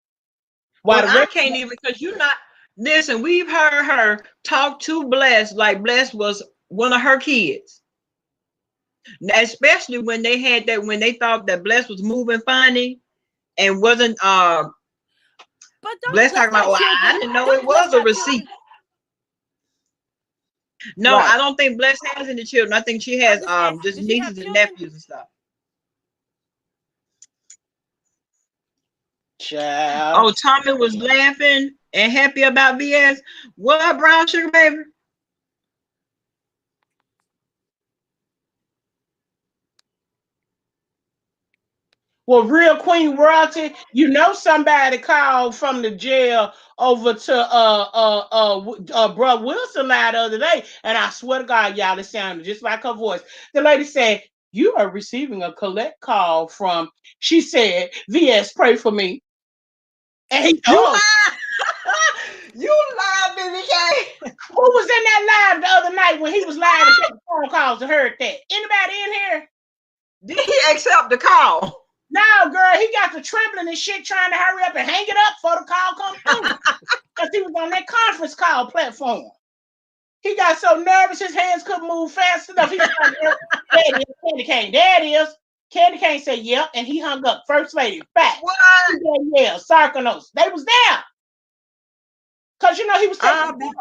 Well, I can't even, because you're not. Listen, we've heard her talk to Bless like Bless was one of her kids. Especially when they had that, when they thought that Bless was moving funny and wasn't but Bless talking about, well, I didn't know it was a receipt. No, right. I don't think Bless has any children. I think she has just nieces and nephews and stuff. Child. Oh, Tommy was laughing and happy about VS. What, brown sugar baby? Well, real Queen Royalty, you know somebody called from the jail over to Bro Wilson line the other day, and I swear to God, y'all, it sounded just like her voice. The lady said, "You are receiving a collect call from," she said, "VS, pray for me." And he lied. You lied, Billy K. Who was in that live the other night when he was live and taking phone calls and heard that? Anybody in here? Did he accept the call? No, girl, he got the trembling and shit trying to hurry up and hang it up before the call come through. Because he was on that conference call platform. He got so nervous his hands couldn't move fast enough. He was like, there it is, Candy Cane. There it is. Candy Cane said, yep, and he hung up. First lady, fact. What? Yeah, Sarkonos. They was there. Because, you know, he was taking photos.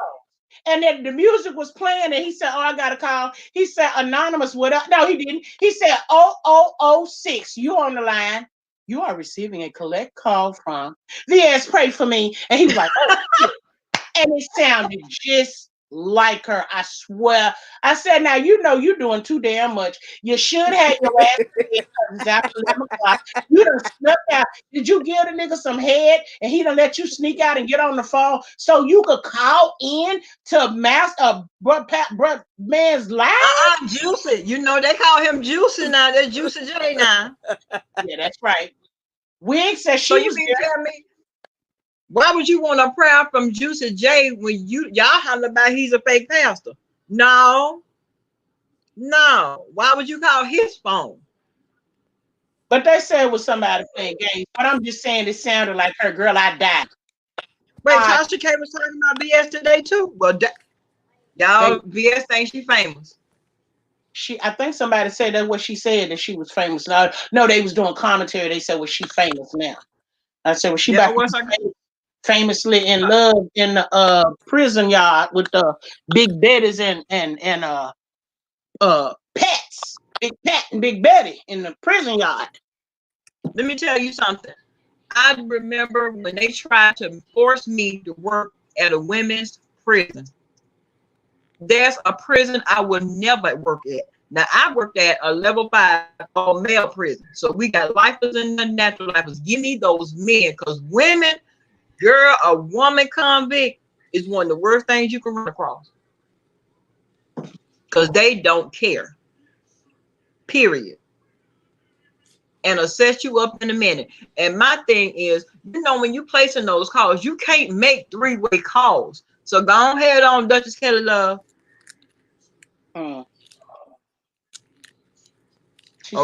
And then the music was playing, and he said, oh, I got a call. He said, anonymous, what up? No, he didn't. He said, 0006, you on the line. You are receiving a collect call from VS, pray for me. And he was like, oh, shit. And it sounded just like her. I swear. I said, now, you know you're doing too damn much. You should have your ass it's after 11 o'clock. You done snuck out. Did you give the nigga some head and he done let you sneak out and get on the phone so you could call in to man's life? Juicy. You know they call him Juicy now. That's Juicy J now. Yeah, that's right. Wig says she So you was mean there. tell me, why would you want a prayer from Juicy J when y'all holler about he's a fake pastor? No. Why would you call his phone? But they said it was somebody playing games. But I'm just saying it sounded like her. Girl, I died. Wait, Tasha K was talking about VS today too. Well, y'all, VS thinks she famous. I think somebody said that's what she said, that she was famous. No, they was doing commentary. They said, well, she famous now. I said, well, she back famously in love in the prison yard with the Big Betty's and Pets. Big Pat and Big Betty in the prison yard. Let me tell you something. I remember when they tried to force me to work at a women's prison. There's a prison I would never work at. Now, I worked at a level 5 called male prison. So we got lifers and the natural lifers. Give me those men, because women, girl, a woman convict is one of the worst things you can run across. Because they don't care. Period. And it'll set you up in a minute. And my thing is, you know, when you placing those calls, you can't make 3-way calls. So go ahead on, Duchess Kelly Love.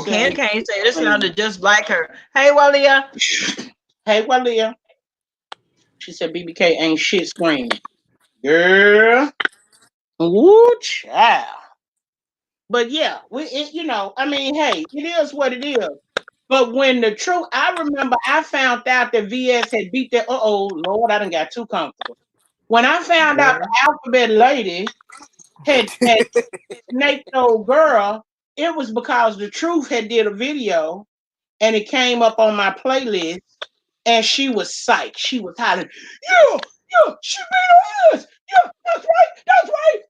Candy Cane say it sounded just like her. Hey, Walia. Hey, Walia. She said BBK ain't shit screaming. Girl. Woo, child. But yeah, you know, I mean, hey, it is what it is. But when the truth, I remember I found out that VS had beat that. Lord, I done got too comfortable. When I found out the Alphabet Lady had snaked the old girl, it was because the truth had did a video and it came up on my playlist, and she was psyched. She was hollering, yeah, she beat her ass. Yeah, that's right. That's right.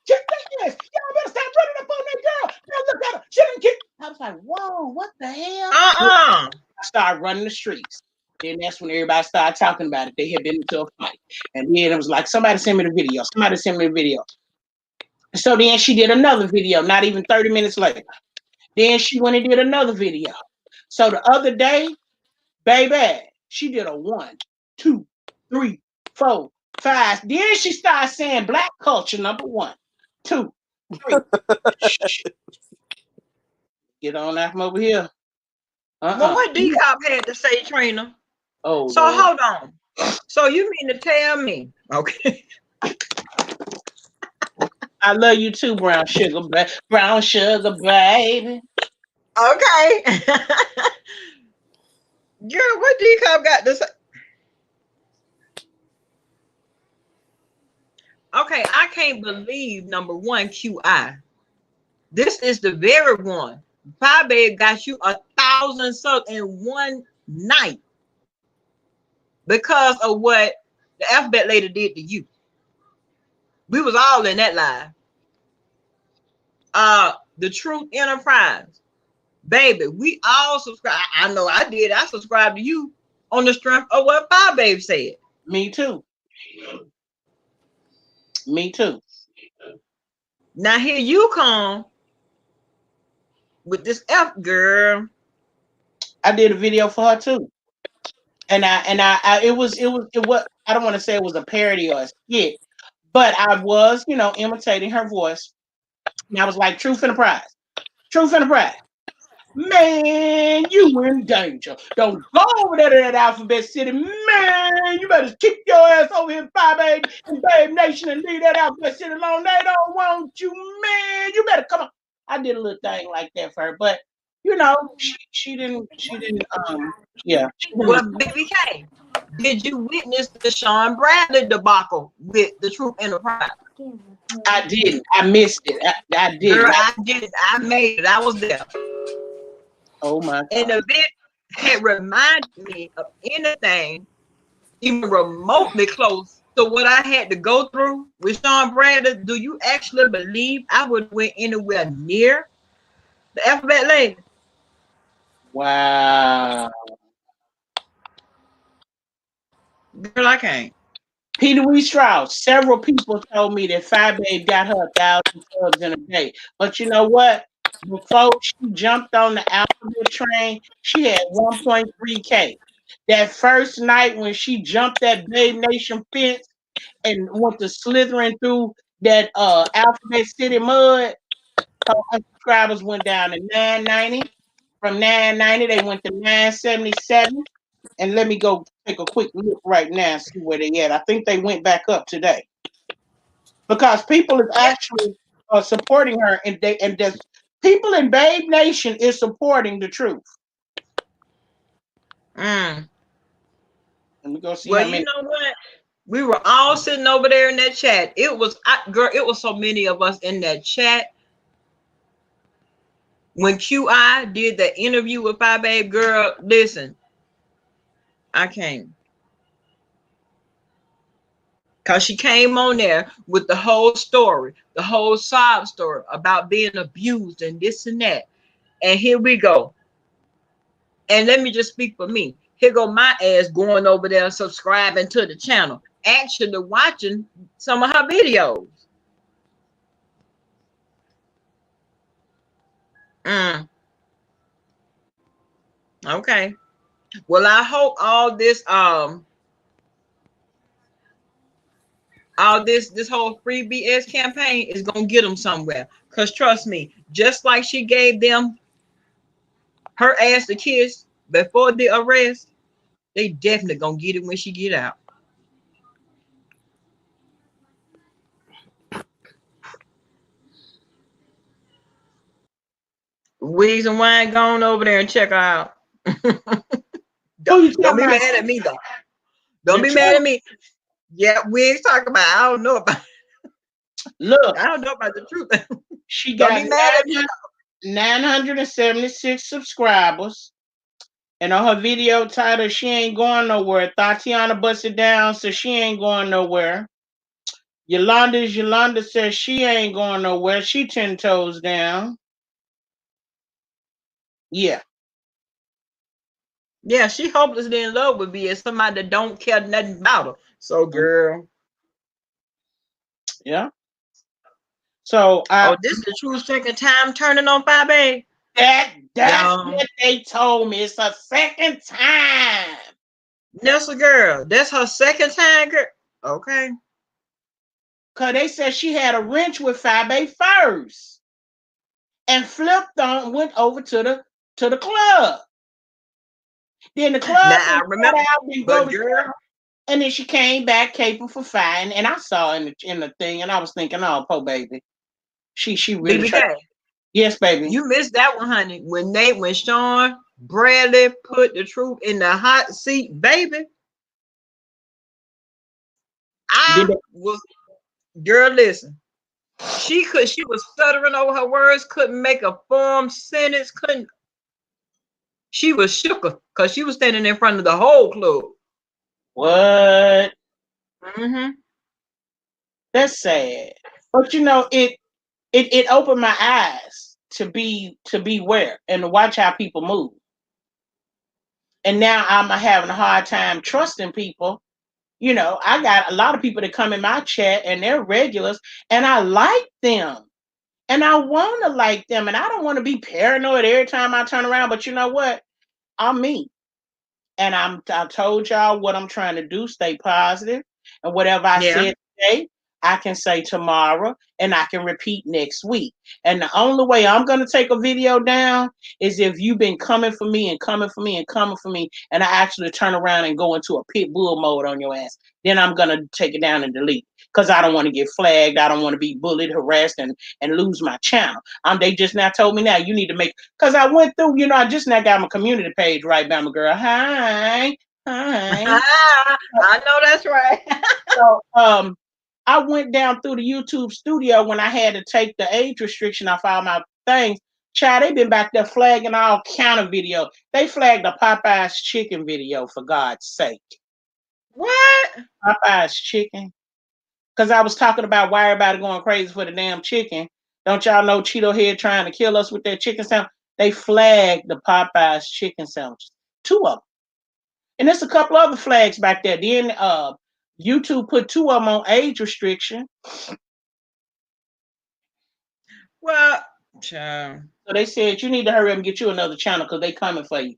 Yes. Y'all better stop running up on that girl. Now look at her. She didn't kick. I was like, whoa, what the hell? I started running the streets. Then that's when everybody started talking about it. They had been into a fight. And then it was like, somebody send me the video. So then she did another video, not even 30 minutes later. Then she went and did another video. So the other day, baby, she did a 1, 2, 3, 4, 5. Then she started saying black culture, number 1, 2, 3. Get on out from over here. Well, what D-Cop had to say, Trina? Oh, so Lord. Hold on. So you mean to tell me? Okay. I love you too, brown sugar, baby. Okay. Girl, what D-Cop got to say? Okay, I can't believe number 1, QI. This is the very one. Pie Babe got you 1,000 subs in one night because of what the Alphabet Lady did to you. We was all in that live. The Truth Enterprise. Baby, we all subscribe. I know I did. I subscribed to you on the strength of what Pie Babe said. Me too. Now here you come with this F girl. I did a video for her too. And it was I don't want to say it was a parody or a skit, but I was, you know, imitating her voice. And I was like, Truth Enterprise. Man, you in danger. Don't go over there to that Alphabet City. Man, you better kick your ass over here in 5A and Babe Nation and leave that Alphabet City alone. They don't want you, man. You better come on. I did a little thing like that for her, but you know, she didn't yeah, she didn't. Well, Baby K, did you witness the Sean Bradley debacle with the Truth Enterprise? I didn't. I missed it. I Girl, didn't. I did it. I made it. I was there. Oh my And God. the event had reminded me of anything even remotely close to what I had to go through with Sean Bradley. Do you actually believe I would have went anywhere near the alphabet lady? Wow. Girl, I can't. Peter Wee Strauss. Several people told me that Five Babe got her 1,000 subs in a day. But you know what? Before she jumped on the alphabet train, she had 1.3K. That first night when she jumped that Babe Nation fence and went to slithering through that Alphabet City mud, her subscribers went down to 990. From 990, they went to 977. And let me go take a quick look right now and see where they at. I think they went back up today because people is Yeah. actually supporting her, and there's people in Babe Nation is supporting the truth. Mm. Let me go see Well, how you many. know what? We were all sitting over there in that chat. Girl, it was so many of us in that chat. When QI did the interview with Five Babe, girl, listen, I can't. Because she came on there with the whole story, the whole sob story about being abused and this and that. And here we go. And let me just speak for me. Here go my ass going over there subscribing to the channel, actually watching some of her videos. Mm, okay. Well, I hope all this whole free BS campaign is gonna get them somewhere. Cause trust me, just like she gave them her ass a kiss before the arrest, they definitely gonna get it when she get out. Weeds and wine, gone over there and check her out. Who you Don't talking be about? mad at me though. Don't The be mad truth. at me. Yeah, Wigs talking about. I don't know about. Look, I don't know about the truth. she Don't got be mad at me. 976 subscribers. And on her video title, she ain't going nowhere. Tatiana busted down, so she ain't going nowhere. Yolanda says she ain't going nowhere. She 10 toes down. Yeah. Yeah, she hopelessly in love with me as somebody that don't care nothing about her. So, girl. Yeah. So Oh, this is the true second time turning on 5A. that's Y'all. what they told me. It's a second time. That's a girl. That's her second time, girl. Okay. Cause they said she had a wrench with 5A first. And flipped on, went over to the club. Then the club Now I and cut remember, out, then go but to girl, jail. And then she came back capable for fighting. And I saw in the thing, and I was thinking, oh, poor baby. She really tried. BBK, Yes, baby. you missed that one, honey. When Sean Bradley put the truth in the hot seat, baby, Did I they, was girl. Listen, she was stuttering over her words, couldn't make a form sentence, couldn't. She was shook because she was standing in front of the whole club. what? Mm-hmm. That's sad. But you know, it opened my eyes to beware and to watch how people move. And now I'm having a hard time trusting people. You know, I got a lot of people that come in my chat and they're regulars, and I like them. And I want to like them, and I don't want to be paranoid every time I turn around. But you know what? I'm me, and I told y'all what I'm trying to do. Stay positive, and whatever I Yeah. said today, I can say tomorrow, and I can repeat next week. And the only way I'm going to take a video down is if you've been coming for me and coming for me and coming for me, and I actually turn around and go into a pit bull mode on your ass. Then I'm going to take it down and delete, because I don't want to get flagged. I don't want to be bullied, harassed, and lose my channel. They just now told me now you need to make, because I went through, I just now got my community page right, Bama girl. Hi. I know that's right. So I went down through the YouTube studio when I had to take the age restriction off all my things. Child, they been back there flagging all kind of video. They flagged a Popeye's chicken video, for God's sake. What? Popeye's chicken? Because I was talking about why everybody going crazy for the damn chicken. Don't y'all know Cheeto Head trying to kill us with that chicken sandwich? They flagged the Popeye's chicken sandwiches. 2 of them. And there's a couple other flags back there. Then YouTube put 2 of them on age restriction. Well, child. So they said you need to hurry up and get you another channel, because they coming for you.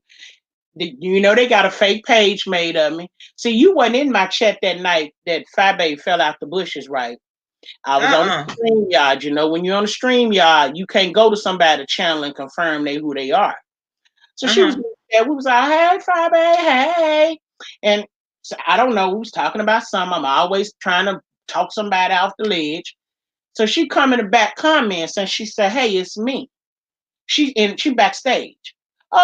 They got a fake page made of me. See, you wasn't in my chat that night that Fabe fell out the bushes, right? I was on the StreamYard. When you're on the StreamYard, you can't go to somebody's channel and confirm who they are. So she was there. We was like, hey, Fabe, hey. And so I don't know. We was talking about something. I'm always trying to talk somebody off the ledge. So she come in the back comments and she said, hey, it's me. She backstage.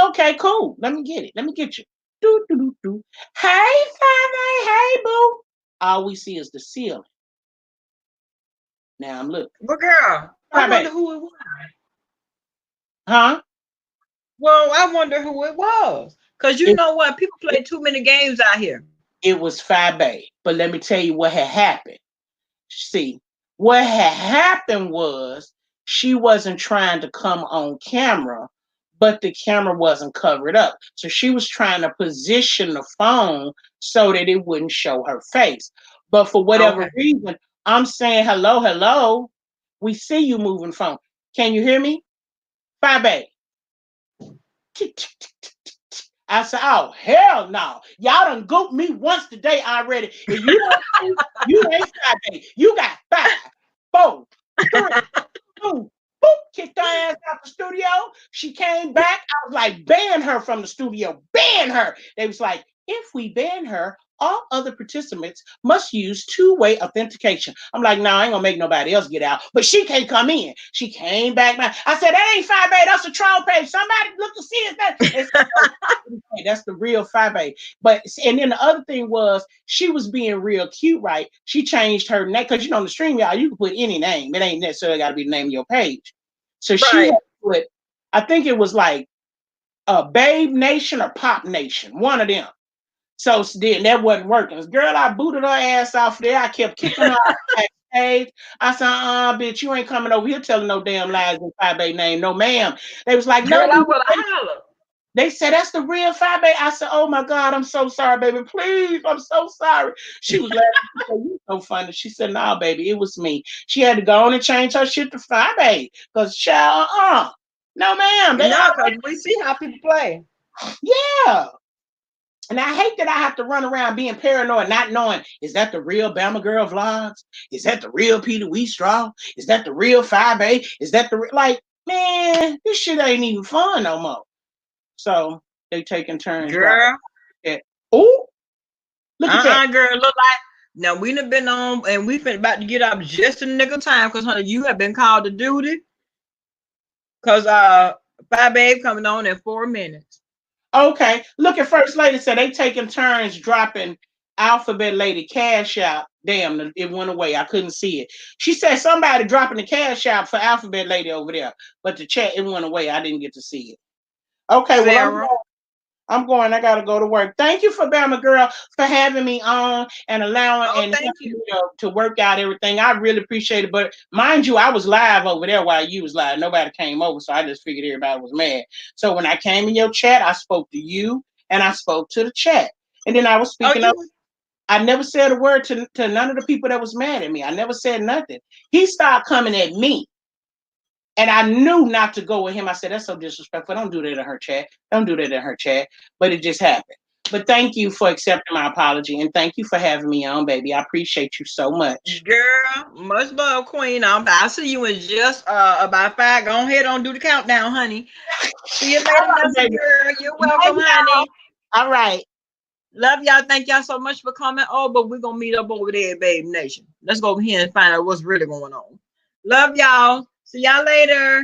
Okay, cool. Let me get it. Let me get you. Do, do, do, do. Hey, Fabe. Hey, boo. All we see is the ceiling. Now I'm looking. Well, girl, I wonder who it was. Huh? Well, I wonder who it was. Because you know what? People play too many games out here. It was Fabe. But let me tell you what had happened. See, what had happened was she wasn't trying to come on camera, but the camera wasn't covered up. So she was trying to position the phone so that it wouldn't show her face. But for whatever reason, I'm saying, hello, hello. We see you moving phone. Can you hear me? Fabe. I said, oh, hell no. Y'all done gooped me once today already. If you don't think you ain't Fabe, you got 5, 4, 3, 2, boop, kicked her ass out the studio. She came back. I was like, ban her from the studio. Ban her. They was like, if we ban her, all other participants must use 2-way authentication. I'm like, no, I ain't gonna make nobody else get out. But she can't come in. She came back. I said, that ain't Fabe. That's a troll page. Somebody look to see if that's the real Fabe. But and then the other thing was she was being real cute, right? She changed her name because on the stream, y'all, you can put any name. It ain't necessarily got to be the name of your page. So she put, I think it was like Babe Nation or Pop Nation, one of them. So then that wasn't working. Girl, I booted her ass off there. I kept kicking her off backstage. I said, bitch, you ain't coming over here telling no damn lies in Fabe name. No, ma'am. They was like, girl, no. I would have hollered. They said, that's the real Fabe. I said, oh my God, I'm so sorry, baby. Please, I'm so sorry. She was laughing. She said, you so funny. She said, nah, baby, it was me. She had to go on and change her shit to Fabe. Because, child, no, ma'am. Because we see how people play. Yeah. And I hate that I have to run around being paranoid, not knowing, is that the real Bama Girl vlogs? Is that the real Peter Wheatstraw? Is that the real Fabe? Is that like, man, this shit ain't even fun no more. So they taking turns. Girl. Oh, look at that. Girl, look like now we done been on and we've been about to get up just in the nick of time because honey, you have been called to duty. Cause Fabe coming on in 4 minutes. Okay. Look at First Lady said they taking turns dropping Alphabet Lady cash out. Damn, it went away. I couldn't see it. She said somebody dropping the cash out for Alphabet Lady over there, but the chat, it went away. I didn't get to see it. Okay, Sarah. well, I'm going. I got to go to work. Thank you for Bama Girl for having me on and allowing thank you. To work out everything. I really appreciate it. But mind you, I was live over there while you was live. Nobody came over, so I just figured everybody was mad. So when I came in your chat, I spoke to you and I spoke to the chat. And then I was speaking up. I never said a word to none of the people that was mad at me. I never said nothing. He started coming at me. And I knew not to go with him. I said, that's so disrespectful. Don't do that in her chat. Don't do that in her chat. But it just happened. But thank you for accepting my apology, and thank you for having me on, baby. I appreciate you so much. Girl, much love, Queen. I'll see you in just about 5. Go ahead and do the countdown, honey. See you All later, right, Nelson baby. girl. You're Love welcome, honey. y'all. All right. Love y'all. Thank y'all so much for coming. Oh, but we're gonna meet up over there, Babe Nation. Let's go over here and find out what's really going on. Love y'all. See y'all later.